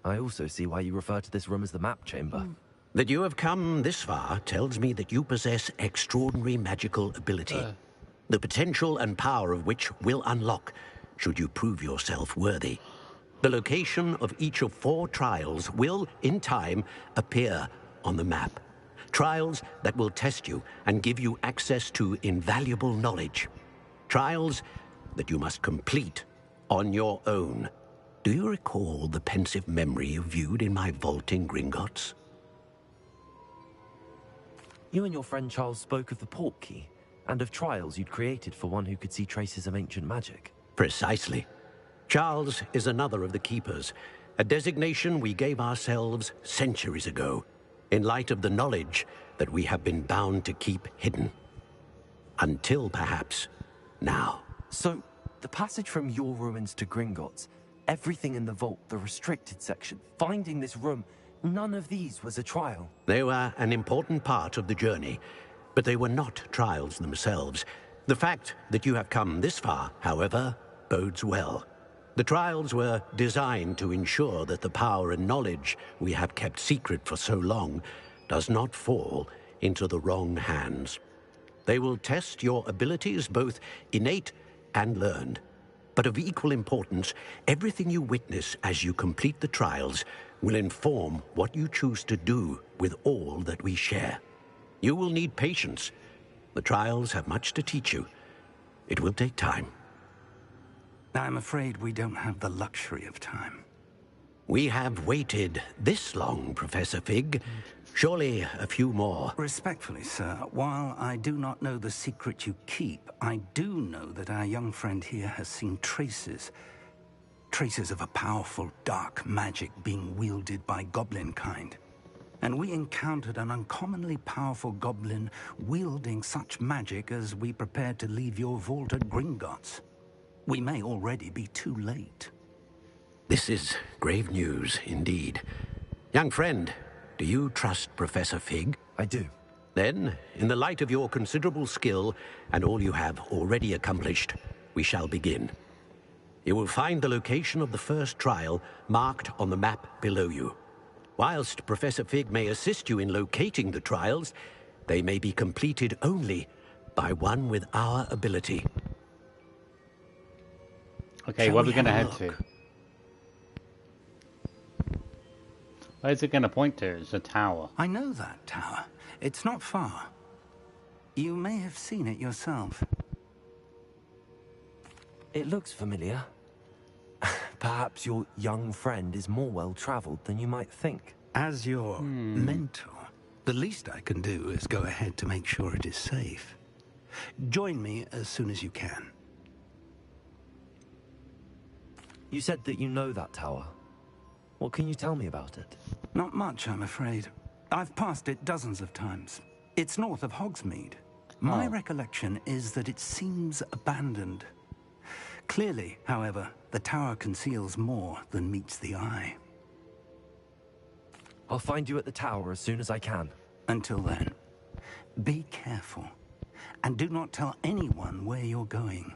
I also see why you refer to this room as the Map Chamber. That you have come this far tells me that you possess extraordinary magical ability. The potential and power of which will unlock, should you prove yourself worthy. The location of each of 4 trials will, in time, appear on the map. Trials that will test you and give you access to invaluable knowledge. Trials that you must complete on your own. Do you recall the pensive memory you viewed in my vault in Gringotts? You and your friend Charles spoke of the port key, and of trials you'd created for one who could see traces of ancient magic. Precisely. Charles is another of the Keepers, a designation we gave ourselves centuries ago, in light of the knowledge that we have been bound to keep hidden. Until, perhaps, now. So, the passage from your ruins to Gringotts, everything in the vault, the restricted section, finding this room, none of these was a trial. They were an important part of the journey, but they were not trials themselves. The fact that you have come this far, however, bodes well. The trials were designed to ensure that the power and knowledge we have kept secret for so long does not fall into the wrong hands. They will test your abilities, both innate and learned. But of equal importance, everything you witness as you complete the trials will inform what you choose to do with all that we share. You will need patience. The trials have much to teach you. It will take time. I'm afraid we don't have the luxury of time. We have waited this long, Professor Fig, Surely a few more. Respectfully, sir, while I do not know the secret you keep, I do know that our young friend here has seen traces of a powerful dark magic being wielded by goblin kind. And we encountered an uncommonly powerful goblin wielding such magic as we prepared to leave your vault at Gringotts. We may already be too late. This is grave news indeed. Young friend, do you trust Professor Fig? I do. Then, in the light of your considerable skill and all you have already accomplished, we shall begin. You will find the location of the first trial marked on the map below you. Whilst Professor Fig may assist you in locating the trials, they may be completed only by one with our ability. Okay, where are we going to head to? Where's it going to point to? It's a tower. I know that tower. It's not far. You may have seen it yourself. It looks familiar. Perhaps your young friend is more well-traveled than you might think. As your mentor, the least I can do is go ahead to make sure it is safe. Join me as soon as you can. You said that you know that tower. What can you tell me about it? Not much, I'm afraid. I've passed it dozens of times. It's north of Hogsmeade. My recollection is that it seems abandoned. Clearly, however, the tower conceals more than meets the eye. I'll find you at the tower as soon as I can. Until then, be careful, and do not tell anyone where you're going.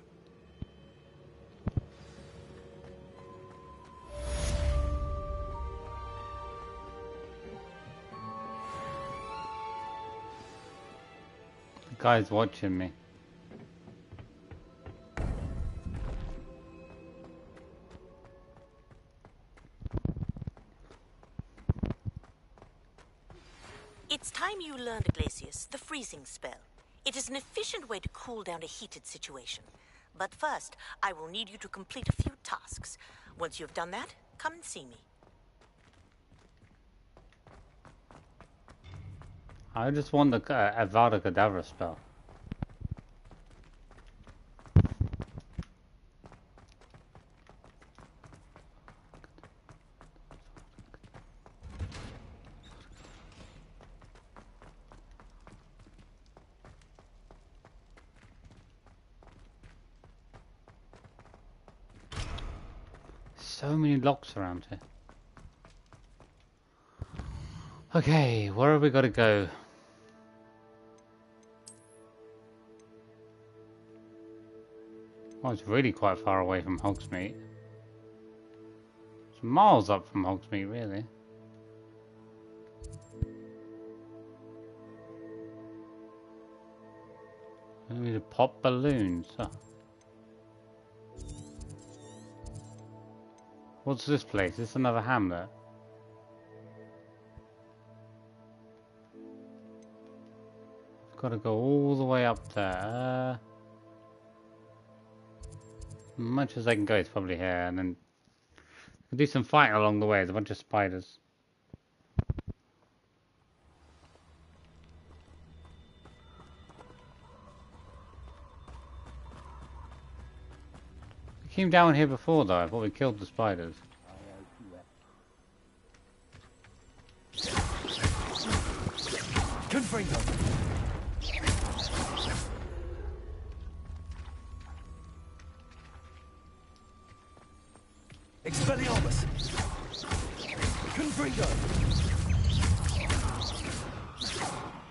The guy's watching me. It's time you learned, Iglesias, the freezing spell. It is an efficient way to cool down a heated situation. But first, I will need you to complete a few tasks. Once you have done that, come and see me. I just want the Avada Kedavra spell. So many locks around here. Okay, where have we got to go? Oh, it's really quite far away from Hogsmeade. It's miles up from Hogsmeade, really. I need to pop balloons. Oh. What's this place? Is this another hamlet? I've got to go all the way up there. Much as I can go, it's probably here, and then we'll do some fighting along the way. There's a bunch of spiders. We came down here before, though. I thought we killed the spiders. Confringo. Expelliarmus! Confringo!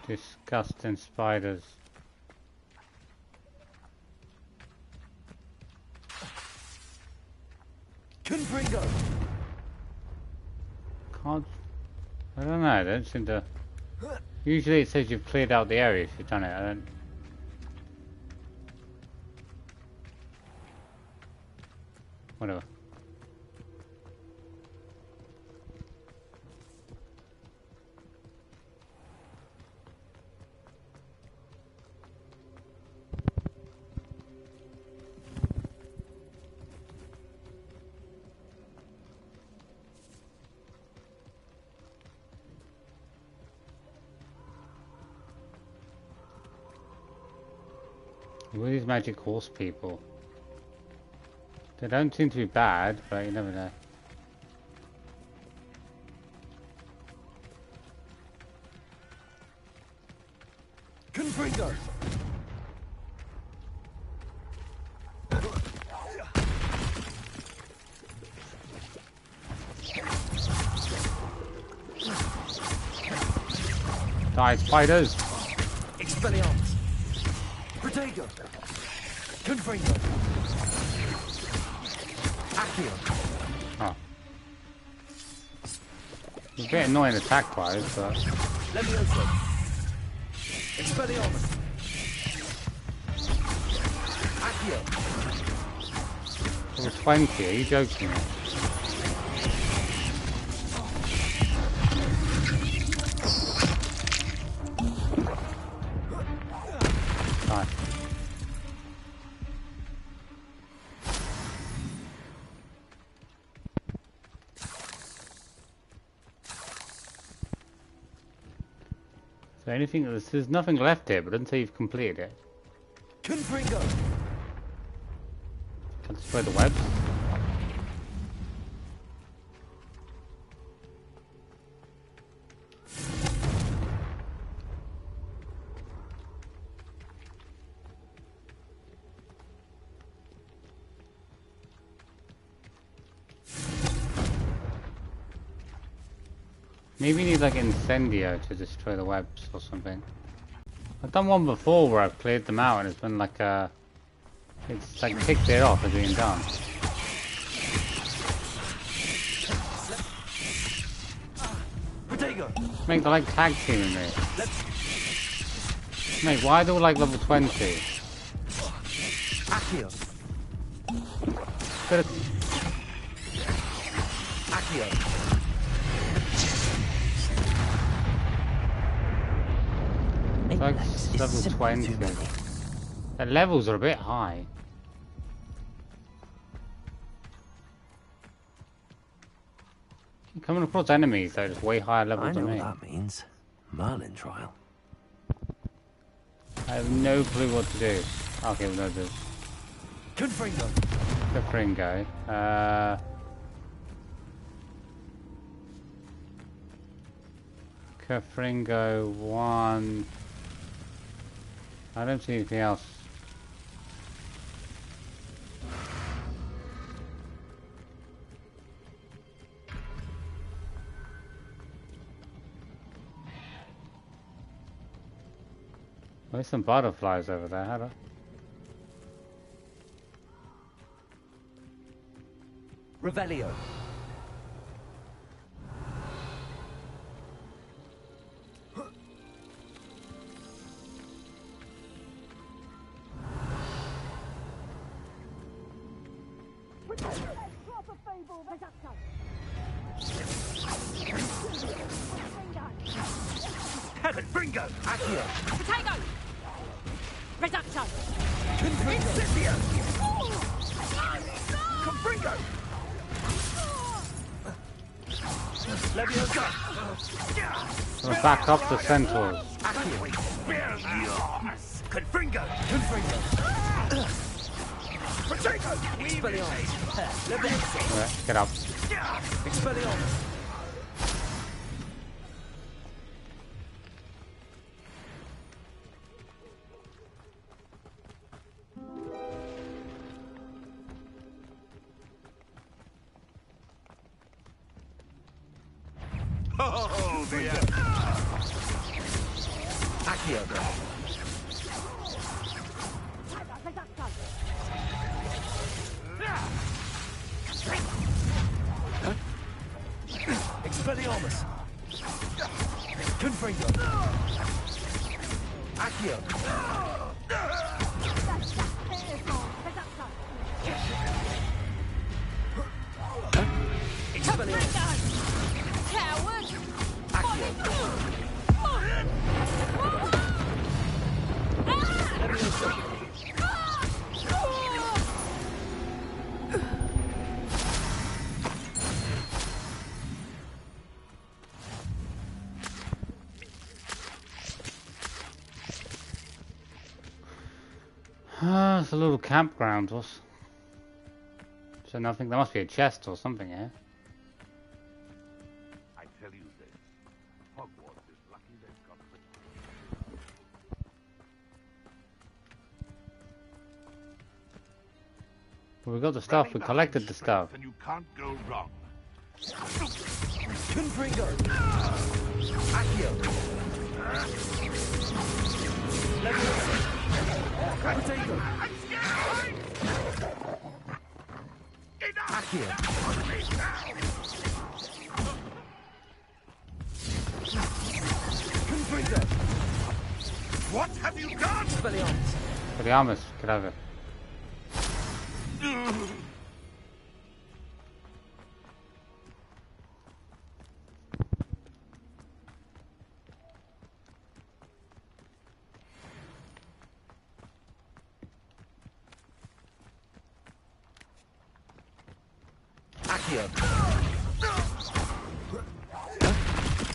Disgusting spiders. Confringo! Can't... I don't know, I don't seem to... Usually it says you've cleared out the area if you've done it. I don't... Whatever. Who are these magic horse people? They don't seem to be bad, but you never know. Confringo! Die, spiders! Expelliarmus! Protego! Confringo! Accio! Oh. It's a bit annoying attack-wise, but... Levioso! Expelliarmus! Accio! Level 20, are you joking me? Die. So anything, there's nothing left here, but until you've completed it. Confringo! Can destroy the webs. Maybe you need like Incendio to destroy the webs or something. I've done one before where I've cleared them out and it's been like a... It's like ticked it off as being done. Mate, they're like tag teaming me. Mate, why are they all like level 20? Accio! Accio! Like level 20. The levels are a bit high. You're coming across enemies that are just way higher level than me. I know what that means. Merlin trial. I have no clue what to do. Okay, we know this. Confringo! Confringo. Confringo 1. I don't see anything else. There's some butterflies over there, Hannah. Revelio. Confringo! Accio! Potato! Reducto! Confringo! Confringo! Leviosa! Gonna back up the centaurs. Confringo! Confringo! Potato! Expelliarmus! Leviosa! Alright, get up. Expelliarmus! Oh, the Accio! Expelliarmus! Confringo! Accio! Expelliarmus! Coward! Accio! Leviosa! It's a little campground. So nothing. There must be a chest or something here. I tell you this, Hogwarts is lucky they've got the... Well, we got the stuff. We collected the stuff. And you can't go wrong. Confringo! Accio! Potato! Accio! Confringo! What have you done? Expelliarmus, get over. Accio!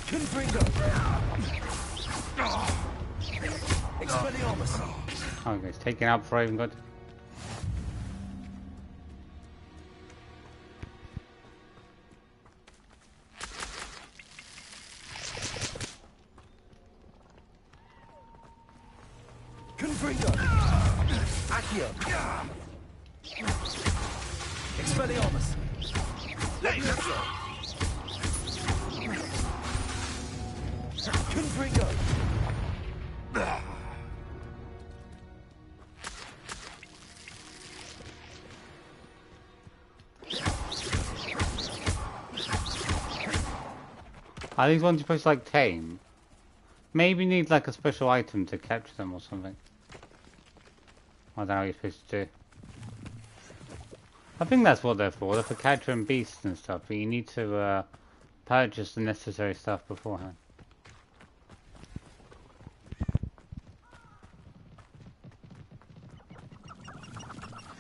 Confringo! Expelliarmus! Okay, it's taken out before I even got... Confringo! Accio! Expelliarmus! Levioso! Confringo! Are these ones you're supposed to like tame? Maybe need like a special item to capture them or something. I don't know what you're supposed to do. I think that's what they're for. They're for capturing beasts and stuff, but you need to purchase the necessary stuff beforehand.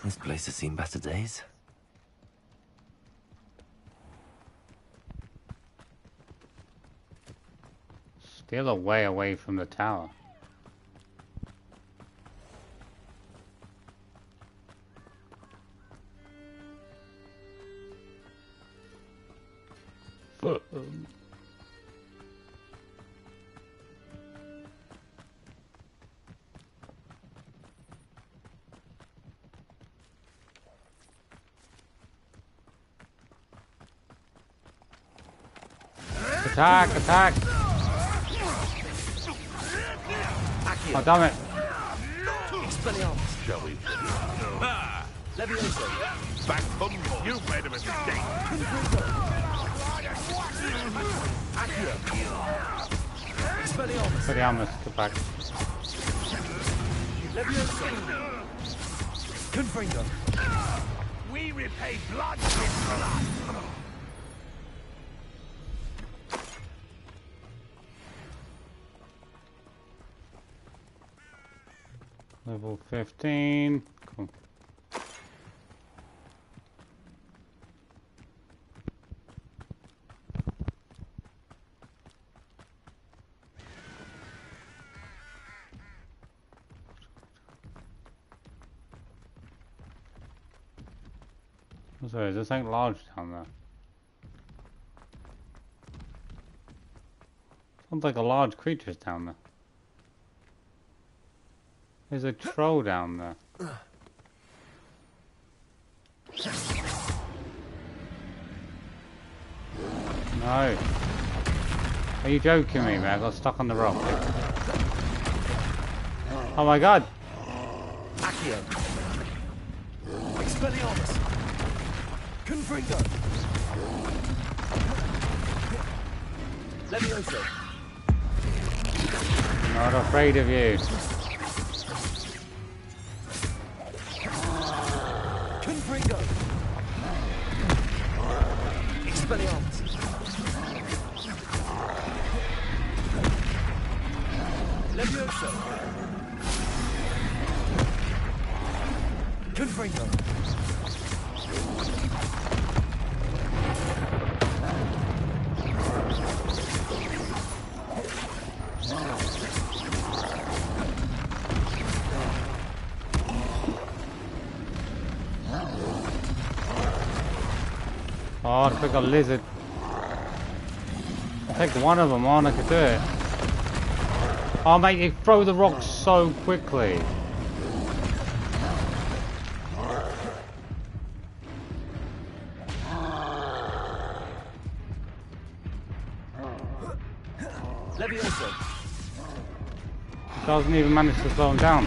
This place has seen better days. Still a way away from the tower. Attack! Attack! Oh, damn it! Expelliarmus. Shall we? Levioso. Back from you made a mistake. Accio. Expelliarmus. Expelliarmus, get back. Levioso. Confringo. We repay blood with blood. Level 15. Cool. Sorry, is this something large down there? Sounds like a large creature's down there. There's a troll down there. No. Are you joking me, man? I got stuck on the rock. Oh my god! Accio. Expelliarmus. Confringo. Levioso. Not afraid of you. Confringo. Expelliarmus. Levioso. Confringo. Oh, I pick a lizard. I'll take one of them on, I could do it. Oh mate, you throw the rocks so quickly. Doesn't even manage to slow him down.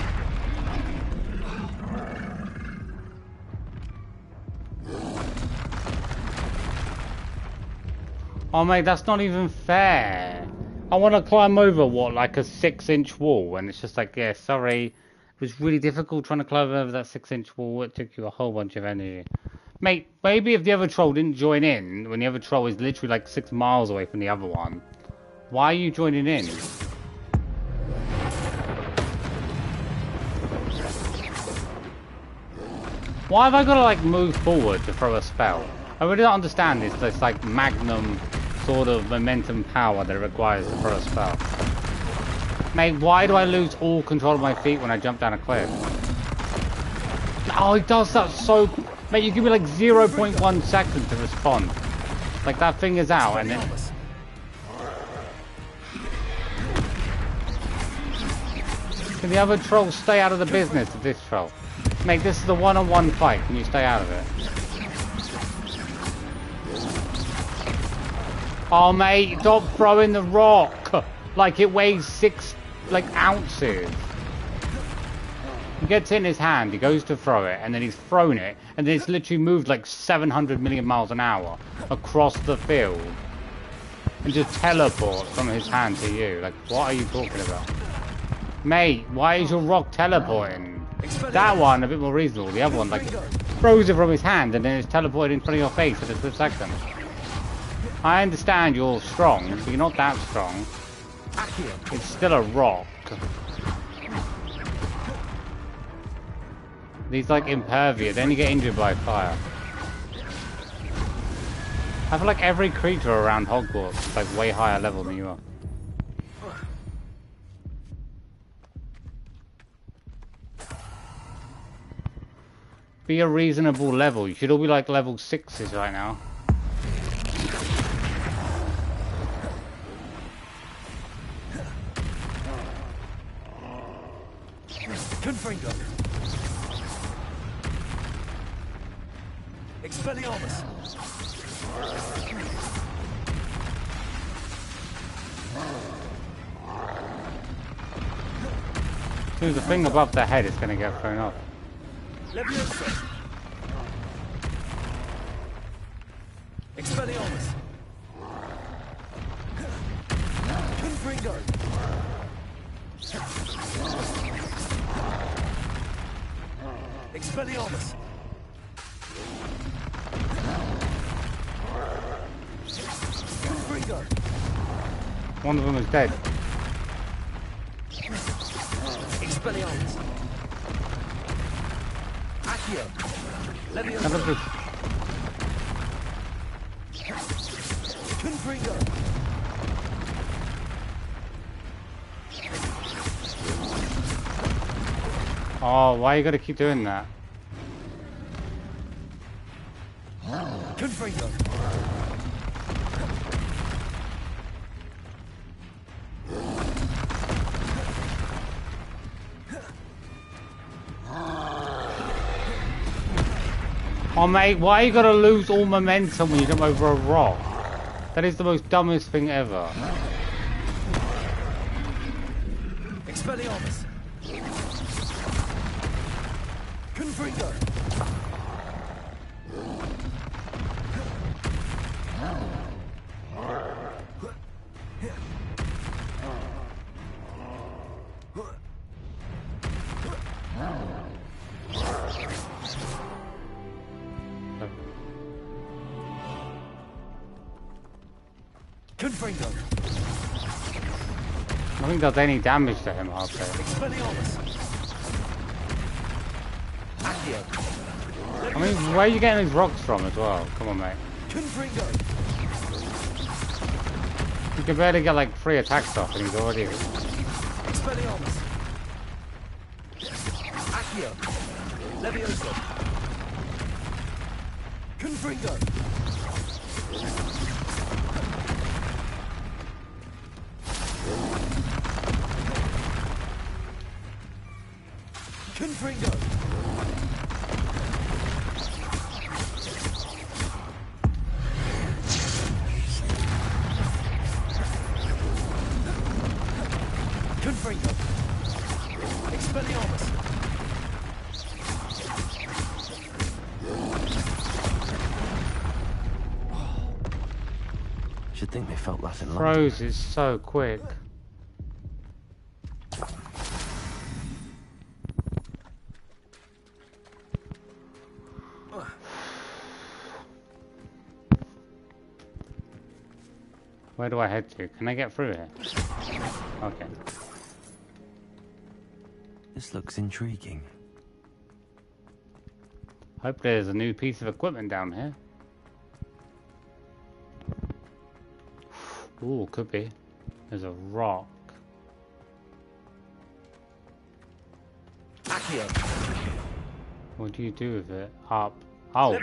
Oh mate, that's not even fair. I want to climb over, what, like a 6-inch wall, and it's just like, yeah, sorry. It was really difficult trying to climb over that 6-inch wall. It took you a whole bunch of energy. Mate, maybe if the other troll didn't join in, when the other troll is literally like 6 miles away from the other one, why are you joining in? Why have I got to like move forward to throw a spell? I really don't understand this like magnum sort of momentum power that it requires to throw a spell. Mate, why do I lose all control of my feet when I jump down a cliff? Oh, it does that so... Mate, you give me like 0.1 seconds to respond. Like that thing is out and then... Can the other troll stay out of the business of this troll? Mate, this is a one-on-one fight. Can you stay out of it? Oh, mate, stop throwing the rock. Like it weighs 6, ounces. He gets in his hand, he goes to throw it, and then he's thrown it, and then it's literally moved like 700 million miles an hour across the field. And just teleports from his hand to you. Like, what are you talking about? Mate, why is your rock teleporting? That one, a bit more reasonable. The other one, like, throws it from his hand and then it's teleported in front of your face at a split second. I understand you're strong, but you're not that strong. It's still a rock. These, like, impervious. They only get injured by fire. I feel like every creature around Hogwarts is, like, way higher level than you are. Be a reasonable level. You should all be like level 6s right now. Confringo. Expelliarmus. As soon as the thing above their head is going to get thrown off. Leviosa. Expelliarmus. Confringo. Expelliarmus. Confringo. One of them is dead. Expelliarmus. Accio. Leviosa. Confringo. Oh, why you gotta keep doing that? Confringo. Oh mate, why you gotta lose all momentum when you jump over a rock? That is the most dumbest thing ever. Expelliarmus. Confringo. Confringo. Nothing does any damage to him, I'll say. Expelliarmus. Accio. I mean, where are you getting these rocks from as well? Come on, mate. Confringo. You can barely get like 3 attacks off and he's already... Expelliarmus. Accio. Leviosa. Confringo. Confringo! Confringo! Expelliarmus! Should think they felt that in London. Froze is so quick. Where do I head to? Can I get through here? Okay. This looks intriguing. Hope there's a new piece of equipment down here. Ooh, could be. There's a rock. Accio. What do you do with it? Up. Oh,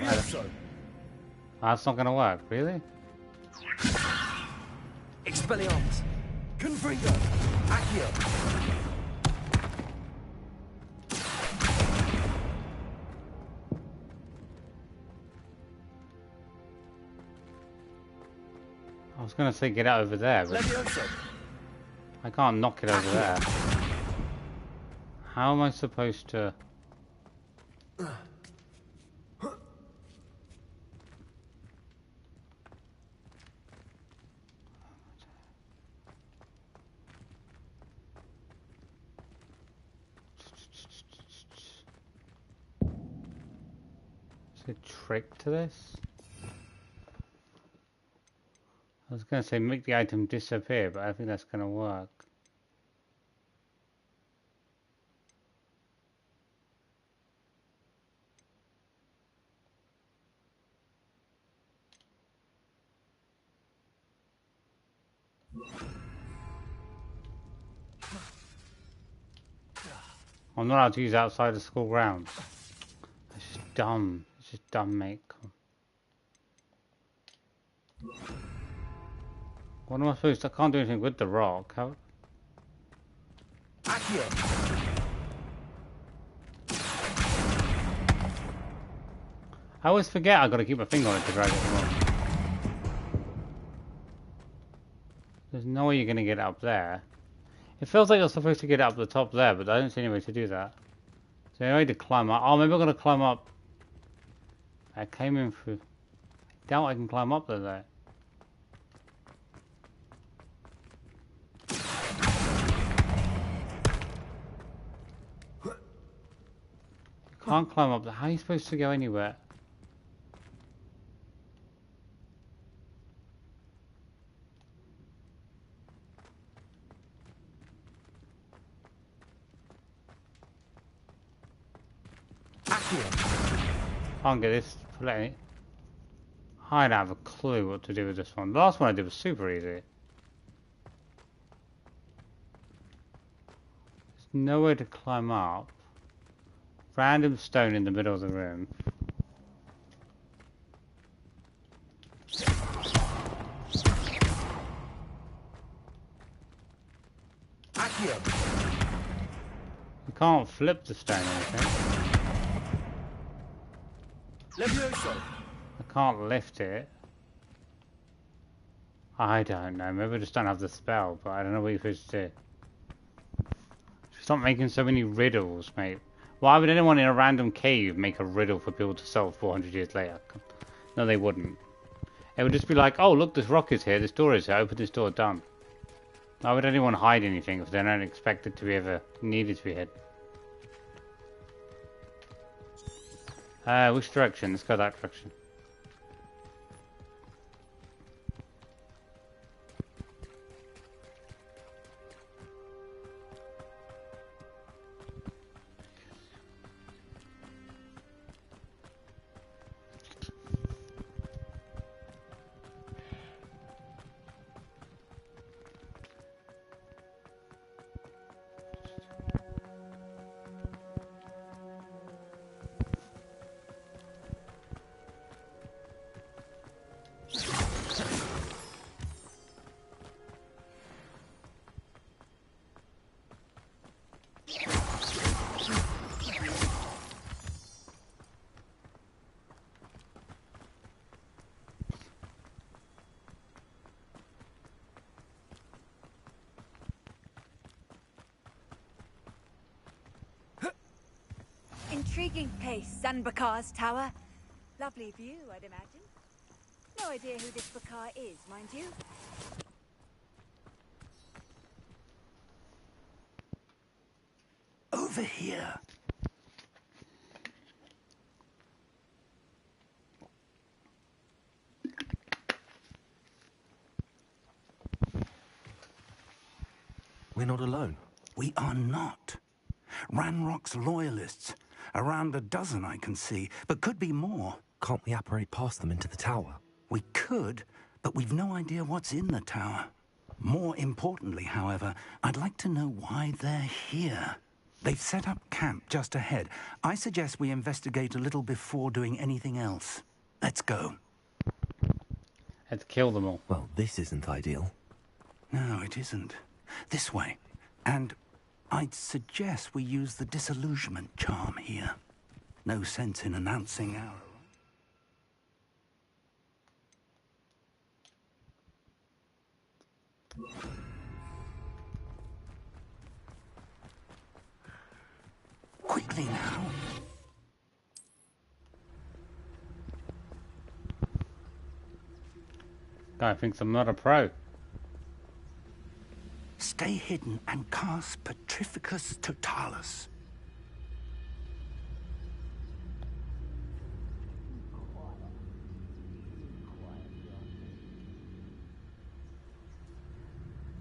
that's not gonna work, really? Expelliarmus. Confringo. Accio. I was gonna say get it over there, but I can't knock it over there. How am I supposed to? Is there a trick to this? I was going to say make the item disappear, but I don't think that's going to work. I'm not allowed to use outside the school grounds. It's just dumb. It's just dumb, mate. What am I supposed to? I can't do anything with the rock. How? I always forget I gotta keep my finger on it to drag it along. There's no way you're gonna get up there. It feels like you're supposed to get up the top there, but I don't see any way to do that. So any way to climb up? Oh, maybe I'm gonna climb up. I came in through. I doubt I can climb up there though. Can't climb up there. How are you supposed to go anywhere? Can't get this. I don't have a clue what to do with this one. The last one I did was super easy. There's nowhere to climb up. Random stone in the middle of the room. You can't flip the stone or anything. I can't lift it. I don't know. Maybe I just don't have the spell, but I don't know what you're supposed to do. Stop making so many riddles, mate. Why would anyone in a random cave make a riddle for people to solve 400 years later? No, they wouldn't. It would just be like, oh, look, this rock is here, this door is here, open this door, done. Why would anyone hide anything if they don't expect it to be ever needed to be hid? Which direction? Let's go that direction. intriguing place, Zanbakar's tower. Lovely view, I'd imagine. No idea who this Bakar is, mind you. Over here. We're not alone. We are not. Ranrock's loyalists. Around a dozen I can see, but could be more. Can't we apparate past them into the tower? We could, but we've no idea what's in the tower. More importantly, however, I'd like to know why they're here. They've set up camp just ahead. I suggest we investigate a little before doing anything else. Let's go. Let's kill them all. Well, this isn't ideal. No, it isn't. This way. And I'd suggest we use the disillusionment charm here. No sense in announcing our... Quickly now. Guy thinks I'm not a pro. Stay hidden and cast Petrificus Totalis.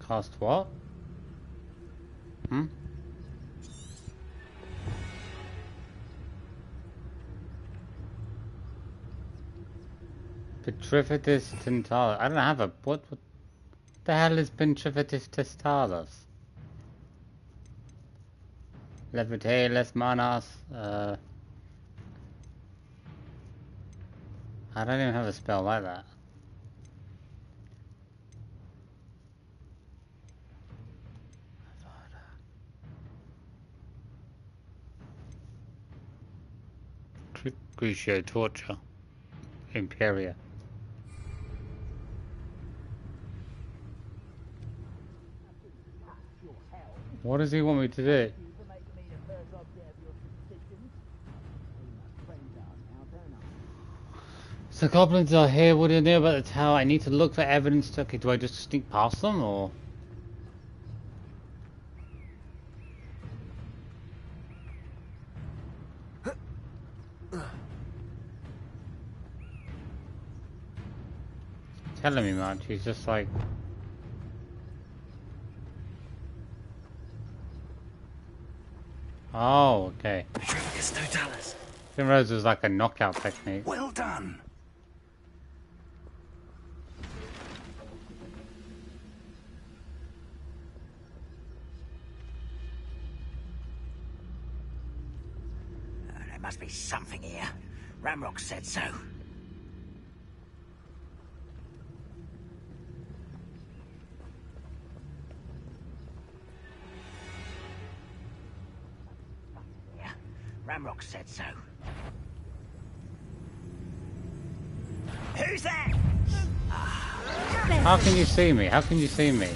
Cast what? Hmm? Petrificus Tentalis. I don't have a... What the hell is Petrificus Tentalis? Levitalis Manas. I don't even have a spell like that. Crucio Torture. Imperia. What does he want me to do? So goblins are here. What do you know about the tower? I need to look for evidence to... Okay, do I just sneak past them, or...? Telling me much, he's just like... Oh, okay. Petrificus Totalis. Finrose was like a knockout technique. Well done. There must be something here. Ramrock said so. Ramrock said so. Who's there? How can you see me? How can you see me?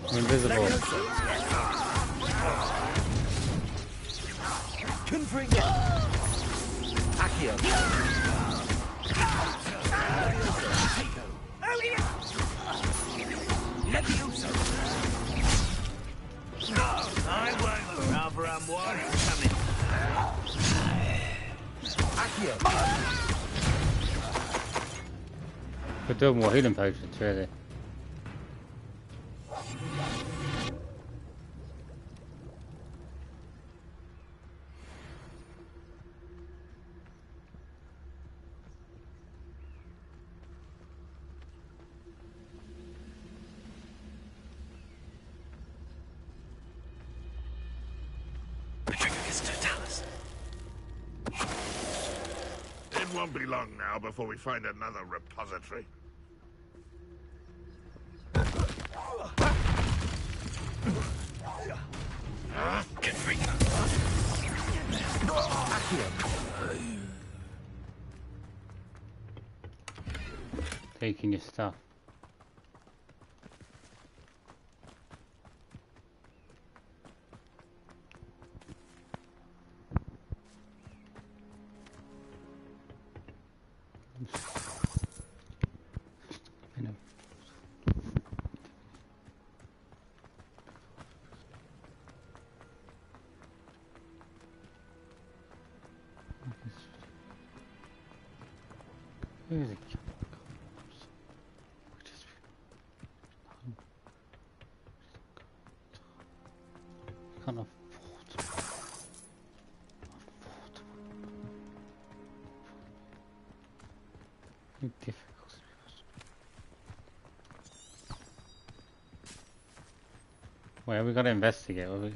I'm invisible. Could do more healing potions, really. It won't be long now before we find another repository. Taking your stuff. Where we gotta investigate, we?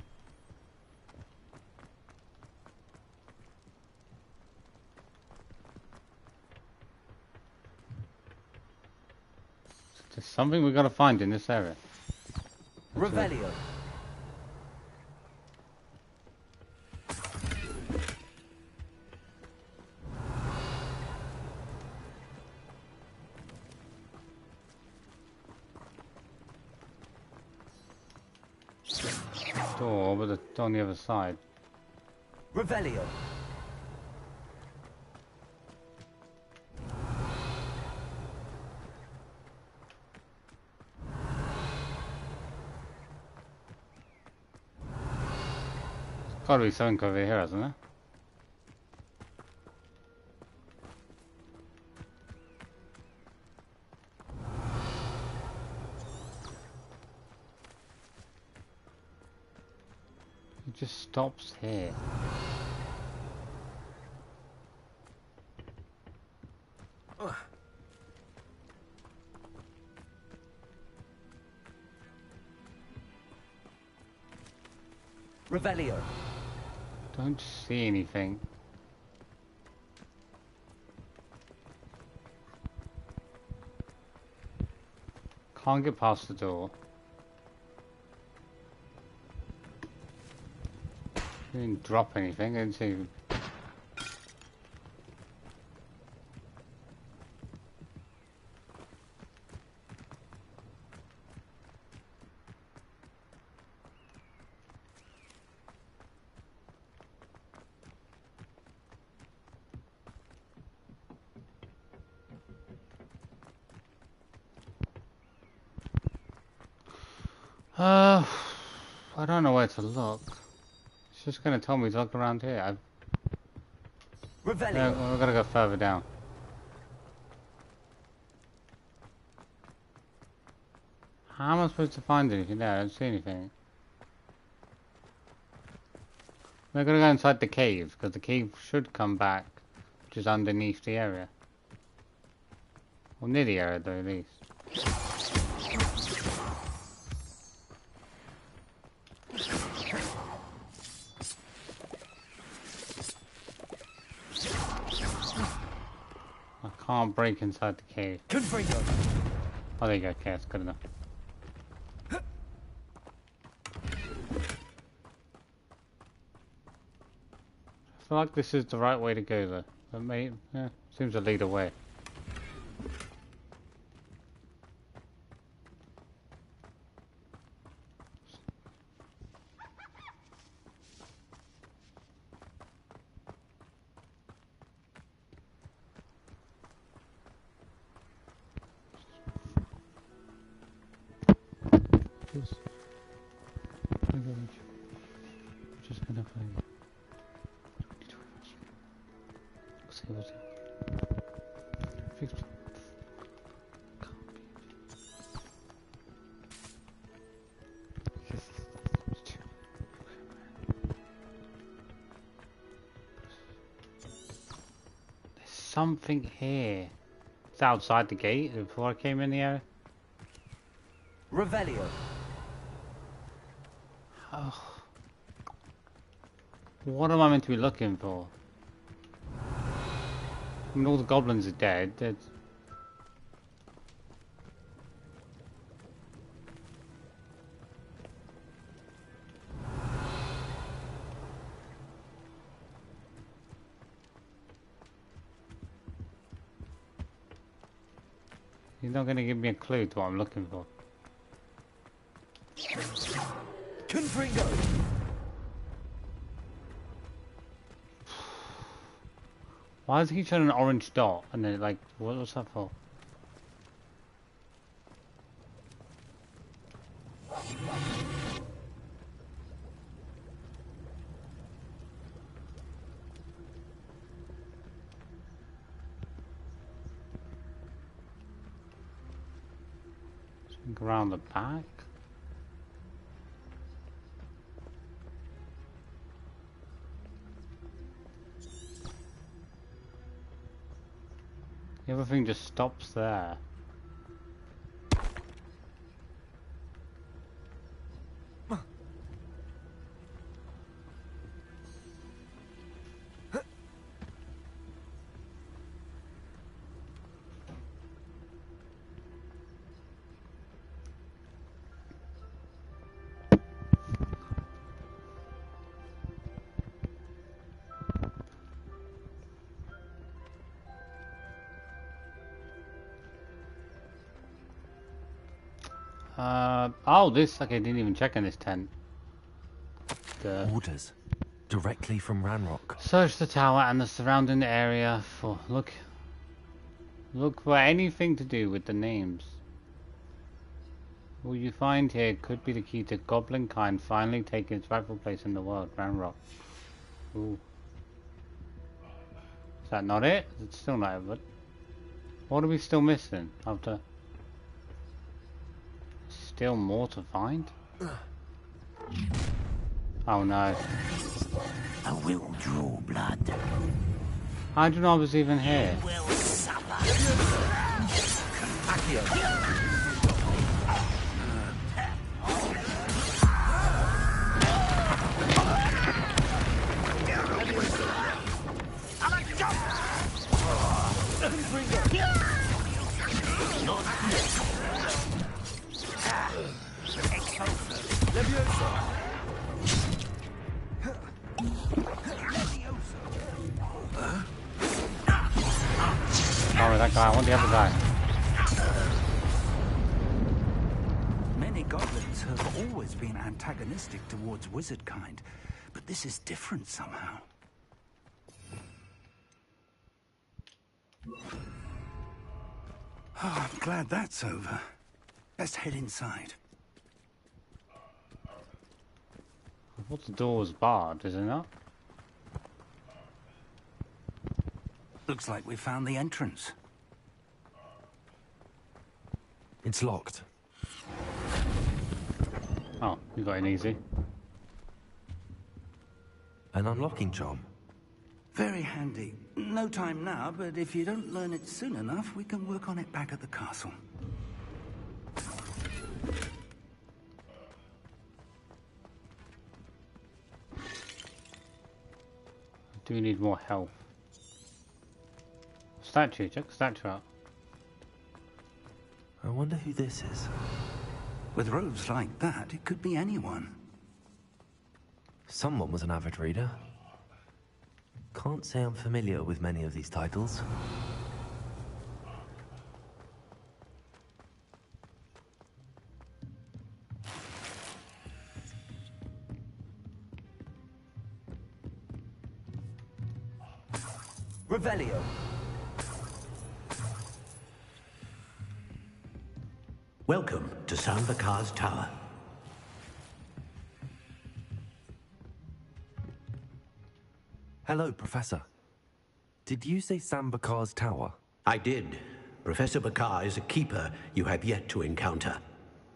There's something we gotta find in this area. Revelio. Door, but it's on the other side. Revelio. There's gotta be something over here, hasn't there? It just stops here. Revelio. Don't see anything. Can't get past the door. Didn't drop anything, didn't see. I don't know where to look. It's just gonna tell me to look around here. We're gonna go further down. How am I supposed to find anything there? I don't see anything. We're gonna go inside the cave, because the cave should come back, which is underneath the area. Well, near the area though, at least. I can't break inside the cave. Oh, there you go. Okay, that's good enough. I feel like this is the right way to go, though. But seems to lead away. Just gonna play. What's it? 50. There's something here. It's outside the gate before I came in the area. Revelio. Oh. What am I meant to be looking for? I mean, all the goblins are dead. You're not going to give me a clue to what I'm looking for. Confringo. Why does he showing an orange dot and then like what's that for? Something around the back. Everything just stops there. Oh, this. Okay, didn't even check in this tent. Orders. Directly from Ranrock. Search the tower and the surrounding area for... Look for anything to do with the names. What you find here could be the key to goblin kind finally taking its rightful place in the world. Ranrock. Ooh. Is that not it? It's still not it, but... What are we still missing after... Still more to find? Oh no. I will draw blood. I don't know I was even here. Will suffer. Sorry, that guy. I want the other guy. Many goblins have always been antagonistic towards wizard kind, but this is different somehow. Oh, I'm glad that's over. Let's head inside. I thought the door was barred, is it not? Looks like we found the entrance. It's locked. Oh, you got in easy. An unlocking charm. Very handy. No time now, but if you don't learn it soon enough, we can work on it back at the castle. Do we need more health? Statue, check the statue out. I wonder who this is. With robes like that, it could be anyone. Someone was an avid reader. Can't say I'm familiar with many of these titles. Revelio. Welcome to Sambakar's Tower. Hello, Professor. Did you say Sambakar's Tower? I did. Professor Bakar is a keeper you have yet to encounter.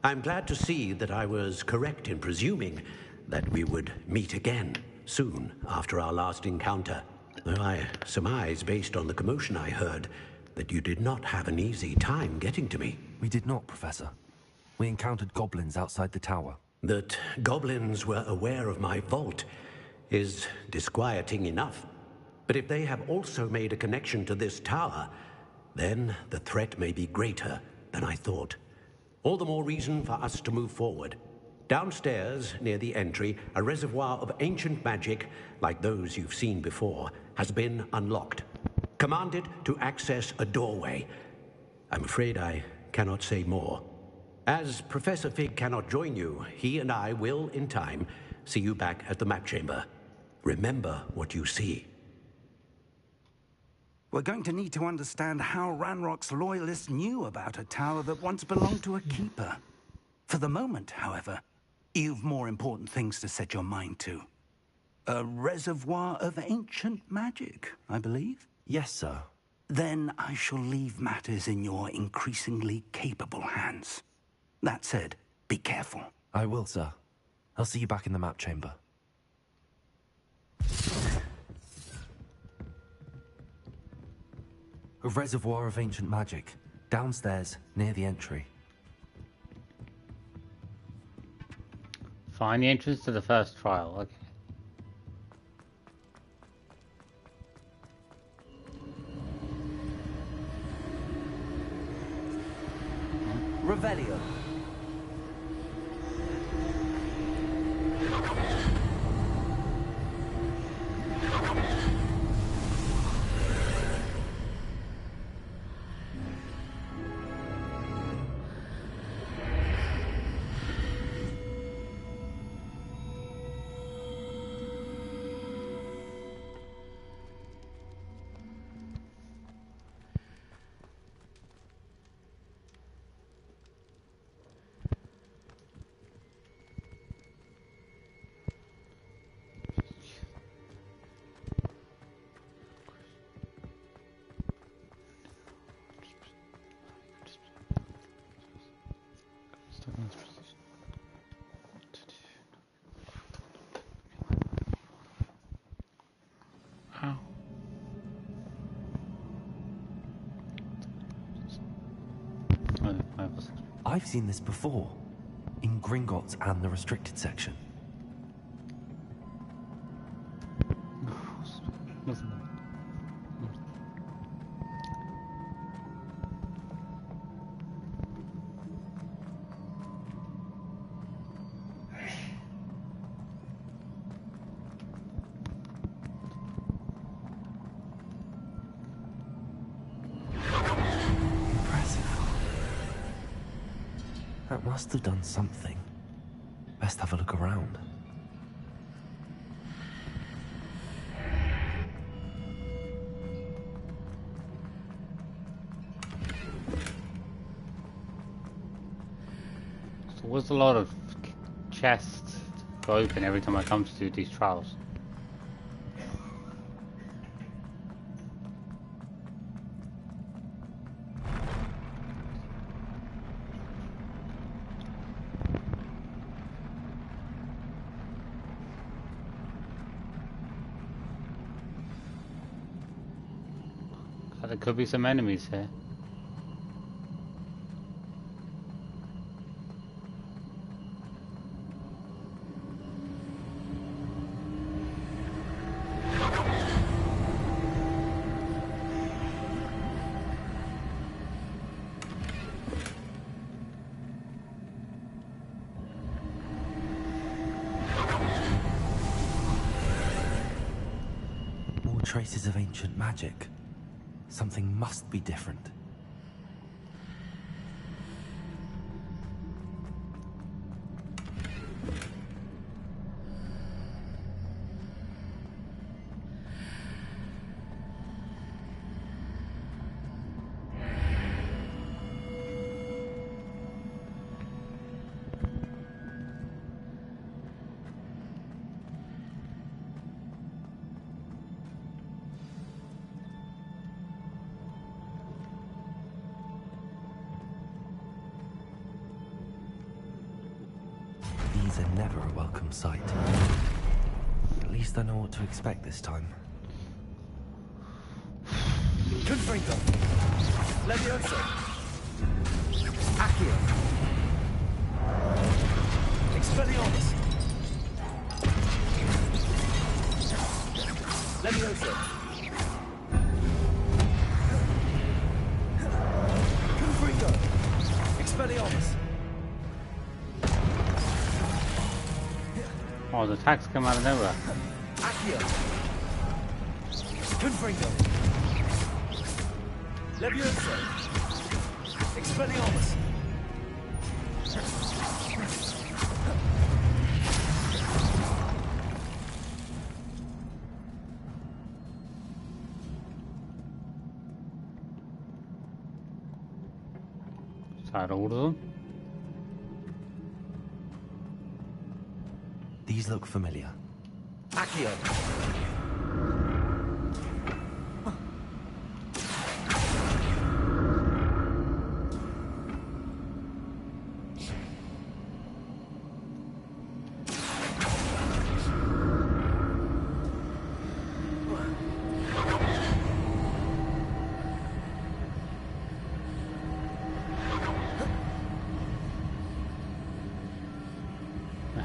I'm glad to see that I was correct in presuming that we would meet again soon after our last encounter. Though I surmise, based on the commotion I heard, that you did not have an easy time getting to me. We did not, Professor. We encountered goblins outside the tower. That goblins were aware of my vault is disquieting enough. But if they have also made a connection to this tower, then the threat may be greater than I thought. All the more reason for us to move forward. Downstairs, near the entry, a reservoir of ancient magic, like those you've seen before, has been unlocked. Commanded to access a doorway. I'm afraid I cannot say more. As Professor Fig cannot join you, he and I will, in time, see you back at the map chamber. Remember what you see. We're going to need to understand how Ranrock's loyalists knew about a tower that once belonged to a keeper. For the moment, however, you've more important things to set your mind to. A reservoir of ancient magic, I believe? Yes, sir. Then I shall leave matters in your increasingly capable hands. That said, be careful. I will, sir. I'll see you back in the map chamber. A reservoir of ancient magic. Downstairs, near the entry. Find the entrance to the first trial, okay. Revelio. Ow. I've seen this before, in Gringotts and the restricted section. That must have done something. Best have a look around. So there's a lot of chests to open every time I come to do these trials. There could be some enemies here. More traces of ancient magic. Something must be different. These are never a welcome sight. At least I know what to expect this time. Confringo. Levioso. Accio. Expelliarmus. Levioso. Confringo. Expelliarmus. Oh, the attacks come out of nowhere. Accio. Confringo. Levioso. Expelliarmus. Is that all of them? These look familiar. Accio.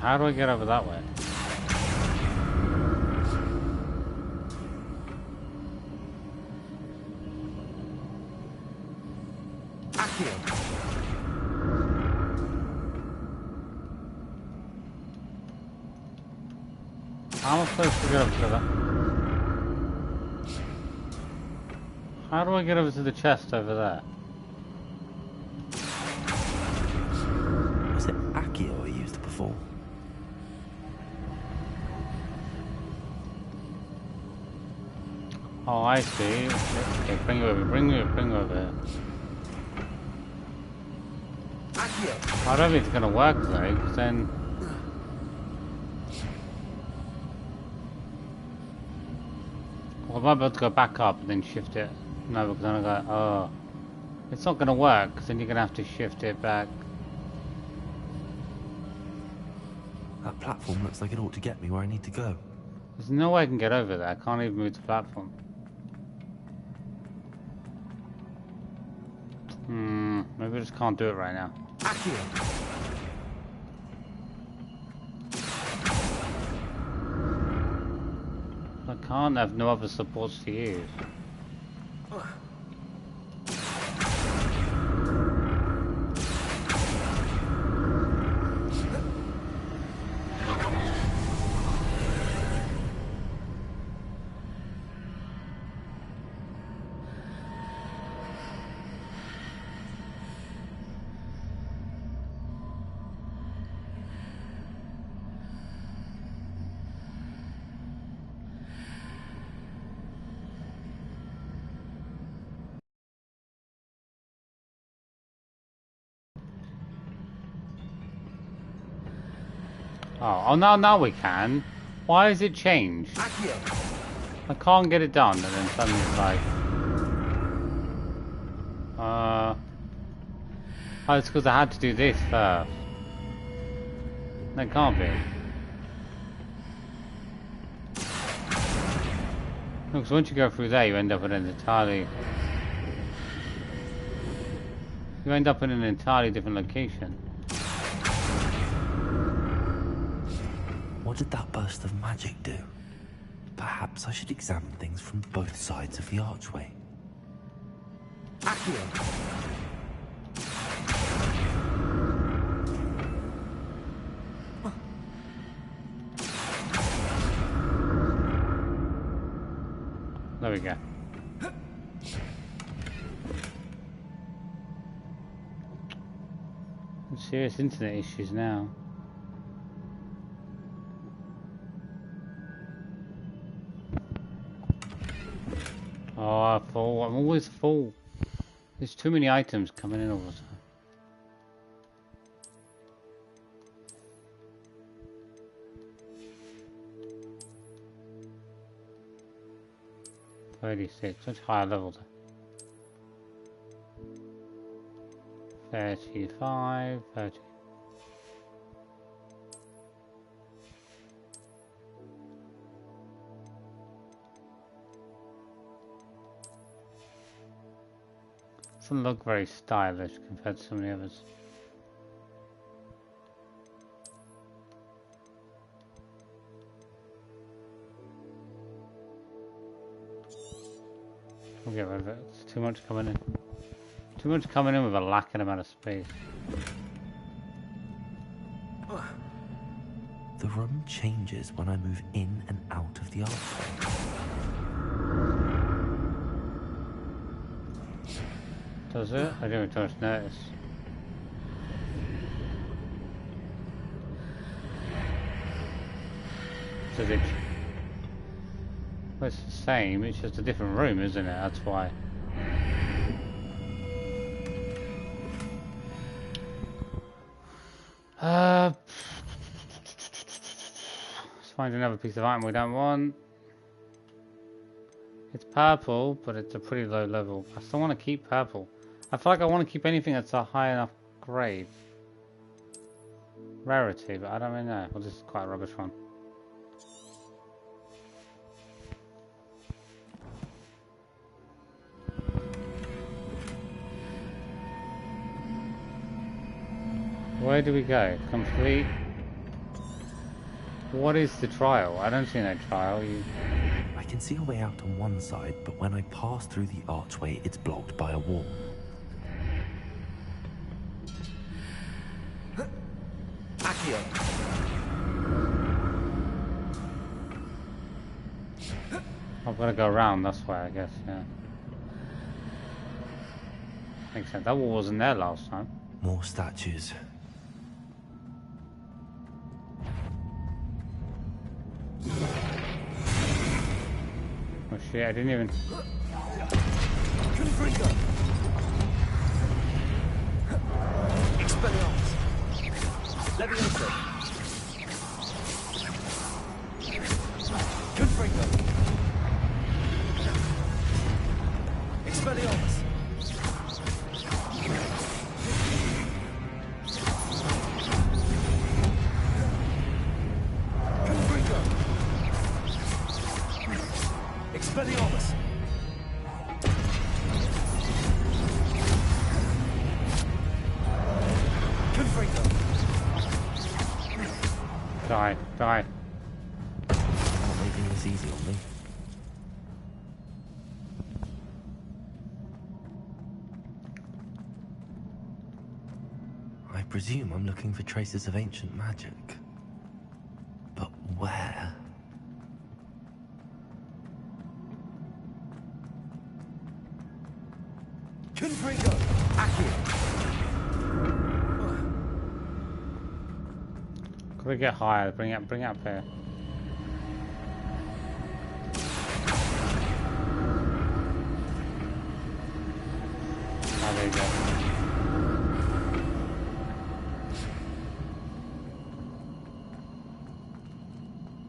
How do I get over that way? Accio. How am I supposed to get over to that? How do I get over to the chest over there? Was it Accio I used before? Oh, I see. Okay, bring me over, bring me over here. I don't think it's gonna work though, because then... Well, I might be able to go back up and then shift it. No, because then I go, oh... It's not gonna work, because then you're gonna have to shift it back. That platform looks like it ought to get me where I need to go. There's no way I can get over there. I can't even move the platform. Maybe I just can't do it right now. I can't have no other supports to use. Oh, now we can. Why has it changed? I can't get it done, and then suddenly it's like... Oh, it's because I had to do this first. That can't be. No, because once you go through there, you end up in an entirely... You end up in an entirely different location. What did that burst of magic do? Perhaps I should examine things from both sides of the archway. There we go. Some serious internet issues now. Oh, I'm full. I'm always full. There's too many items coming in all the time. Much higher level there. 35, 30. Doesn't look very stylish compared to some of the others. We'll get rid of it. It's too much coming in. Too much coming in with a lacking amount of space. The room changes when I move in and out of the archway. Does it? I didn't just notice. Does it? Well, it's the same, it's just a different room, isn't it? That's why. Let's find another piece of item we don't want. It's purple, but it's a pretty low level. I still want to keep purple. I feel like I want to keep anything that's a high enough grade. Rarity, but I don't really know. Well, this is quite a rubbish one. Where do we go? Complete. What is the trial? I don't see no trial. I can see a way out on one side, but when I pass through the archway, it's blocked by a wall. I've got to go around, that's why, I guess, yeah. Makes sense. That wall wasn't there last time. More statues. Oh shit, I didn't even... Expelliarmus. Leviosa. Confringo. Expelliarmus. Die, die. Not making this easy on me. I presume I'm looking for traces of ancient magic. But where? Confringo! Accio! Gotta get higher, bring it up here. Oh, there you go.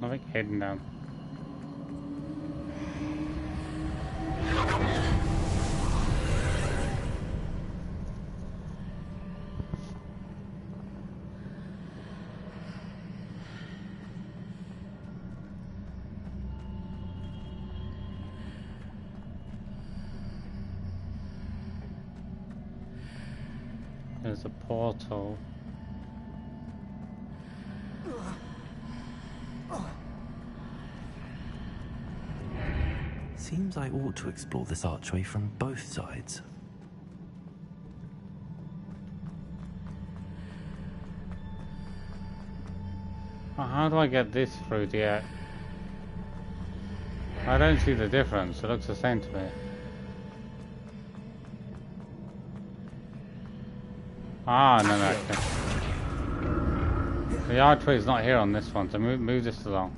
Nothing hidden down. There's a portal. Seems I ought to explore this archway from both sides. Well, how do I get this through yet? I don't see the difference. It looks the same to me. Ah, no, okay. The archway is not here on this one, so move this along.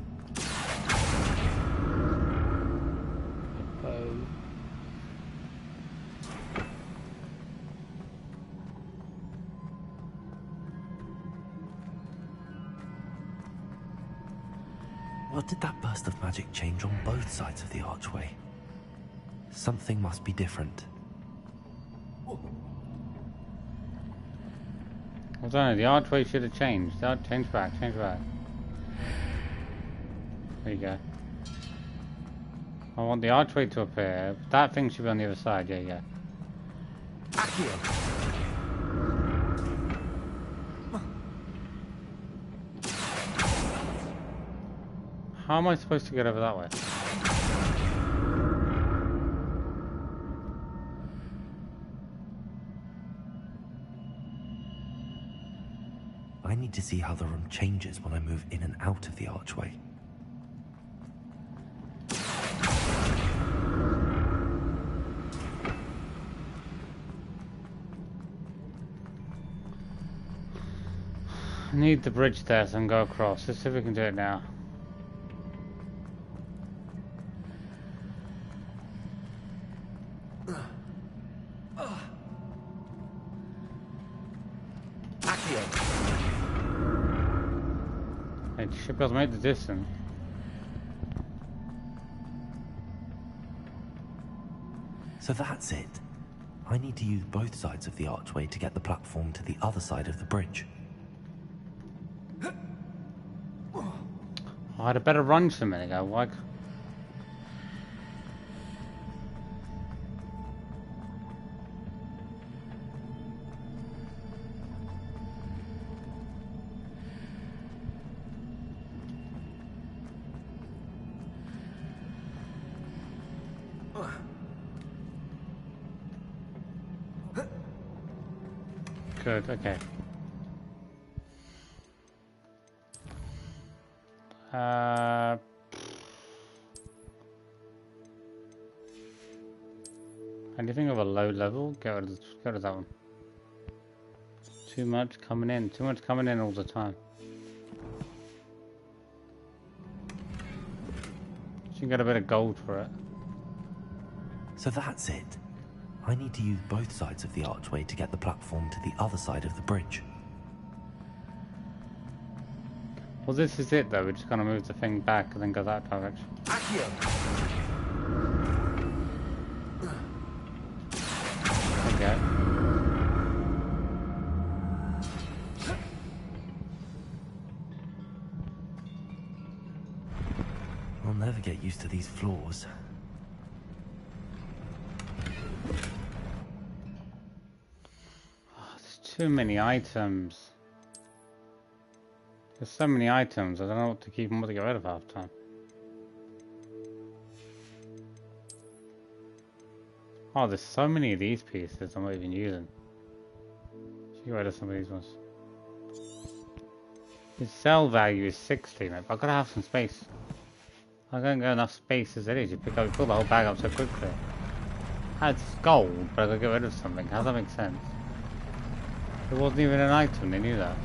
What did that burst of magic change on both sides of the archway? Something must be different. I don't know, the archway should have changed. Change back, change back. There you go. I want the archway to appear. That thing should be on the other side, yeah, yeah. How am I supposed to get over that way? I need to see how the room changes when I move in and out of the archway. I need the bridge there so I can go across. Let's see if we can do it now. It should be able to make the distance. So that's it. I need to use both sides of the archway to get the platform to the other side of the bridge. Oh, I had a better run just a minute ago. Why? Good, okay. Anything of a low level? Go to that one. Too much coming in all the time. You can get a bit of gold for it. So that's it. I need to use both sides of the archway to get the platform to the other side of the bridge. Well, this is it though. We're just gonna move the thing back and then go that direction. Okay. I'll never get used to these floors. Too many items. There's so many items, I don't know what to keep and what to get rid of half the time. Oh, there's so many of these pieces I'm not even using. Should get rid of some of these ones. His sell value is 60, mate. I've got to have some space. I don't get enough space as it is. You fill the whole bag up so quickly. It's gold, but I gotta get rid of something. How does that make sense? It wasn't even an item, they knew that.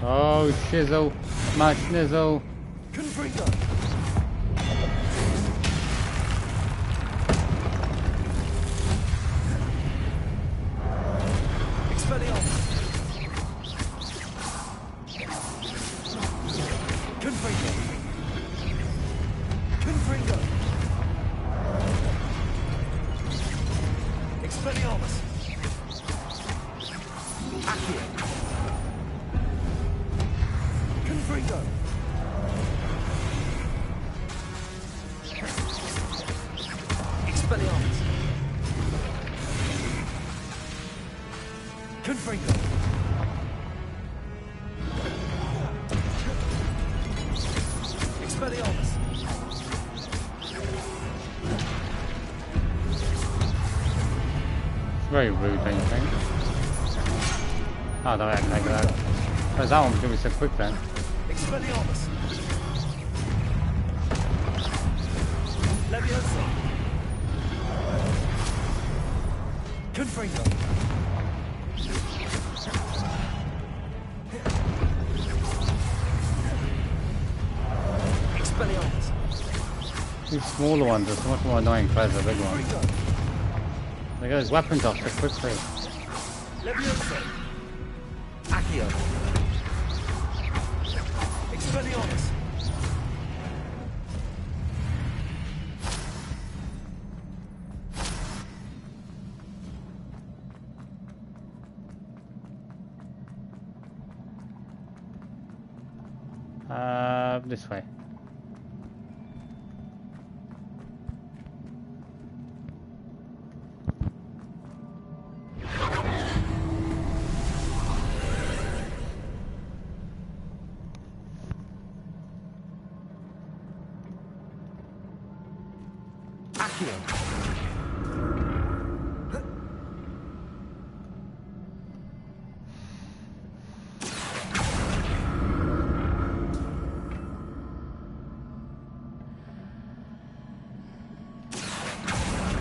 Oh, shizzle, my snizzle. Very rude, don't you think? Oh, don't act like that. Where's that one going to be so quick then? These smaller ones are so much more annoying compared to the big ones. They get his weapons off so quickly. This way.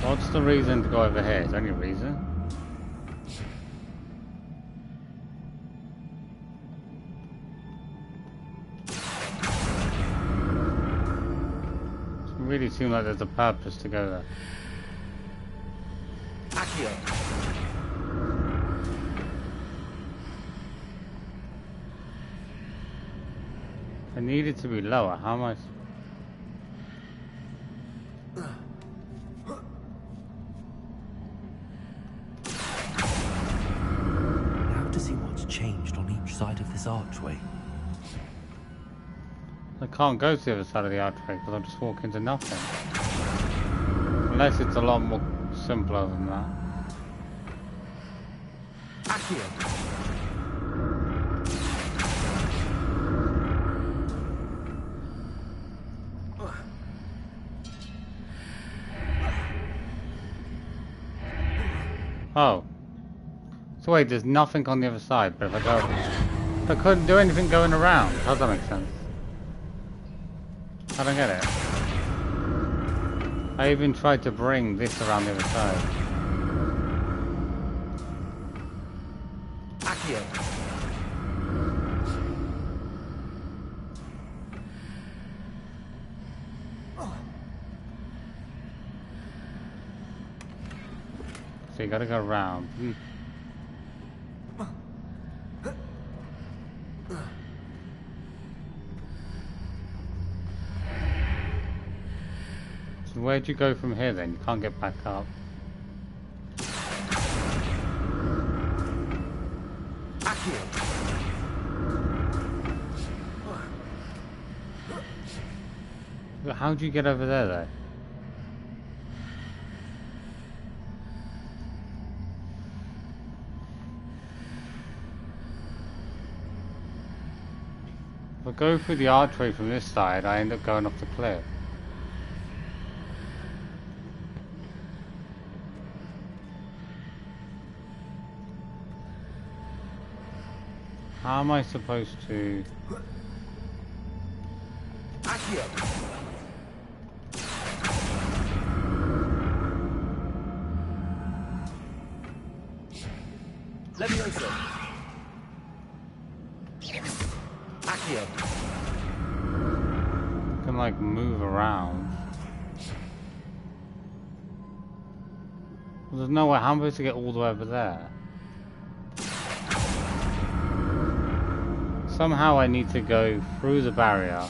What's the reason to go over here? Is there any reason? It really seems like there's a purpose to go there. I need it to be lower. How much? Side of this archway. I can't go to the other side of the archway because I'll just walk into nothing. Unless it's a lot more simpler than that. Oh. So wait, there's nothing on the other side, but if I go... I couldn't do anything going around. How does that make sense? I don't get it. I even tried to bring this around the other side. So you gotta go around. So where'd you go from here then? You can't get back up. How'd you get over there though? I go through the archway from this side, I end up going off the cliff. How am I supposed to... Leviosa. Accio. Can like move around. Well, there's no way. How am I supposed to get all the way over there? Somehow I need to go through the barrier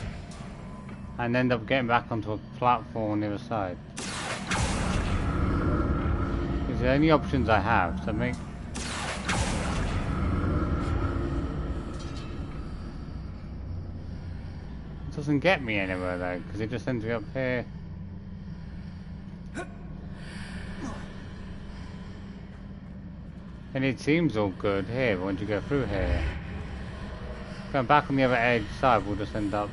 and end up getting back onto a platform on the other side. These are the only options I have to make. It doesn't get me anywhere though, because it just ends me up here. And it seems all good here, but once you go through here, going back on the other edge side, we'll just end up.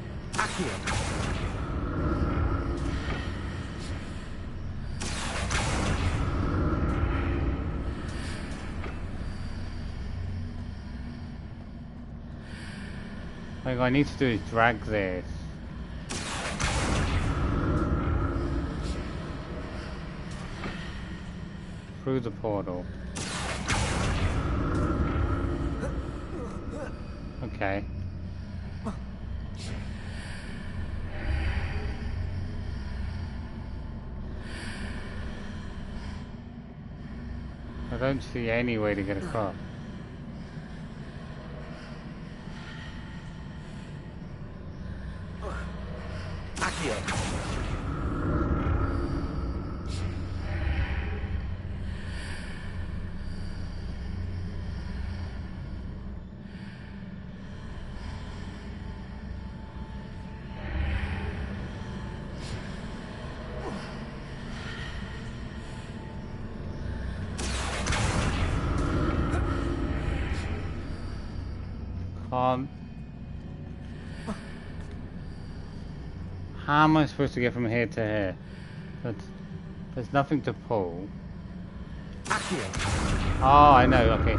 Like, all I need to do is drag this. Through the portal. Okay. I don't see any way to get across. How am I supposed to get from here to here? There's nothing to pull. Oh, I know, okay.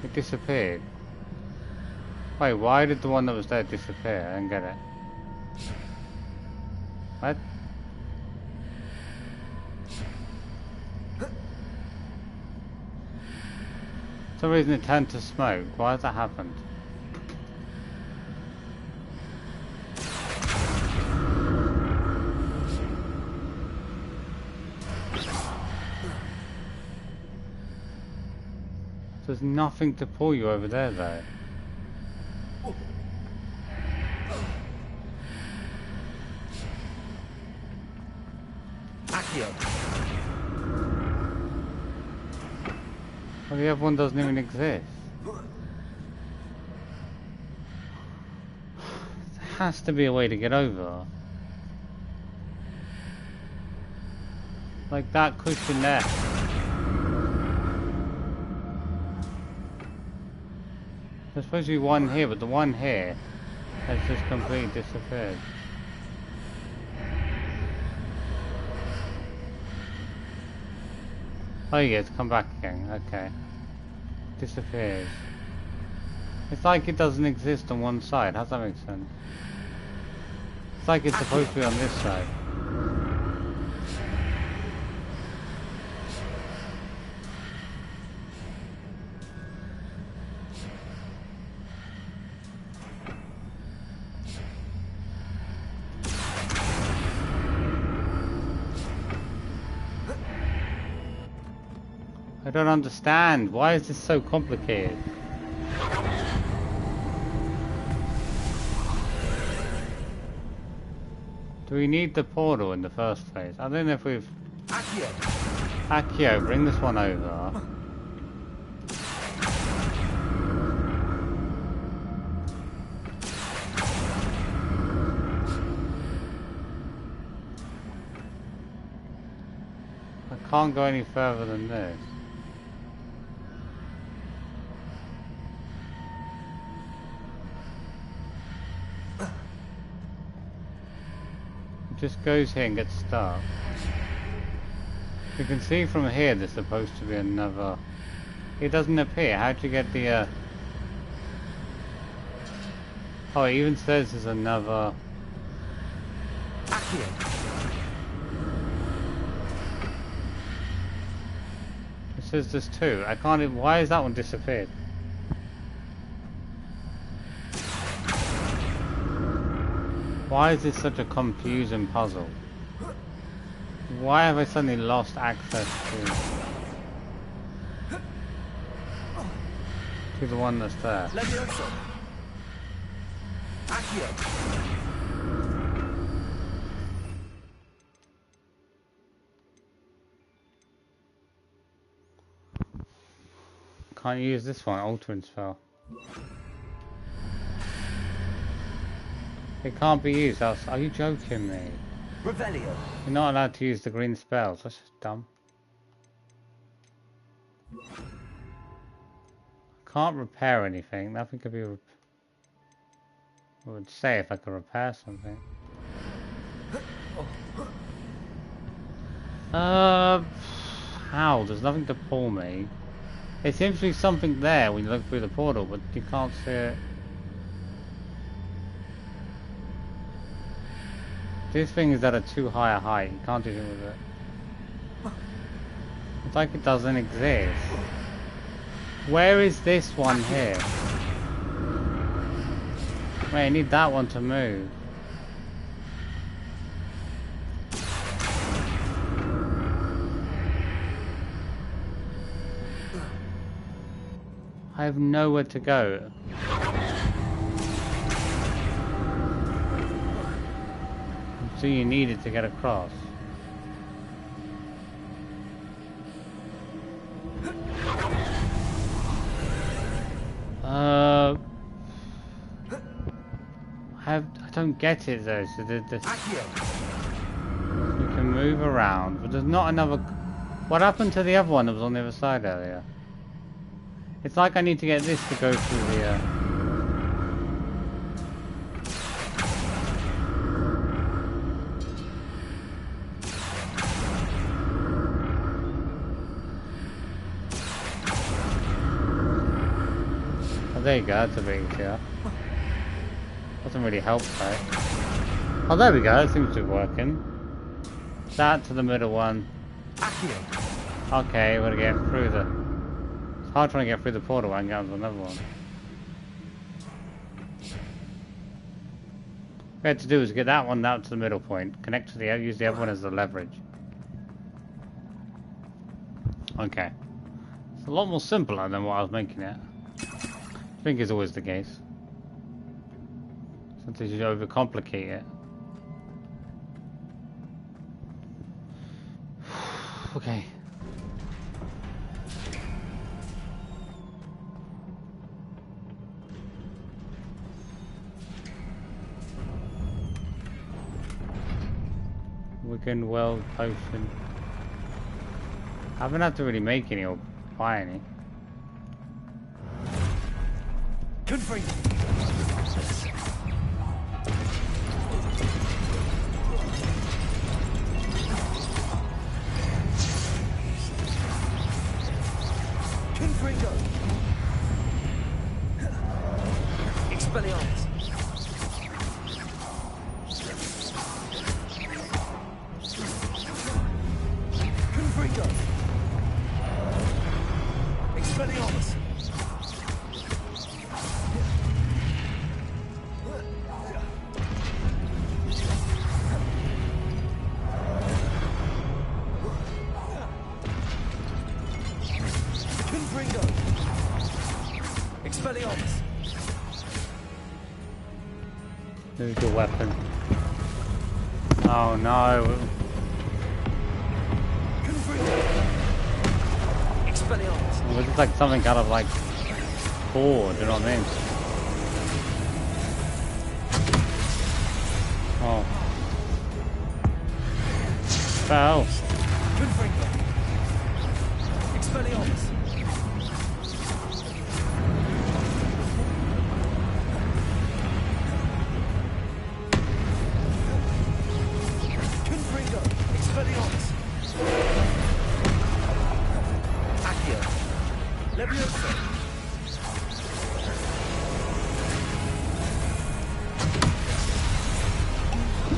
It disappeared. Wait, why did the one that was there disappear? I didn't get it. What? For some reason it turned to smoke. Why has that happened? There's nothing to pull you over there though. Well, the other one doesn't even exist. There has to be a way to get over. Like that cushion there. There's supposed to be one here, but the one here has just completely disappeared. Oh yeah, it's come back again, okay. Disappears. It's like it doesn't exist on one side, how does that make sense? It's like it's supposed to be on this side. I don't understand. Why is this so complicated? Do we need the portal in the first place? I don't know if we've... Accio, bring this one over. I can't go any further than this. just goes here and gets stuck. You can see from here there's supposed to be another... It doesn't appear. How'd you get the... Oh, it even says there's another... It says there's two. I can't even... Why has that one disappeared? Why is this such a confusing puzzle? Why have I suddenly lost access to the one that's there? Can't use this one, altering spell. It can't be used. Are you joking me? Revelio. You're not allowed to use the green spells. That's just dumb. Can't repair anything. Nothing could be. I would say if I could repair something. How? There's nothing to pull me. There seems to be something there when you look through the portal, but you can't see it. This thing is at a too high a height. You can't do anything with it. It's like it doesn't exist. Where is this one here? Wait, I need that one to move. I have nowhere to go. So you needed to get across. I don't get it though. So you can move around, but there's not another. What happened to the other one that was on the other side earlier? It's like I need to get this to go through the. There you go, that's a bit easier. Doesn't really help though. Oh, there we go, that seems to be working. That to the middle one. Okay, we're gonna get through the... It's hard trying to get through the portal and get onto another one. What we had to do is get that one out to the middle point, connect to the... use the other one as the leverage. Okay. It's a lot more simpler than what I was making it. I think it's always the case. Sometimes you overcomplicate it. Okay. Wigan World Potion. I haven't had to really make any or buy any. Confirm. Confringo. Expelliarmus. Confringo. Expelliarmus. Move the weapon. Oh no. This is like something out of like 4, do you know what I mean? Oh. Fell. Expelliarmus.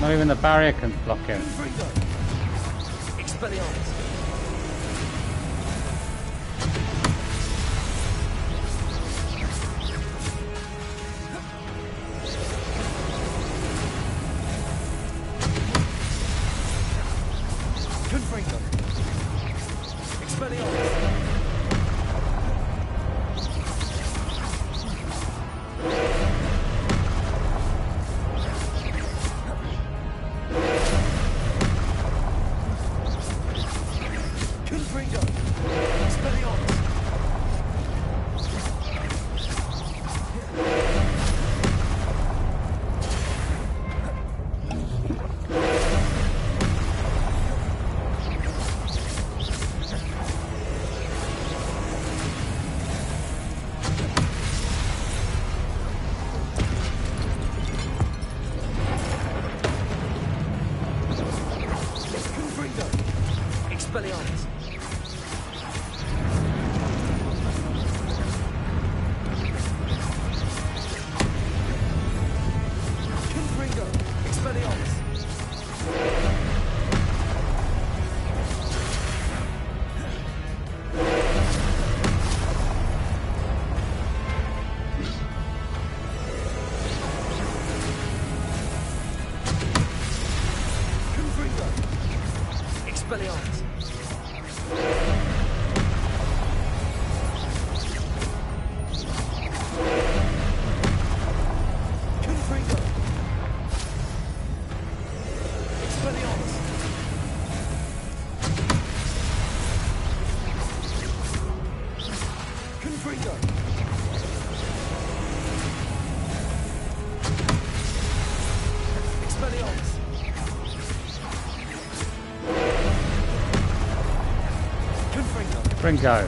Not even the barrier can block him. Expelliarmus. Confringo. Expelliarmus. Confringo.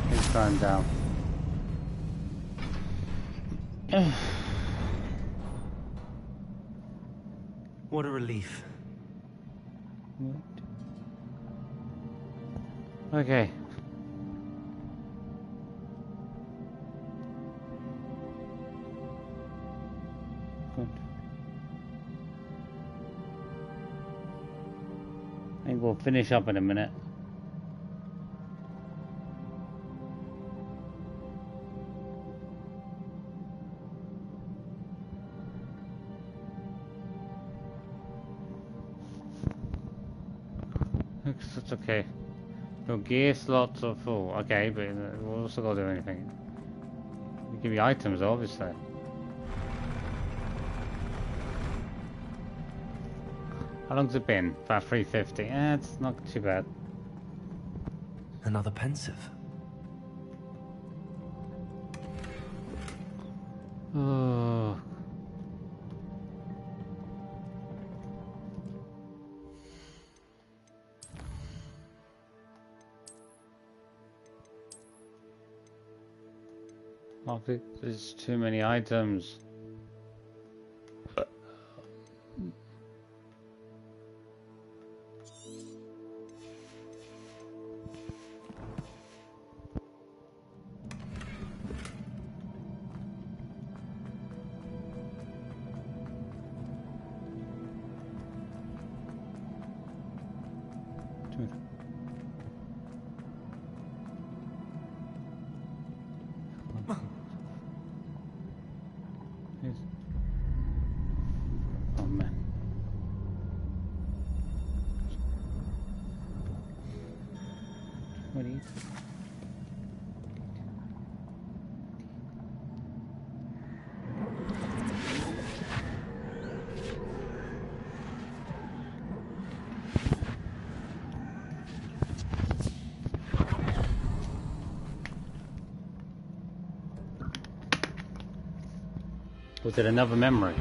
He's thrown down. What a relief. Okay. Good. I think we'll finish up in a minute. That's okay. Your gear slots are full. Okay, but we'll also got to do anything. We give you items, obviously. How long's it been? About 350. It's not too bad. Another pensive. Oh. Oh, there's too many items. Oh man. What do you? Was it another memory?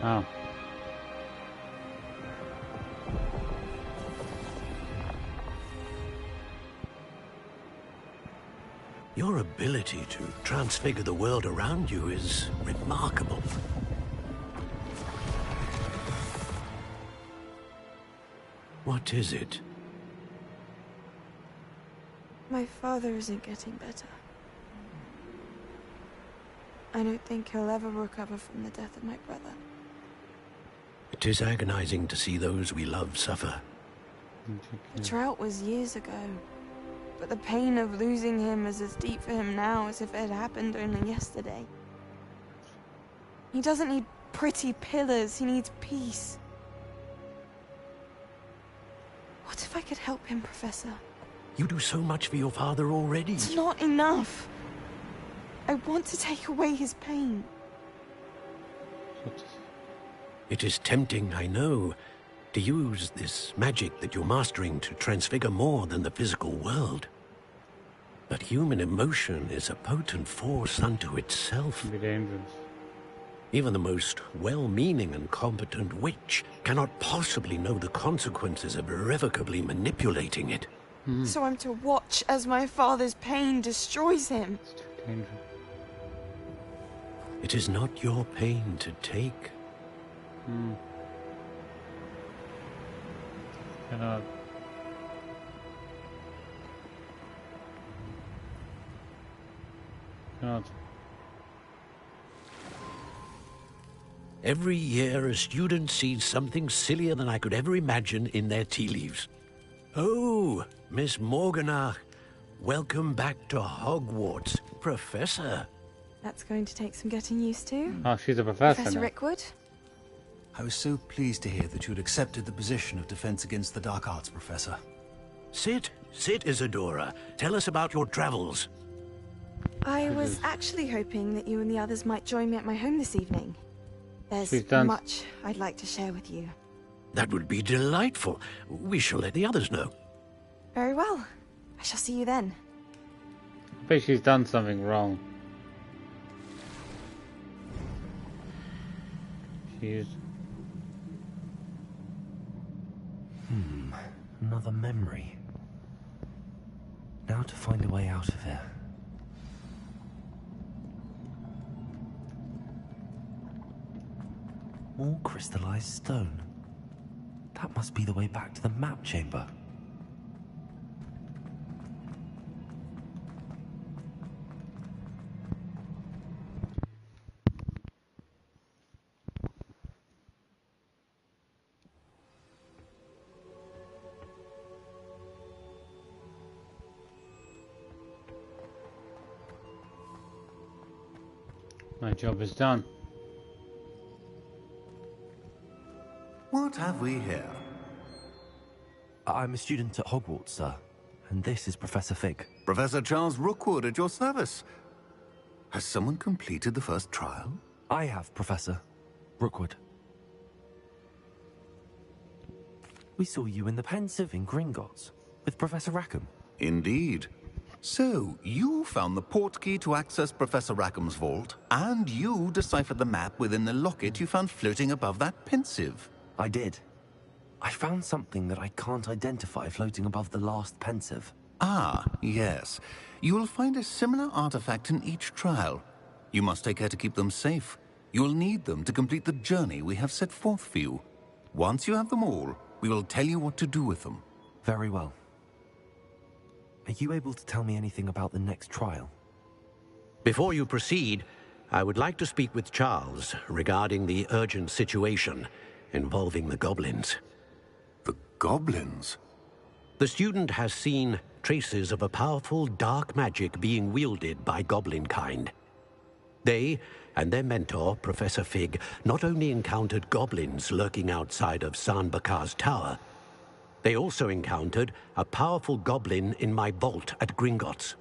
Oh. Your ability to transfigure the world around you is remarkable. What is it? My father isn't getting better. I don't think he'll ever recover from the death of my brother. It is agonizing to see those we love suffer. The drought was years ago, but the pain of losing him is as deep for him now as if it had happened only yesterday. He doesn't need pretty pillars, he needs peace. What if I could help him, Professor? You do so much for your father already. It's not enough. I want to take away his pain. It is tempting, I know, to use this magic that you're mastering to transfigure more than the physical world. But human emotion is a potent force unto itself. It can be dangerous. Even the most well-meaning and competent witch cannot possibly know the consequences of irrevocably manipulating it. So I'm to watch as my father's pain destroys him. It's too dangerous. It is not your pain to take. Cannot. Cannot. Every year, a student sees something sillier than I could ever imagine in their tea leaves. Oh, Miss Morganach, welcome back to Hogwarts, Professor. That's going to take some getting used to. Oh, she's a professor Professor now. Rickwood? I was so pleased to hear that you'd accepted the position of Defense Against the Dark Arts, Professor. Sit, Isadora. Tell us about your travels. I was actually hoping that you and the others might join me at my home this evening. There's She's done. much I'd like to share with you. That would be delightful. We shall let the others know. Very well. I shall see you then. I bet she's done something wrong. She's... Another memory. Now to find a way out of here. More crystallized stone. That must be the way back to the map chamber. My job is done. What have we here? I'm a student at Hogwarts, sir. And this is Professor Fig. Professor Charles Rookwood at your service. Has someone completed the first trial? I have, Professor Rookwood. We saw you in the Pensive in Gringotts with Professor Rackham. Indeed. So, you found the portkey to access Professor Rackham's vault, and you deciphered the map within the locket you found floating above that Pensive. I did. I found something that I can't identify floating above the last Pensive. Ah, yes. You will find a similar artifact in each trial. You must take care to keep them safe. You will need them to complete the journey we have set forth for you. Once you have them all, we will tell you what to do with them. Very well. Are you able to tell me anything about the next trial? Before you proceed, I would like to speak with Charles regarding the urgent situation involving the goblins. The goblins? The student has seen traces of a powerful dark magic being wielded by goblin kind. They and their mentor, Professor Fig, not only encountered goblins lurking outside of San Bakar's tower, they also encountered a powerful goblin in my vault at Gringotts.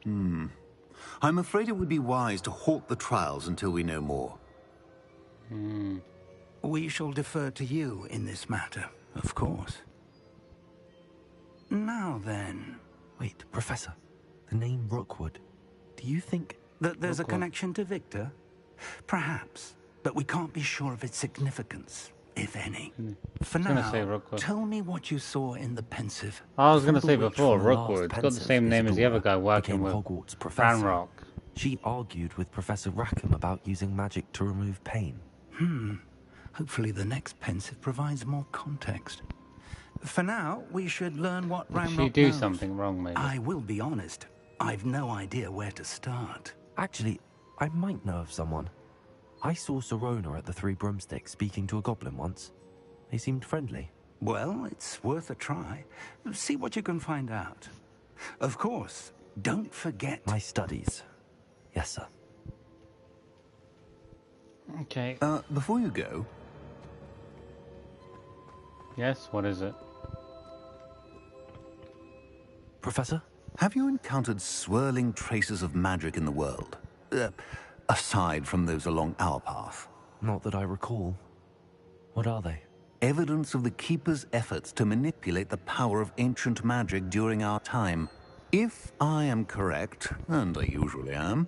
I'm afraid it would be wise to halt the trials until we know more. We shall defer to you in this matter, of course. Now then... Wait, Professor. The name Rookwood. Do you think... that there's a connection to Victor? Perhaps, but we can't be sure of its significance, if any. For now, tell me what you saw in the Pensive. I was going to say before, Rookwood. It's got the same name as the other guy working with Hogwarts professor. Ranrock. She argued with Professor Rackham about using magic to remove pain. Hopefully the next Pensive provides more context. For now, we should learn what Ranrock knows. Did she do something wrong, maybe? I will be honest. I've no idea where to start. Actually, I might know of someone. I saw Sirona at the Three Broomsticks speaking to a goblin once. They seemed friendly. Well, it's worth a try. See what you can find out. Of course, don't forget... My studies. Yes, sir. Okay. Before you go... Yes, what is it? Professor? Have you encountered swirling traces of magic in the world? Aside from those along our path? Not that I recall. What are they? Evidence of the Keeper's efforts to manipulate the power of ancient magic during our time. If I am correct, and I usually am,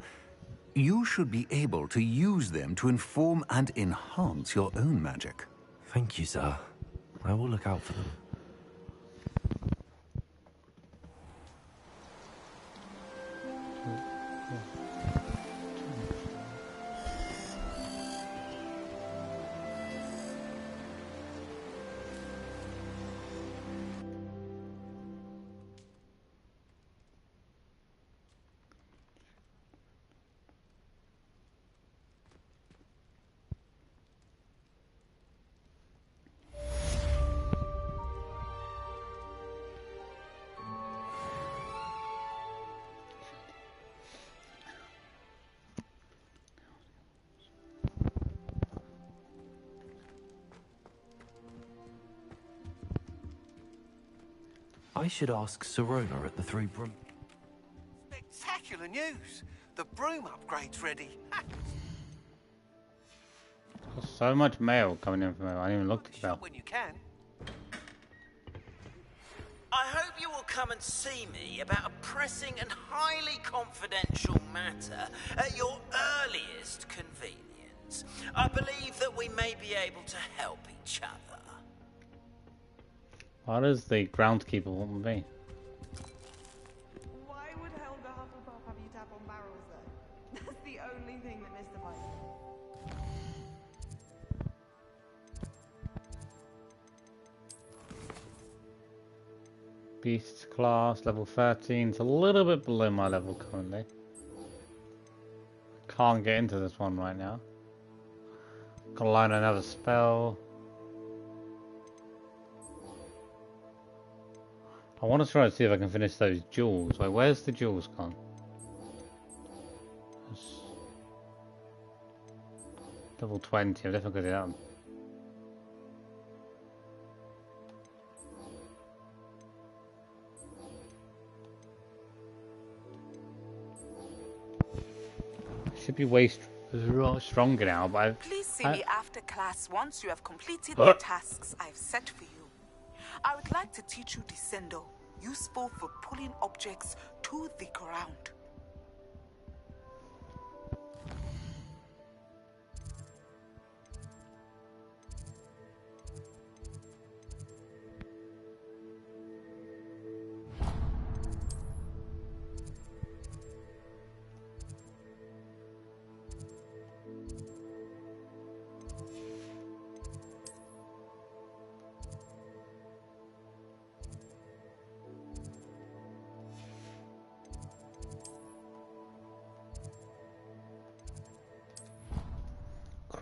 you should be able to use them to inform and enhance your own magic. Thank you, sir. I will look out for them. I should ask Sirona at the Three Broom... Spectacular news! The broom upgrade's ready. There's so much mail coming in from him. I didn't even look at the mail. When you can. I hope you will come and see me about a pressing and highly confidential matter at your earliest convenience. I believe that we may be able to help each other. What does the groundskeeper want me? Why would Helga Hufflepuff have you tap on barrels though? That's the only thing that mystifies me. Beast class, level 13. It's a little bit below my level currently. Can't get into this one right now. Gotta learn another spell. I want to try to see if I can finish those jewels. Wait, where's the jewels gone? Level 20, I'm definitely gonna do that one. Should be way stronger now, but Please see me after class once you have completed the tasks I've set for you. I would like to teach you Descendo, useful for pulling objects to the ground.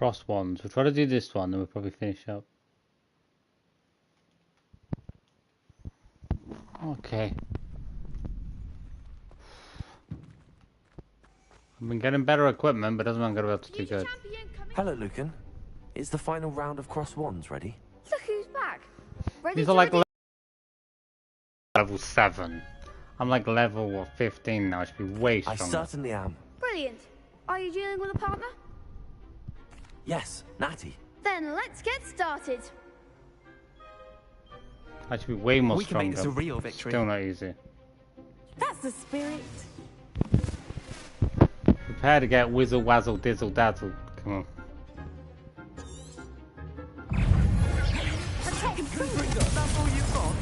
cross ones. We'll try to do this one, then we'll probably finish up. Okay. I've been getting better equipment, but doesn't mean I'm going to be able to do good. Hello, Lucan. Is the final round of cross wands ready? Look who's back. Ready These are like level 7. I'm like level 15 now. I should be way stronger. I certainly am. Brilliant. Are you dealing with a partner? Yes, Natty. Then let's get started. I should be way more We can stronger. make this a real victory. Still not easy. That's the spirit. Prepare to get whizzle, wazzle, dizzle, dazzle. Come on. That's all you've got?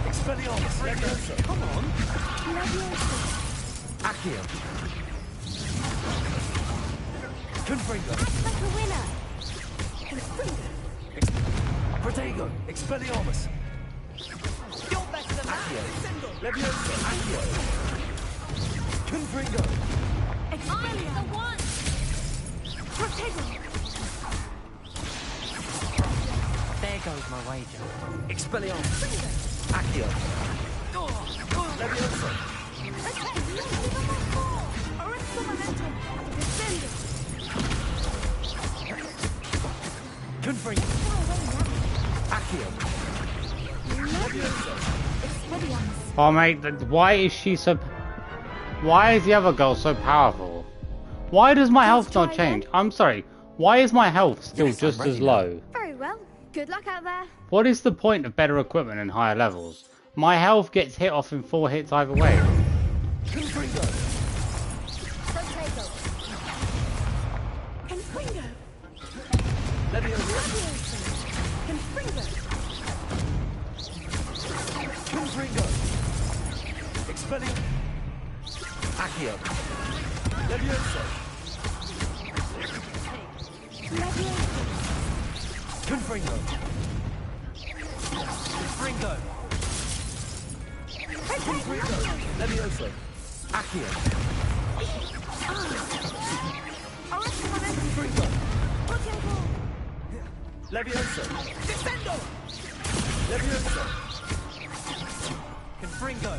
Expelliarmus, Leviosa. Come on. Accio. Confringo. Act like a winner. Protego. Expelliarmus. You're better than that. Leviosa. Accio. Confringo. Expelliarmus. I'm the one. Protego. There goes my wager. Expelliarmus. Accio. Levioso. Arresto momentum. Descendo. Confringo. Accio. Levioso. Expelliarmus. Oh mate, why is she so... Why is the other girl so powerful? Why does my health not change? I'm sorry, why is my health still just as low? Very well. Good luck out there. What is the point of better equipment and higher levels? My health gets hit off in 4 hits either way. Confringo. Protego. Confringo. Levioso. Confringo. Confringo. Expelliarmus. Accio. Levioso. Confringo. Confringo. Confringo. Levioso. Accio. Confringo. Levioso. Descendo. Levioso. Confringo.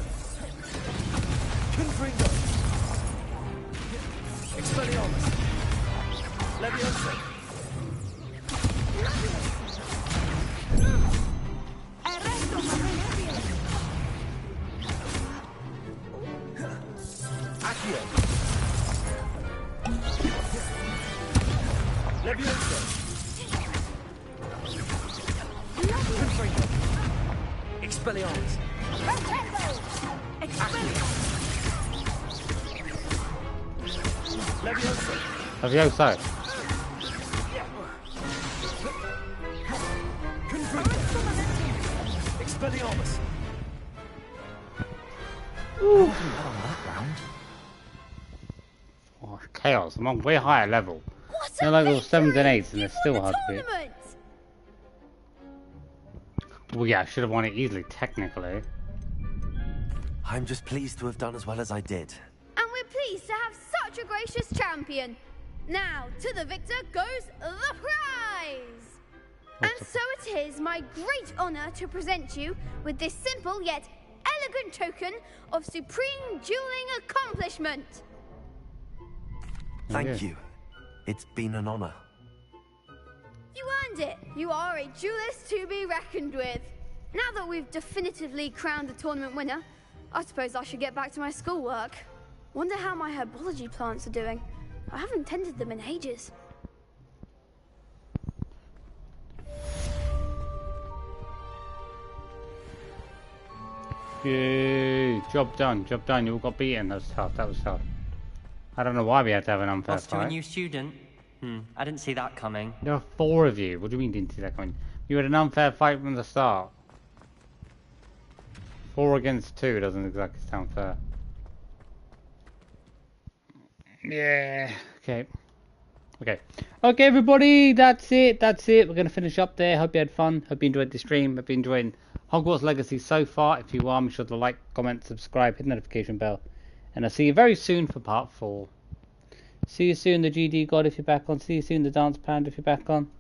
Confringo. Expelliarmus. Levioso. Accio. Levioso. Confringo. Expelliarmus. Levioso. Levioso. Confringo. Expelliarmus. Ooh. Oh, chaos. I'm on way higher level. They're like all 7s and 8s and they're still hard to beat. Well yeah, I should have won it easily, technically. I'm just pleased to have done as well as I did. And we're pleased to have such a gracious champion. Now, to the victor goes the prize! And so it is my great honour to present you with this simple yet elegant token of supreme dueling accomplishment. Thank you. It's been an honor. You earned it. You are a duelist to be reckoned with. Now that we've definitively crowned the tournament winner, I suppose I should get back to my schoolwork. Wonder how my herbology plants are doing. I haven't tended them in ages. Yay! Job done. Job done. You all got beaten. That was tough. That was tough. I don't know why we had to have an unfair Lost to a fight. new student. I didn't see that coming. There are 4 of you. What do you mean didn't see that coming? You had an unfair fight from the start. 4 against 2 doesn't exactly sound fair. Yeah. Okay. Okay. Okay, everybody. That's it. That's it. We're going to finish up there. Hope you had fun. Hope you enjoyed the stream. Hope you enjoyed Hogwarts Legacy so far. If you are, make sure to like, comment, subscribe, hit the notification bell. And I'll see you very soon for part 4. See you soon, the GD God, if you're back on. See you soon, the Dance Panda, if you're back on.